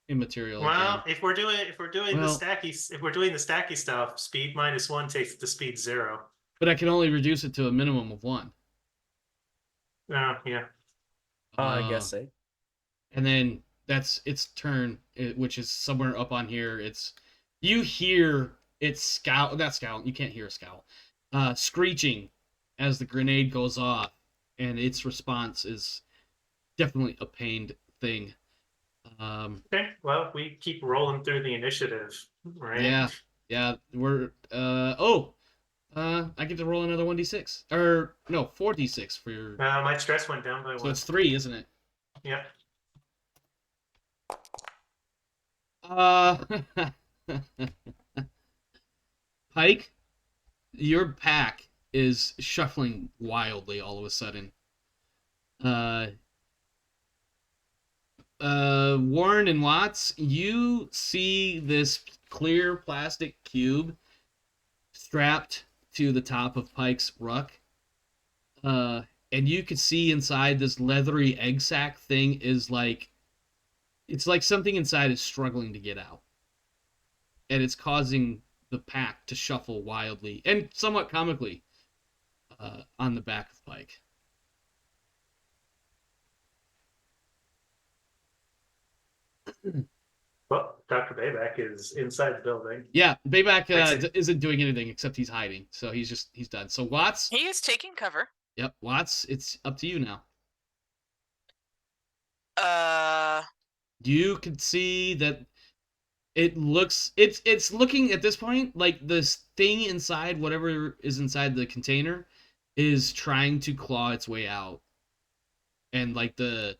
immaterial. Well, again. if we're doing Well- the stacky stuff, speed -1 takes it to speed 0. But I can only reduce it to a minimum of 1. Oh, yeah. I guess so. And then that's its turn, which is somewhere up on here. You hear its scowl, not scowl, you can't hear a scowl, screeching as the grenade goes off, and its response is definitely a pained thing. Okay, well, we keep rolling through the initiative, right? Yeah, we're I get to roll another 1d6, or no, 4d6 for your. My stress went down by So 1. it's 3, isn't it? Yeah. Pike, your pack is shuffling wildly all of a sudden. Warren and Watts, you see this clear plastic cube strapped to the top of Pike's ruck. And you could see inside this leathery egg sac thing is like, it's like something inside is struggling to get out. And it's causing the pack to shuffle wildly and somewhat comically on the back of Pike. Well, Dr. Bayback is inside the building. Yeah, Bayback That's it. isn't doing anything except he's hiding. So he's done. So Watts, He is taking cover. yep, Watts, it's up to you now. You can see that it's looking at this point like this thing inside, whatever is inside the container, is trying to claw its way out. And like the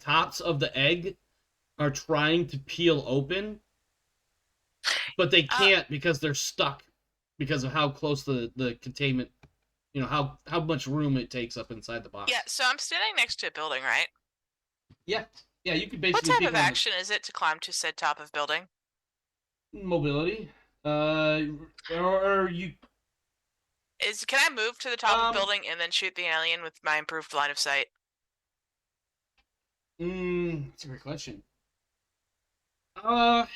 tops of the egg are trying to peel open, but they can't because they're stuck because of how close the containment, how much room it takes up inside the box. Yeah, so I'm standing next to a building, right? Yeah, you could What basically type pick of one action is it to climb to said top of building? mobility. Or you. Can I move to the top of Um, building and then shoot the alien with my improved line of sight? That's a great question. I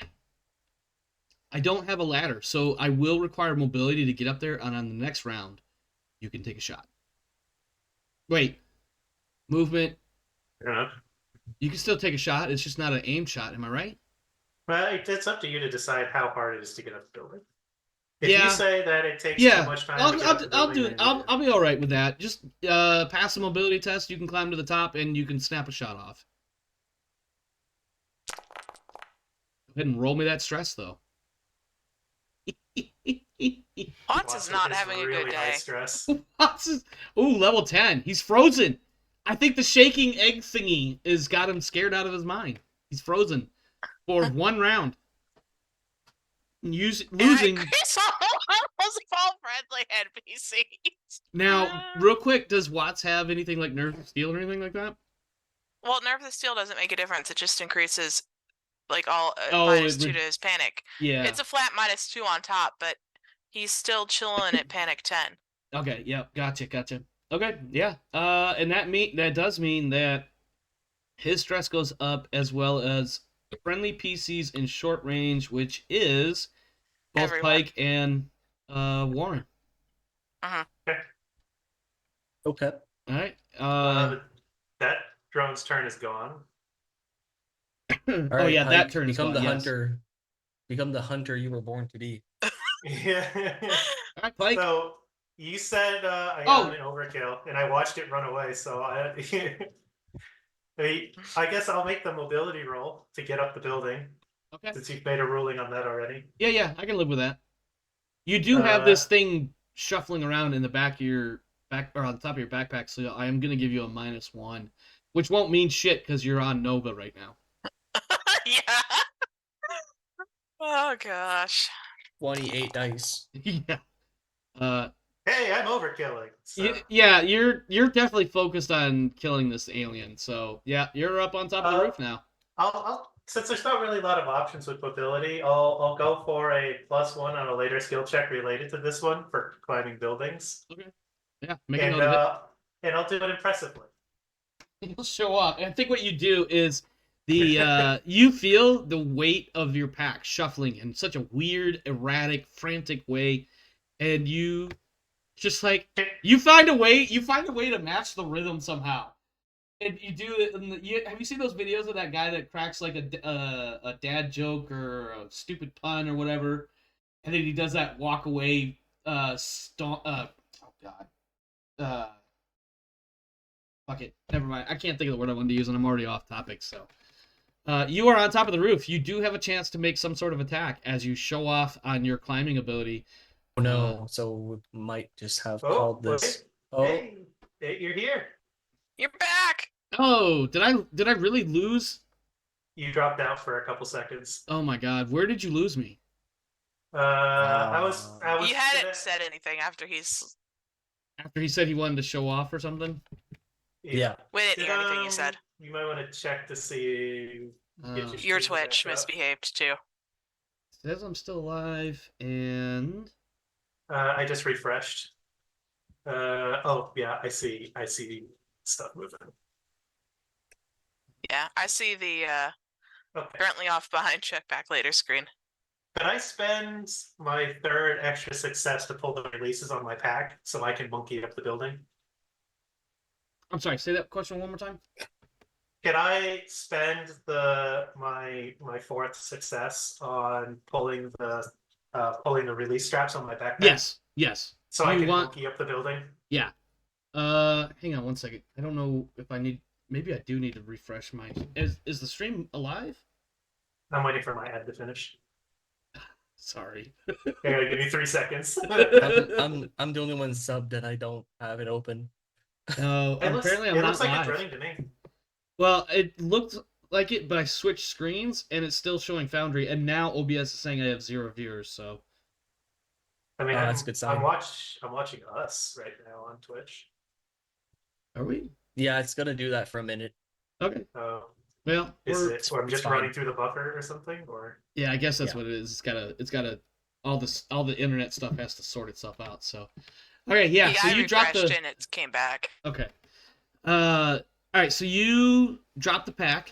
don't have a ladder, so I will require mobility to get up there, and on the next round, you can take a shot. Wait, movement. Yeah. You can still take a shot. It's just not an aimed shot. Am I right? Well, it's up to you to decide how hard it is to get up the building. If Yeah. you say that it takes too much time to get up the I'll building, do it. then you I'll be all right with that. Just pass the mobility test. You can climb to the top, and you can snap a shot off. Go ahead and roll me that stress, though. Watts is not having a really good high day. stress. Ooh, level 10. He's frozen. I think the shaking egg thingy has got him scared out of his mind. He's frozen for 1 round. Losing. Increase almost all friendly NPCs. Now, real quick, does Watts have anything like Nerve of Steel or anything like that? Well, Nerve of Steel doesn't make a difference. It just increases like all Oh, -2 to his panic. Yeah. It's a flat -2 on top, but he's still chilling at panic 10. Okay, yeah, gotcha. Okay, yeah. And that does mean that his stress goes up, as well as friendly PCs in short range, which is both Everyone. Pike and Warren. Okay. All right. That drone's turn is gone. All Oh right, yeah, that Pike, turn is become gone. the Yes. hunter. Become the hunter you were born to be. Yeah. All right, Pike. So you said I Oh! am an overkill, and I watched it run away. So I guess I'll make the mobility roll to get up the building, Okay. since you've made a ruling on that already. Yeah, I can live with that. You do have this Uh, thing shuffling around in the back of your back or on the top of your backpack, so I am gonna give you a -1, which won't mean shit because you're on Nova right now. Yeah. Oh gosh. 28 dice. Yeah. Uh, Hey, I'm overkilling. So yeah, you're definitely focused on killing this alien. So yeah, you're up on top of the roof now. I'll since there's not really a lot of options with mobility, I'll go for a +1 on a later skill check related to this one for climbing buildings. Okay. Yeah, make a And note of and I'll do it impressively. it. You'll show up. And I think what you do is you feel the weight of your pack shuffling in such a weird, erratic, frantic way, and you just like you find a way to match the rhythm somehow. And you do it. Have you seen those videos of that guy that cracks like a dad joke or a stupid pun or whatever, and then he does that walk away oh god, fuck it, never mind. I can't think of the word I wanted to use, and I'm already off topic. So, you are on top of the roof. You do have a chance to make some sort of attack as you show off on your climbing ability. Oh no, so we might just have Oh, called this. wait. Oh, Hey, you're here. You're back. Oh, did I really lose? You dropped out for a couple seconds. Oh my god, where did you lose me? I was You hadn't gonna- said anything after he's. After he said he wanted to show off or something? yeah. We didn't hear anything you said. You might want to check to see. Get Your stream Twitch back up. misbehaved too. Says I'm still alive, and I just refreshed. Oh yeah, I see stuff moving. Yeah, I see the Okay. currently off behind check back later screen. Can I spend my third extra success to pull the releases on my pack so I can monkey up the building? I'm sorry. Say that question one more time. Can I spend my fourth success on pulling the release straps on my backpack? Yes. So I can monkey up the building. Yeah. Hang on one second. I don't know if I need. Maybe I do need to refresh my. Is the stream alive? I'm waiting for my ad to finish. Sorry. Okay, give me 3 seconds. I'm the only one subbed and I don't have it open. No, apparently I'm it not looks like live. it's running to me. Well, it looked like it, but I switched screens and it's still showing Foundry, and now OBS is saying I have 0 viewers. So. I mean, that's a good sign. I'm watching us right now on Twitch. Are we? Yeah, it's gonna do that for a minute. Okay. Oh, Well, or I'm just fine. running through the buffer or something, or yeah, I guess that's Yeah. what it is. It's gotta all the internet stuff has to sort itself out. So, okay, yeah. So I you dropped refreshed the. and it came back. Okay. All right. So you dropped the pack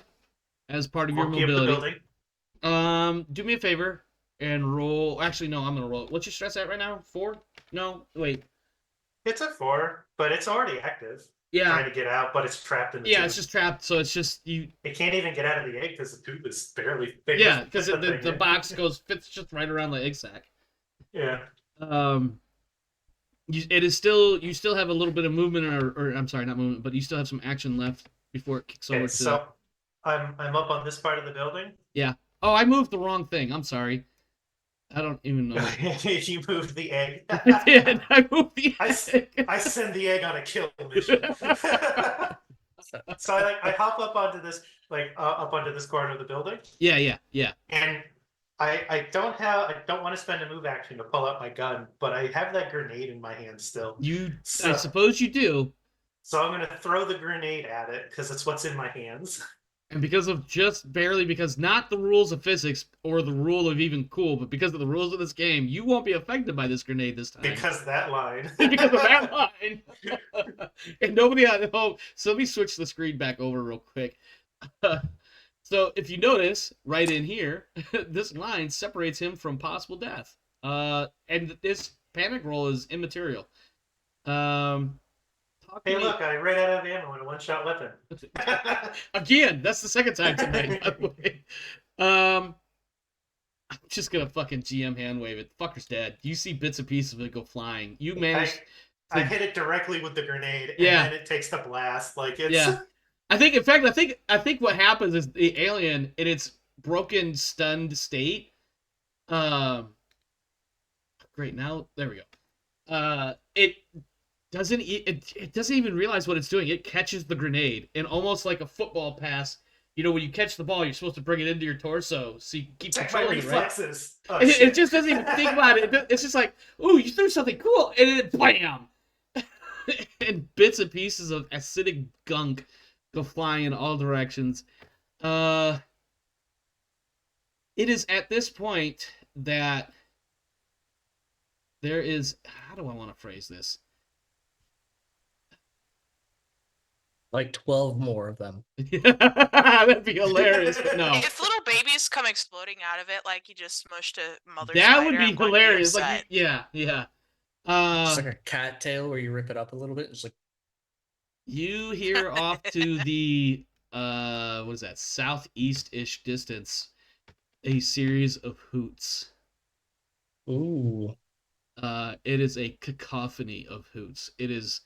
as part of your monkey up the mobility. building. Do me a favor and roll. Actually, no, I'm gonna roll it. What's your stress at right now? 4? No, wait. It's at 4, but it's already active. Yeah. Trying to get out, but it's trapped in the Yeah, tube. it's just trapped. So it's just you. It can't even get out of the egg because the tube is barely big. Yeah, because enough to fit the in. box fits just right around the egg sac. Yeah. It is still you still have a little bit of movement, or I'm sorry, not movement, but you still have some action left before it kicks over Okay, to. so I'm up on this part of the building. Yeah. Oh, I moved the wrong thing. I'm sorry. I don't even know. You moved the egg. I did. I moved the egg. I send the egg on a kill mission. So I hop up onto this corner of the building, Yeah. and I don't want to spend a move action to pull out my gun, but I have that grenade in my hand still. I suppose you do. So I'm gonna throw the grenade at it because it's what's in my hands. And because not the rules of physics or the rule of even cool, but because of the rules of this game, you won't be affected by this grenade this time. Because of that line. Because of that line. And nobody at home. So let me switch the screen back over real quick. So if you notice, right in here, this line separates him from possible death. And this panic roll is immaterial. Toss Hey, look, I ran out of ammo in a one-shot weapon. Again, that's the second time tonight, by the way. I'm just gonna fucking GM hand wave it. The fucker's dead. You see bits and pieces of it go flying. You managed. I hit it directly with the grenade, and Yeah. then it takes the blast. Like it's. Yeah. I think what happens is the alien in its broken, stunned state. Great. Now there we go. It doesn't even realize what it's doing. It catches the grenade, and almost like a football pass. You know, when you catch the ball, you're supposed to bring it into your torso, so you keep controlling it, right? Reflexes. Oh, It just doesn't even think about it. It's just like, ooh, you threw something cool, and then bam! And bits and pieces of acidic gunk go flying in all directions. It is at this point that there is... How do I want to phrase this? Like 12 more of them. That'd be hilarious, but no. If little babies come exploding out of it, like you just smushed a mother That spider, would be I'm going to hilarious. your Like, side. yeah. Just like a cat tail where you rip it up a little bit. It's like You hear off to the what is that, southeast-ish distance, a series of hoots. ooh. It is a cacophony of hoots. It is...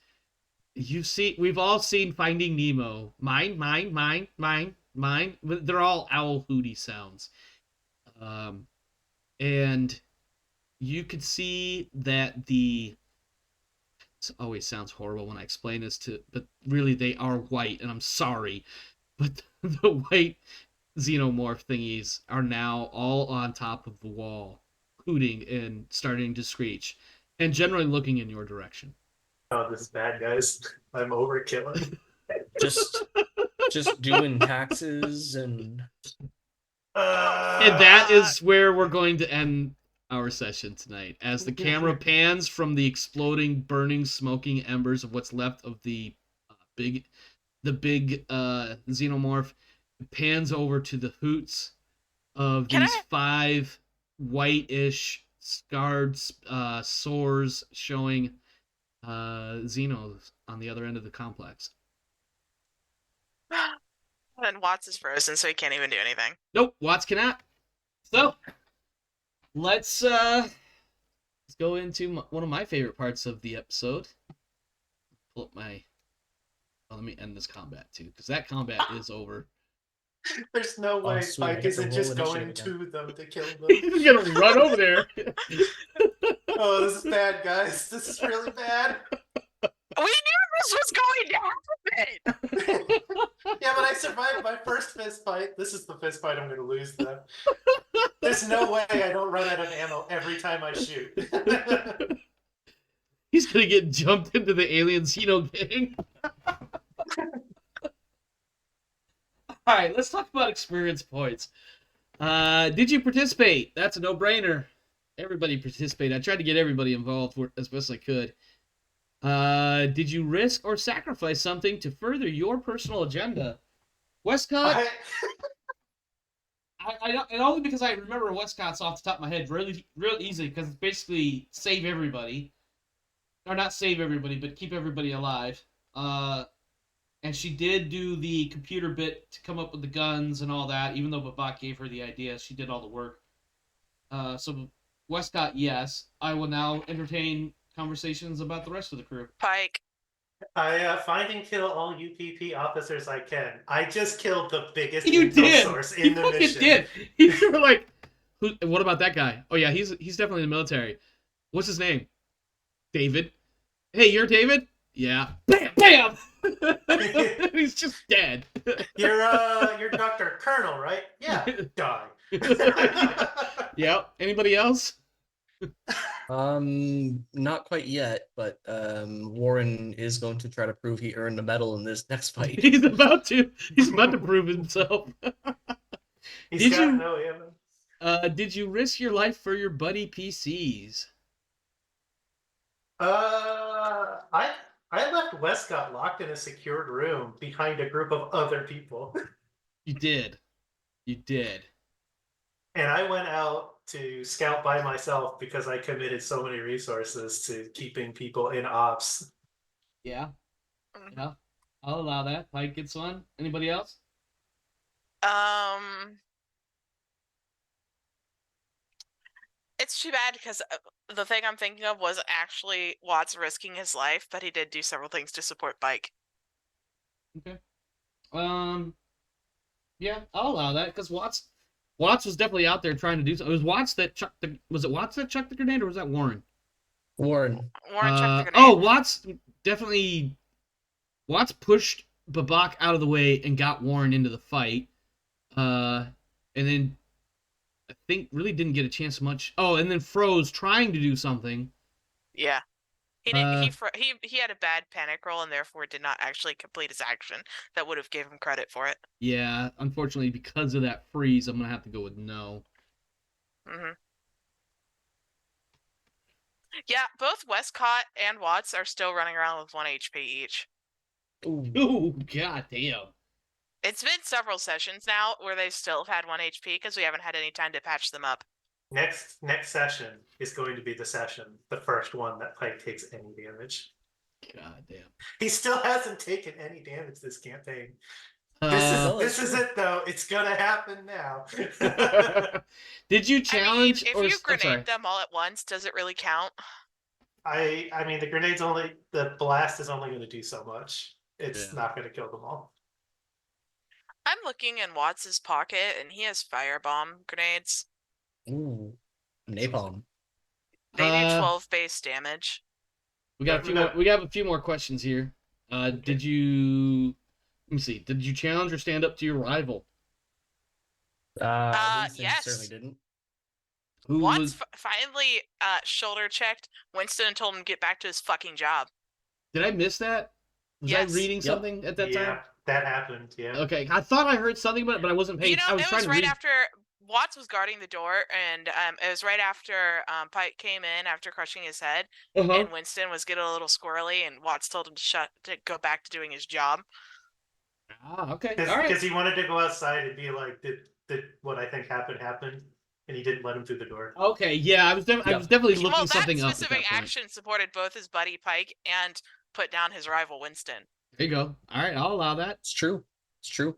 We've all seen Finding Nemo. Mine. They're all owl hooty sounds. And you could see that it always sounds horrible when I explain this but really they are white, and I'm sorry, but the white xenomorph thingies are now all on top of the wall, hooting and starting to screech, and generally looking in your direction. Oh, this is bad, guys. I'm overkilling. Just doing taxes and And that is where we're going to end our session tonight, as the camera pans from the exploding, burning, smoking embers of what's left of the big xenomorph. It pans over to the hoots of these 5 white-ish scarred sores showing Xenos on the other end of the complex. And Watts is frozen, so he can't even do anything. Nope, Watts cannot. So let's go into one of my favorite parts of the episode. Pull up my... let me end this combat too, because that combat is over. There's no way sweet, I Pike get to isn't just roll going initiative to them to kill them. He's gonna run over there. Oh, this is bad, guys. This is really bad. We knew this was going to happen! Yeah, but I survived my first fist fight. This is the fist fight I'm going to lose, though. There's no way I don't run out of ammo every time I shoot. He's gonna get jumped into the alien Xeno gang. Alright, let's talk about experience points. Did you participate? That's a no-brainer. Everybody participated. I tried to get everybody involved as best I could. Did you risk or sacrifice something to further your personal agenda? Wescott? And only because I remember Wescott's off the top of my head real easily, because it's basically save everybody. Or not save everybody, but keep everybody alive. And she did do the computer bit to come up with the guns and all that, even though Babak gave her the idea. She did all the work. So Wescott, yes. I will now entertain conversations about the rest of the crew. Pike. I find and kill all UPP officers I can. I just killed the biggest You intel did! source You in the fucking mission. did! You were like, what about that guy? Oh yeah, he's definitely in the military. What's his name? David. Hey, you're David? Yeah. Bam! Bam! He's just dead. You're Dr. Colonel, right? Yeah. Die. Yep. Anybody else? Not quite yet, but Warren is going to try to prove he earned a medal in this next fight. He's about to prove himself. He's got no ammo. Did you risk your life for your buddy PCs? I left Wescott locked in a secured room behind a group of other people. You did. And I went out to scout by myself because I committed so many resources to keeping people in ops. Yeah. Yeah, I'll allow that. Pike gets one. Anybody else? It's too bad because the thing I'm thinking of was actually Watts risking his life, but he did do several things to support Pike. Okay. Yeah, I'll allow that because Watts was definitely out there trying to do something. It was Watts that chucked the. Was it Watts that chucked the grenade, or was that Warren? Warren. Warren chucked the grenade. Oh, Watts definitely. Watts pushed Babak out of the way and got Warren into the fight. And then I think really didn't get a chance much. Oh, and then froze trying to do something. Yeah. He didn't. He had a bad panic roll and therefore did not actually complete his action. That would have given him credit for it. Yeah, unfortunately, because of that freeze, I'm gonna have to go with no. Yeah, both Wescott and Watts are still running around with 1 HP each. Ooh, god damn. It's been several sessions now where they still have had 1 HP because we haven't had any time to patch them up. Next session is going to be the first one that Pike takes any damage. God damn. He still hasn't taken any damage this campaign. This is it though. It's gonna happen now. Did you challenge? I mean, if you grenade them all at once, does it really count? I mean, the blast is only going to do so much. It's not going to kill them all. I'm looking in Watts's pocket, and he has firebomb grenades. Ooh, napalm. They do 12 base damage. We got a few more. We got a few more questions here. Did you? Let me see. Did you challenge or stand up to your rival? Winston yes. certainly didn't. Watts finally shoulder checked Winston and told him to get back to his fucking job. Did I miss that? Was I reading something at that time? Yeah, that happened. Yeah. Okay, I thought I heard something about it, but I wasn't paying. I was it trying was to right read. after Watts was guarding the door, and it was right after Pike came in after crushing his head, and Winston was getting a little squirrely, and Watts told him to go back to doing his job. Ah, okay. Because he wanted to go outside and be like, did what I think happened, and he didn't let him through the door. Okay, yeah, I was definitely looking something up. That specific action supported both his buddy Pike and put down his rival Winston. There you go. All right, I'll allow that. It's true. It's true.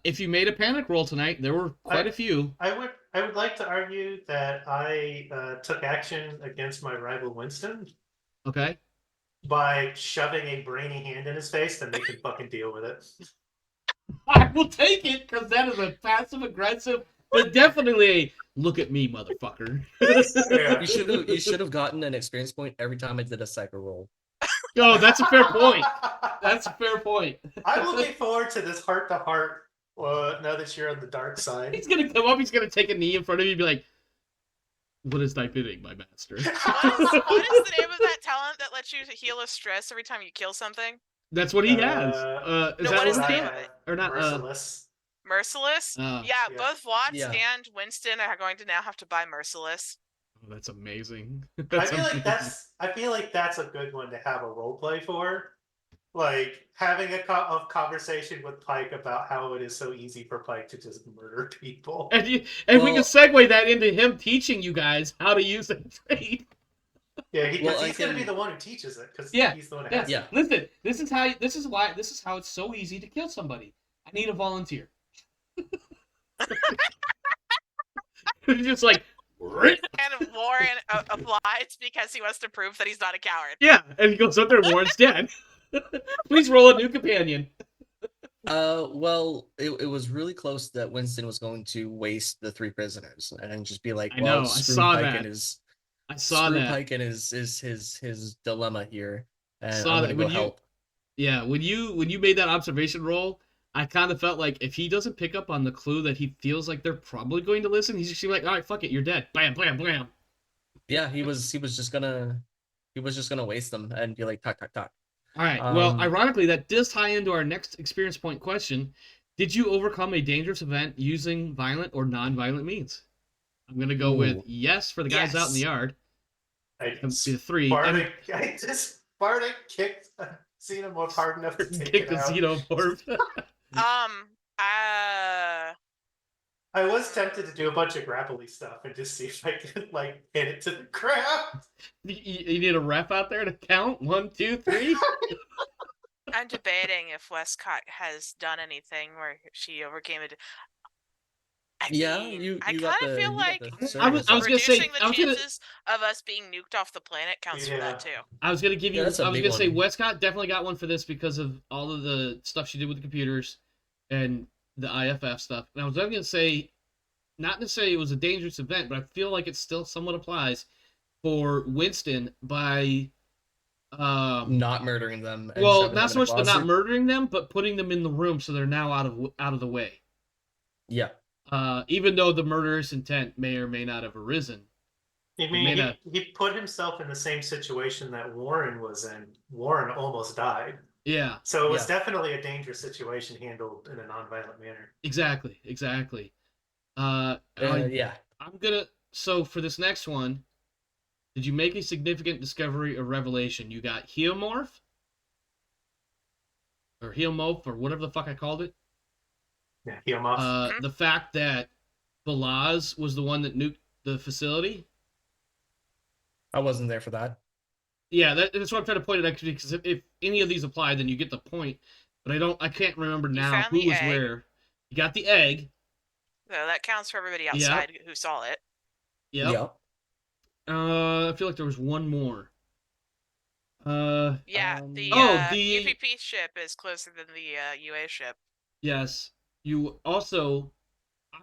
If you made a panic roll tonight, there were quite a few. I would like to argue that I took action against my rival Winston. Okay. By shoving a brainy hand in his face, then they can fucking deal with it. I will take it because that is a passive aggressive, but definitely a look at me, motherfucker. Yeah. You should have gotten an experience point every time I did a psycho roll. Oh, that's a fair point. That's a fair point. I'm looking forward to this heart to heart. Now that you're on the dark side, He's gonna come up. He's gonna take a knee in front of you and be like, "What is thy bidding, my master?" What is the name of that talent that lets you heal a stress every time you kill something? That's what he has. Is that what is the name overkill? of it? Or not? Merciless. Merciless? Yeah, both Watts and Winston are going to now have to buy Merciless. Oh, that's amazing. I feel like that's a good one to have a role play for. Like having a conversation with Pike about how it is so easy for Pike to just murder people. And we can segue that into him teaching you guys how to use that trait. Yeah, he's going to be the one who teaches it because he's the one who has it. Listen, this is how it's so easy to kill somebody. I need a volunteer. Just like and Warren applies because he wants to prove that he's not a coward. Yeah, and he goes up there and Warren's dead. Please roll a new companion. Well, it was really close that Winston was going to waste the 3 prisoners and just be like, I know, I saw Pike that. And I saw that. Pike and his dilemma here. And saw I'm that gonna go help. Yeah, when you made that observation roll, I kind of felt like if he doesn't pick up on the clue that he feels like they're probably going to listen, he's just like, all right, fuck it, you're dead. Blam, blam, blam. Yeah, he was just gonna waste them and be like, talk. All right. Well, ironically, that does tie into our next experience point question. Did you overcome a dangerous event using violent or non-violent means? I'm gonna go with yes for the guys out in the yard. Be 3. Bardic kicked Xenomorph hard enough to take it out. Xenomorph. I was tempted to do a bunch of grapply stuff and just see if I could hit it to the ground. You need a ref out there to count 1, 2, 3. I'm debating if Wescott has done anything where she overcame it. I Yeah, mean, you I you kind got of the feel you got like the I was service. gonna say reducing the chances of us being nuked off the planet counts for that too. I was gonna give you. Yeah, that's a I was big gonna say one. Westcott definitely got one for this because of all of the stuff she did with the computers and the IFF stuff. And I was gonna say, not necessarily it was a dangerous event, but I feel like it still somewhat applies for Winston by, Not murdering them and well, shoving not them so in a much the not closet. murdering them, but putting them in the room so they're now out of the way. Yeah. Even though the murderous intent may or may not have arisen. I mean, he put himself in the same situation that Warren was in. Warren almost died. Yeah. So it was definitely a dangerous situation handled in a nonviolent manner. Exactly. Yeah. I'm gonna. So for this next one, did you make a significant discovery or revelation? You got Heomorph or Heomorph or whatever the fuck I called it. Yeah, Heomorph. The fact that Balaz was the one that nuked the facility. I wasn't there for that. Yeah, that's what I'm trying to point out. Actually, because if any of these apply, then you get the point. But I can't remember now who was where. You got the egg. So that counts for everybody outside who saw it. Yep. I feel like there was one more. The UPP ship is closer than the UA ship. Yes. You also,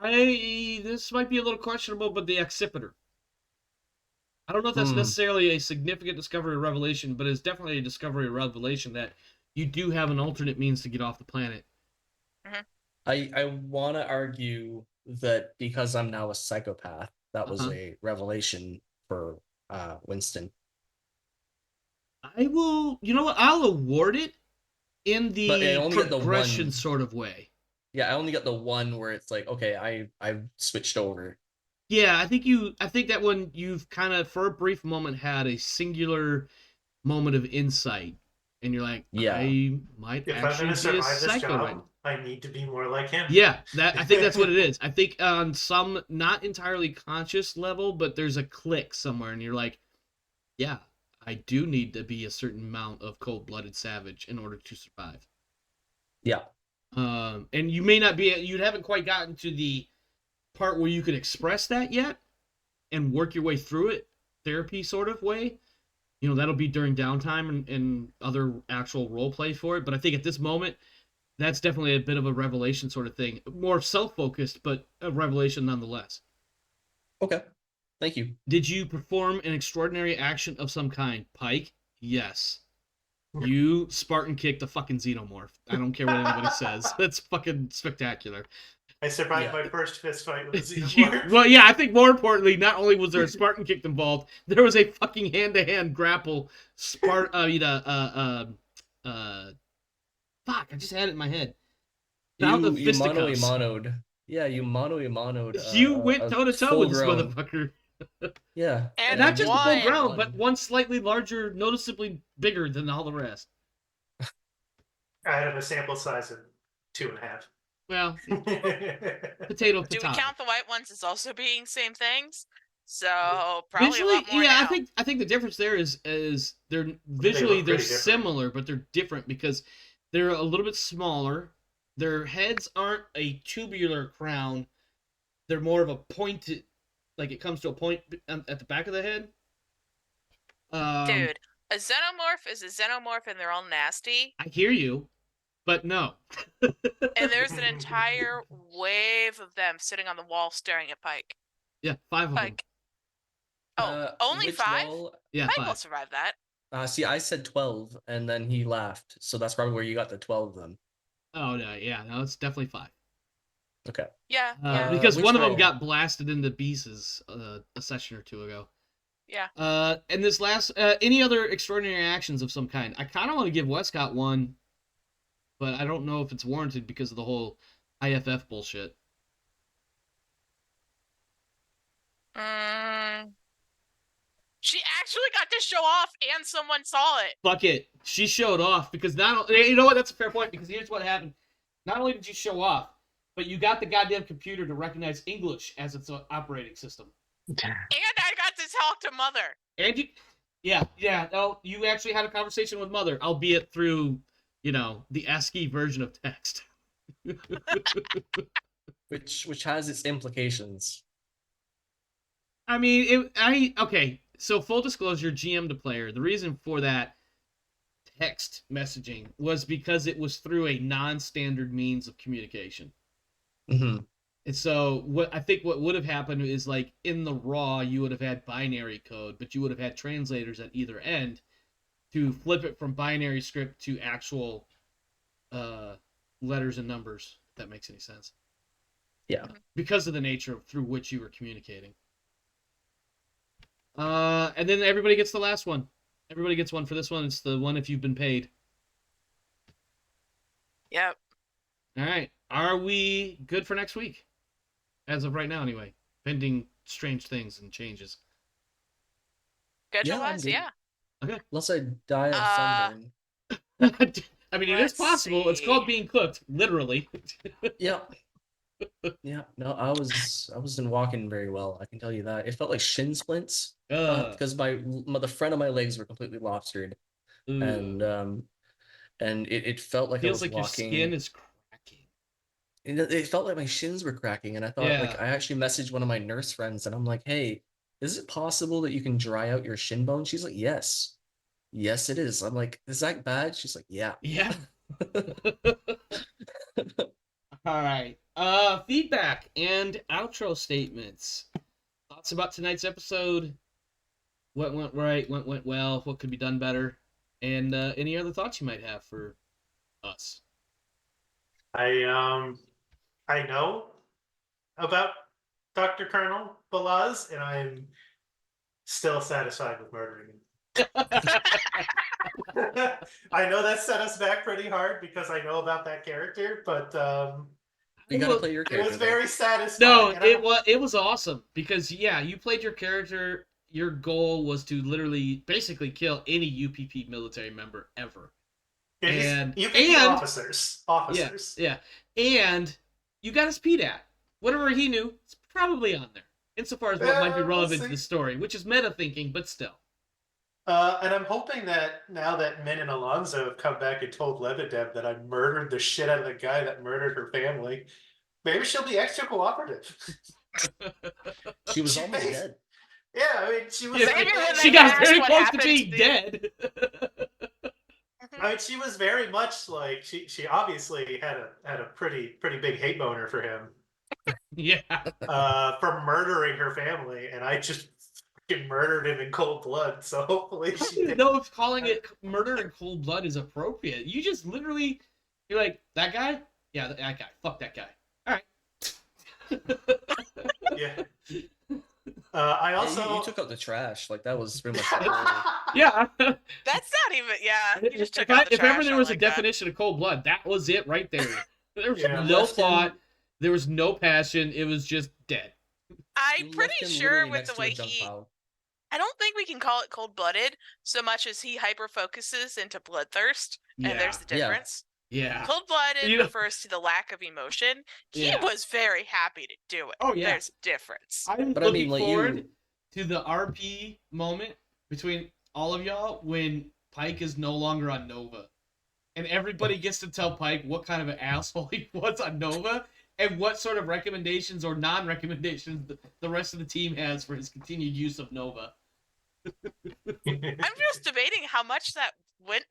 this might be a little questionable, but the accipiter. I don't know if that's necessarily a significant discovery or revelation, but it's definitely a discovery or revelation that you do have an alternate means to get off the planet. Mm-hmm. I want to argue that because I'm now a psychopath, that was a revelation for Winston. I will, you know what? I'll award it in the progression sort of way. Yeah, I only got the one where it's like, okay, I switched over. Yeah, I think that when you've kind of for a brief moment had a singular moment of insight, and you're like, I might actually be a psycho right now. I need to be more like him. Yeah, I think that's what it is. I think on some not entirely conscious level, but there's a click somewhere, and you're like, yeah, I do need to be a certain amount of cold-blooded savage in order to survive. Yeah. And you may not be, you haven't quite gotten to the part where you could express that yet and work your way through it, therapy sort of way. You know, that'll be during downtime and other actual role play for it. But I think at this moment, that's definitely a bit of a revelation sort of thing. More self-focused, but a revelation nonetheless. Okay. Thank you. Did you perform an extraordinary action of some kind, Pike? Yes. You Spartan kicked a fucking xenomorph. I don't care what anybody says. That's fucking spectacular. I survived my first fist fight with a xenomorph. Well, yeah, I think more importantly, not only was there a Spartan kick involved, there was a fucking hand-to-hand grapple. Fuck, I just had it in my head. You mono-a-mono'd. Yeah, you mono-a-mono'd. You went toe-to-toe with this motherfucker. Yeah. And not just the full ground, but one slightly larger, noticeably bigger than all the rest. Out of a sample size of 2.5. Well, potato. Do we count the white ones as also being same things? So probably visually, a lot more now. I think the difference there is they're visually they're similar, but they're different because they're a little bit smaller. Their heads aren't a tubular crown; they're more of a pointed, like it comes to a point at the back of the head. Dude, a xenomorph is a xenomorph, and they're all nasty. I hear you. But no. And there's an entire wave of them sitting on the wall staring at Pike. Yeah, 5 of them. Oh, only 5? Wall? Yeah, Pike 5. will survive that. See, I said 12, and then he laughed. So that's probably where you got the 12 then. Oh, no, yeah. No, it's definitely 5. Okay. Yeah. Because one of them got blasted into pieces a session or two ago. Yeah. And this last... any other extraordinary actions of some kind? I kind of want to give Wescott one... But I don't know if it's warranted because of the whole IFF bullshit. She actually got to show off and someone saw it. Fuck it. She showed off because you know what? That's a fair point because here's what happened. Not only did you show off, but you got the goddamn computer to recognize English as its operating system. And I got to talk to Mother. And you... Yeah. No, you actually had a conversation with Mother, albeit through the ASCII version of text. Which has its implications. I mean, okay. So full disclosure, GM to player. The reason for that text messaging was because it was through a non-standard means of communication. Mm-hmm. And so what would have happened is, like, in the raw, you would have had binary code, but you would have had translators at either end to flip it from binary script to actual letters and numbers, if that makes any sense. Yeah. Because of the nature of through which you were communicating. And then everybody gets the last one. Everybody gets one for this one. It's the one if you've been paid. Yep. All right. Are we good for next week? As of right now, anyway. Pending strange things and changes. Schedule-wise, good. yeah. Okay. Unless I die of sunburn. I mean, it is possible. Let's It's called see. being cooked, literally. Yeah. Yeah. No, I wasn't walking very well. I can tell you that. It felt like shin splints because the front of my legs were completely lobstered, and it felt like I feels was like walking. your skin is cracking. It felt like my shins were cracking, and I thought, Yeah. like, I actually messaged one of my nurse friends, and I'm like, "Hey, is it possible that you can dry out your shin bone?" She's like, "Yes, yes, it is." I'm like, "Is that bad?" She's like, "Yeah." Yeah. All right. Feedback and outro statements. Thoughts about tonight's episode? What went right? What went well? What could be done better? And any other thoughts you might have for us? I know about Dr. Colonel Balaz, and I'm still satisfied with murdering him. I know that set us back pretty hard because I know about that character, but You gotta play your it character. was though. very satisfying. No, it was awesome because you played your character. Your goal was to literally basically kill any UPP military member ever. And officers. Yeah, and you got his PDAT. Whatever he knew, it's probably on there. Insofar as what might be relevant to the story, which is meta thinking, but still. And I'm hoping that now that Min and Alonzo have come back and told Lebedev that I murdered the shit out of the guy that murdered her family, maybe she'll be extra cooperative. She was almost dead. Yeah, I mean, she was. She got very close to being dead. I mean, she was very much like she obviously had a pretty big hate boner for him. Yeah. For murdering her family, and I just fucking murdered him in cold blood. So hopefully, I don't even know if calling it murder in cold blood is appropriate. You just literally, you're like, that guy? Yeah, that guy. Fuck that guy. All right. Yeah. I also you took out the trash. Like, that was pretty much. Yeah. That's not even. Yeah. You just took out the If trash. ever there I was a like that. definition of cold blood, that was it right there. There was Yeah. no plot. There was no passion. It was just dead. I'm pretty sure with the way I don't think we can call it cold-blooded so much as he hyper-focuses into bloodthirst, and there's the difference. Yeah. Cold-blooded refers to the lack of emotion. He was very happy to do it. Oh, yeah. There's a difference. I'm looking forward to the RP moment between all of y'all when Pike is no longer on Nova. And everybody gets to tell Pike what kind of an asshole he was on Nova and what sort of recommendations or non-recommendations the rest of the team has for his continued use of Nova. I'm just debating how much that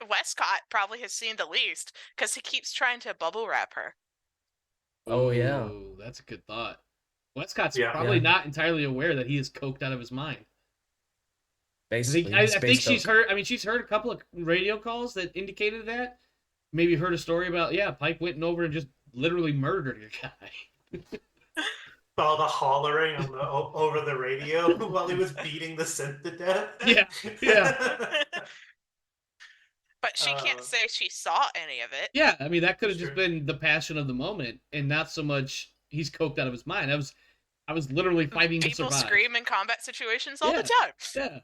Wescott probably has seen the least, because he keeps trying to bubble wrap her. Oh, yeah. Ooh, that's a good thought. Wescott's probably not entirely aware that he is coked out of his mind. Basically, I think she's heard. I mean, she's heard a couple of radio calls that indicated that. Maybe heard a story about Pike went over and just literally murdered your guy. All the hollering on over the radio while he was beating the synth to death. Yeah. But she can't say she saw any of it. Yeah, I mean, that could have just been the passion of the moment, and not so much he's coked out of his mind. I was literally fighting to survive. People scream in combat situations all the time. Yeah.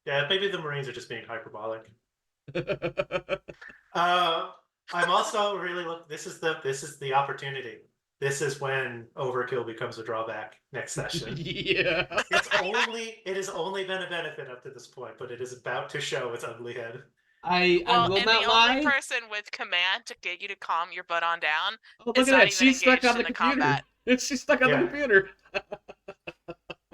Yeah, maybe the Marines are just being hyperbolic. I'm also really this is the opportunity. This is when overkill becomes a drawback next session. Yeah. It has only been a benefit up to this point, but it is about to show its ugly head. I Well, will and not the lie. only person with command to get you to calm your butt on down Oh, look is at not that. even She's stuck engaged on in the the computer. combat. She's stuck on the Yeah. computer.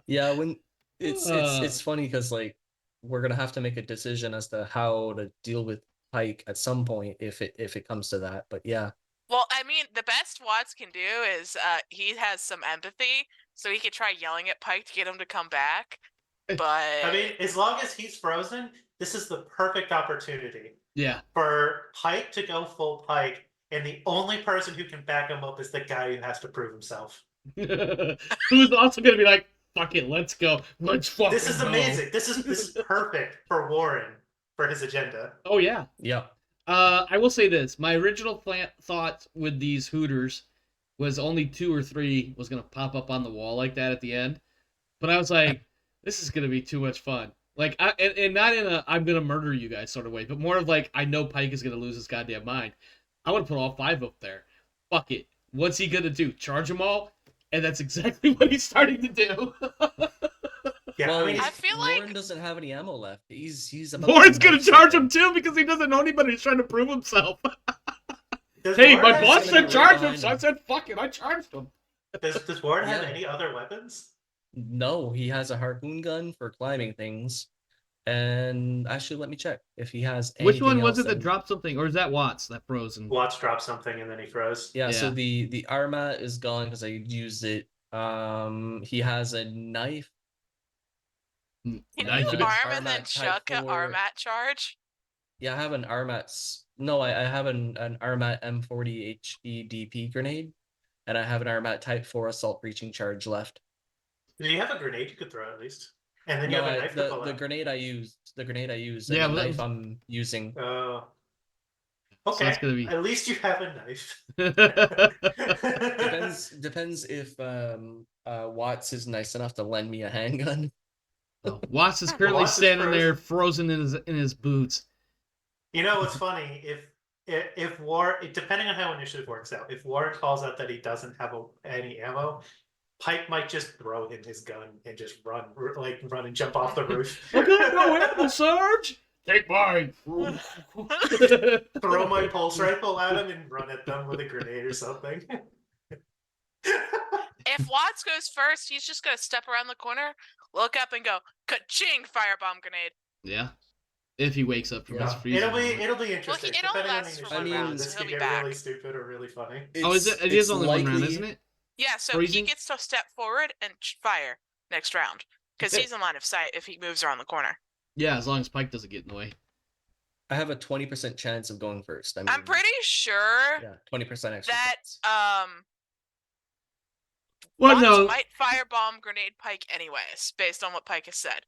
Yeah, when it's Uh. it's funny because like we're gonna have to make a decision as to how to deal with Pike at some point if it comes to that. But yeah, Well, I mean, the best Watts can do is he has some empathy, so he could try yelling at Pike to get him to come back. But I mean, as long as he's frozen, this is the perfect opportunity Yeah. for Pike to go full Pike, and the only person who can back him up is the guy who has to prove himself. Who's also going to be like, fuck it, let's go. Let's fucking This is go. amazing. This is perfect for Warren for his agenda. Oh, yeah. yeah. I will say this. My original thought with these Hooters was only 2 or 3 was going to pop up on the wall like that at the end. But I was like, this is going to be too much fun. Like, and not in a I'm going to murder you guys sort of way, but more of like, I know Pike is going to lose his goddamn mind. I want to put all 5 up there. Fuck it. What's he going to do? Charge them all? And that's exactly what he's starting to do. Yeah, Well, I mean, I feel like Warren doesn't have any ammo left. He's about Warren's to going to charge him too because he doesn't know anybody. He's trying to prove himself. does Hey, Warren my have boss any- said charge him, behind so I him. said fuck it. I charged him. Does Warren have Yeah. any other weapons? No, he has a harpoon gun for climbing things. And actually, let me check if he has anything Which one was else it that dropped something? Or is that Watts, that frozen? Watts dropped something and then he froze. Yeah, so Yeah. the Armat is gone because I used it. He has a knife. can Knife you in it. arm and then Armat type chuck a 4. Armat charge? Yeah, I have an Armat. No, I have an Armat M40 HEDP grenade, and I have an Armat Type 4 assault breaching charge left. Do you have a grenade you could throw at least? And then you No, have a knife to pull the out. grenade I used, and Yeah, the well, knife I'm using. Oh. So Okay. that's gonna be- At least you have a knife. Depends if Watts is nice enough to lend me a handgun. Oh, Watts is currently Watts is standing there frozen. frozen in his boots. You know what's funny? If Warren, depending on how initiative works out, if Warren calls out that he doesn't have any ammo, Pike might just throw him his gun and just run and jump off the roof. I got no ammo, Sarge. Take mine. Throw my pulse rifle at him and run at them with a grenade or something. If Watts goes first, he's just gonna step around the corner, look up, and go ka-ching! Firebomb grenade. Yeah. If he wakes up from his Yeah, freezing. it'll be interesting. it only Depending on the lasts for initiative one round, round, this so could he'll get be back. really stupid or really funny. Oh, is it? It is only one round, isn't it? Yeah, so Freezing? he gets to step forward and fire next round because he's in line of sight if he moves around the corner. Yeah, as long as Pike doesn't get in the way. I have a 20% chance of going first. I mean, I'm pretty sure Yeah, 20% extra that chance. Well, Watts no. might firebomb grenade Pike anyways, based on what Pike has said.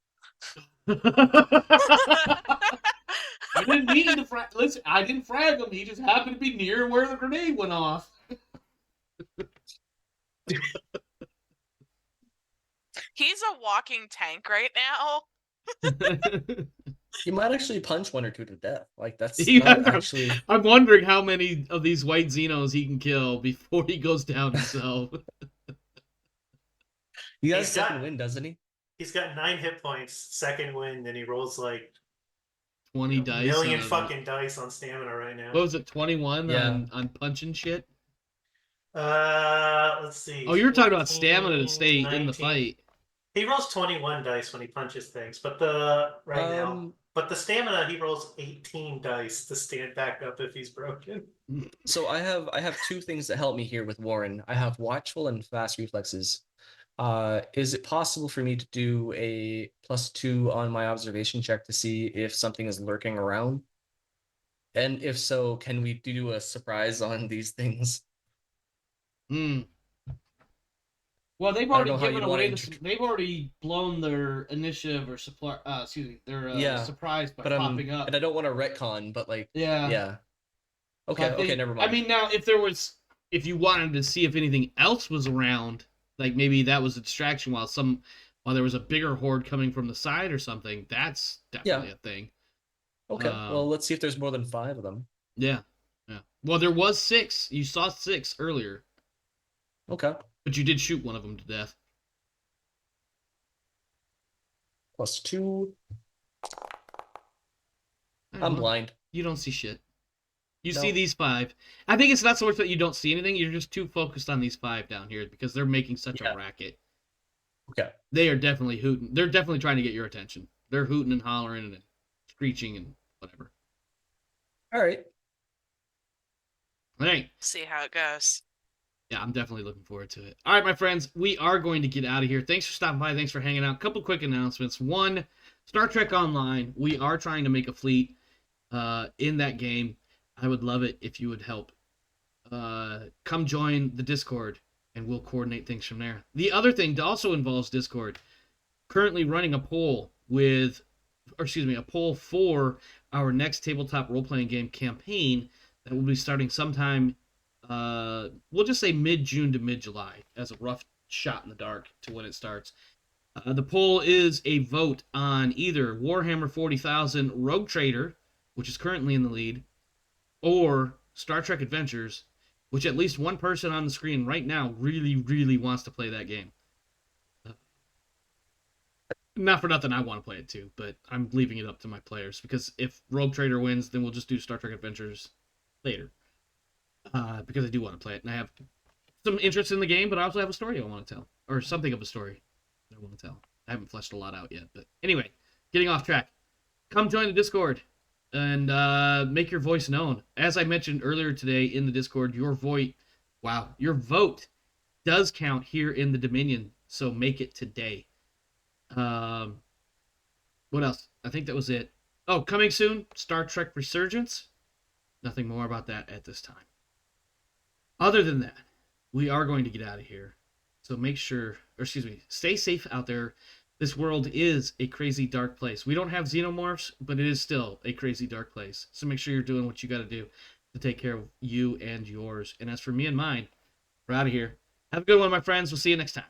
I didn't mean to frag. Listen, I didn't frag him. He just happened to be near where the grenade went off. He's a walking tank right now. You might actually punch one or two to death. Like that's Yeah, not actually. I'm wondering how many of these white Xenos he can kill before he goes down himself. He has He's got- second win, doesn't he? He's got 9 hit points, second win, and he rolls like 20 dice. million on- fucking dice on stamina right now. What was it? 21 Yeah. on punching shit. Let's see. Oh, you were talking about 14, stamina to stay in the 19. fight. He rolls 21 dice when he punches things, but the stamina he rolls 18 dice to stand back up if he's broken. So I have two things that help me here with Warren. I have watchful and fast reflexes. Is it possible for me to do a +2 on my observation check to see if something is lurking around? And if so, can we do a surprise on these things? Hmm. Well, they've I don't already know how given you'd wanna away. They've already blown their initiative or supply. Excuse me, their Yeah, surprise by But popping up. and I don't want to retcon, but like, Yeah. yeah. So Okay, I think- okay, never mind. I mean, now if you wanted to see if anything else was around, like maybe that was a distraction while there was a bigger horde coming from the side or something. That's definitely a thing. Okay, well, let's see if there's more than 5 of them. Yeah. Well, there was 6. You saw 6 earlier, Okay, but you did shoot one of them to death. +2. All I'm well, blind. You don't see shit. You No. see these 5. I think it's not so much that you don't see anything. You're just too focused on these 5 down here because they're making such Yeah. a racket. Okay. They are definitely hooting. They're definitely trying to get your attention. They're hooting and hollering and screeching and whatever. All right. All right. See how it goes. Yeah, I'm definitely looking forward to it. All right, my friends, we are going to get out of here. Thanks for stopping by. Thanks for hanging out. Couple quick announcements. One, Star Trek Online. We are trying to make a fleet in that game. I would love it if you would help. Come join the Discord, and we'll coordinate things from there. The other thing also involves Discord. Currently running a poll a poll for our next tabletop role-playing game campaign that will be starting sometime, we'll just say mid-June to mid-July as a rough shot in the dark to when it starts. The poll is a vote on either Warhammer 40,000 Rogue Trader, which is currently in the lead, or Star Trek Adventures, which at least one person on the screen right now really, really wants to play that game. Not for nothing, I want to play it too, but I'm leaving it up to my players because if Rogue Trader wins, then we'll just do Star Trek Adventures later. Because I do want to play it, and I have some interest in the game, but I also have a story I want to tell, or something of a story that I want to tell. I haven't fleshed a lot out yet, but anyway, getting off track. Come join the Discord and make your voice known. As I mentioned earlier today in the Discord, your vote does count here in the Dominion, so make it today. What else? I think that was it. Oh, coming soon, Star Trek Resurgence. Nothing more about that at this time. Other than that, we are going to get out of here. So stay safe out there. This world is a crazy dark place. We don't have xenomorphs, but it is still a crazy dark place. So make sure you're doing what you got to do to take care of you and yours. And as for me and mine, we're out of here. Have a good one, my friends. We'll see you next time.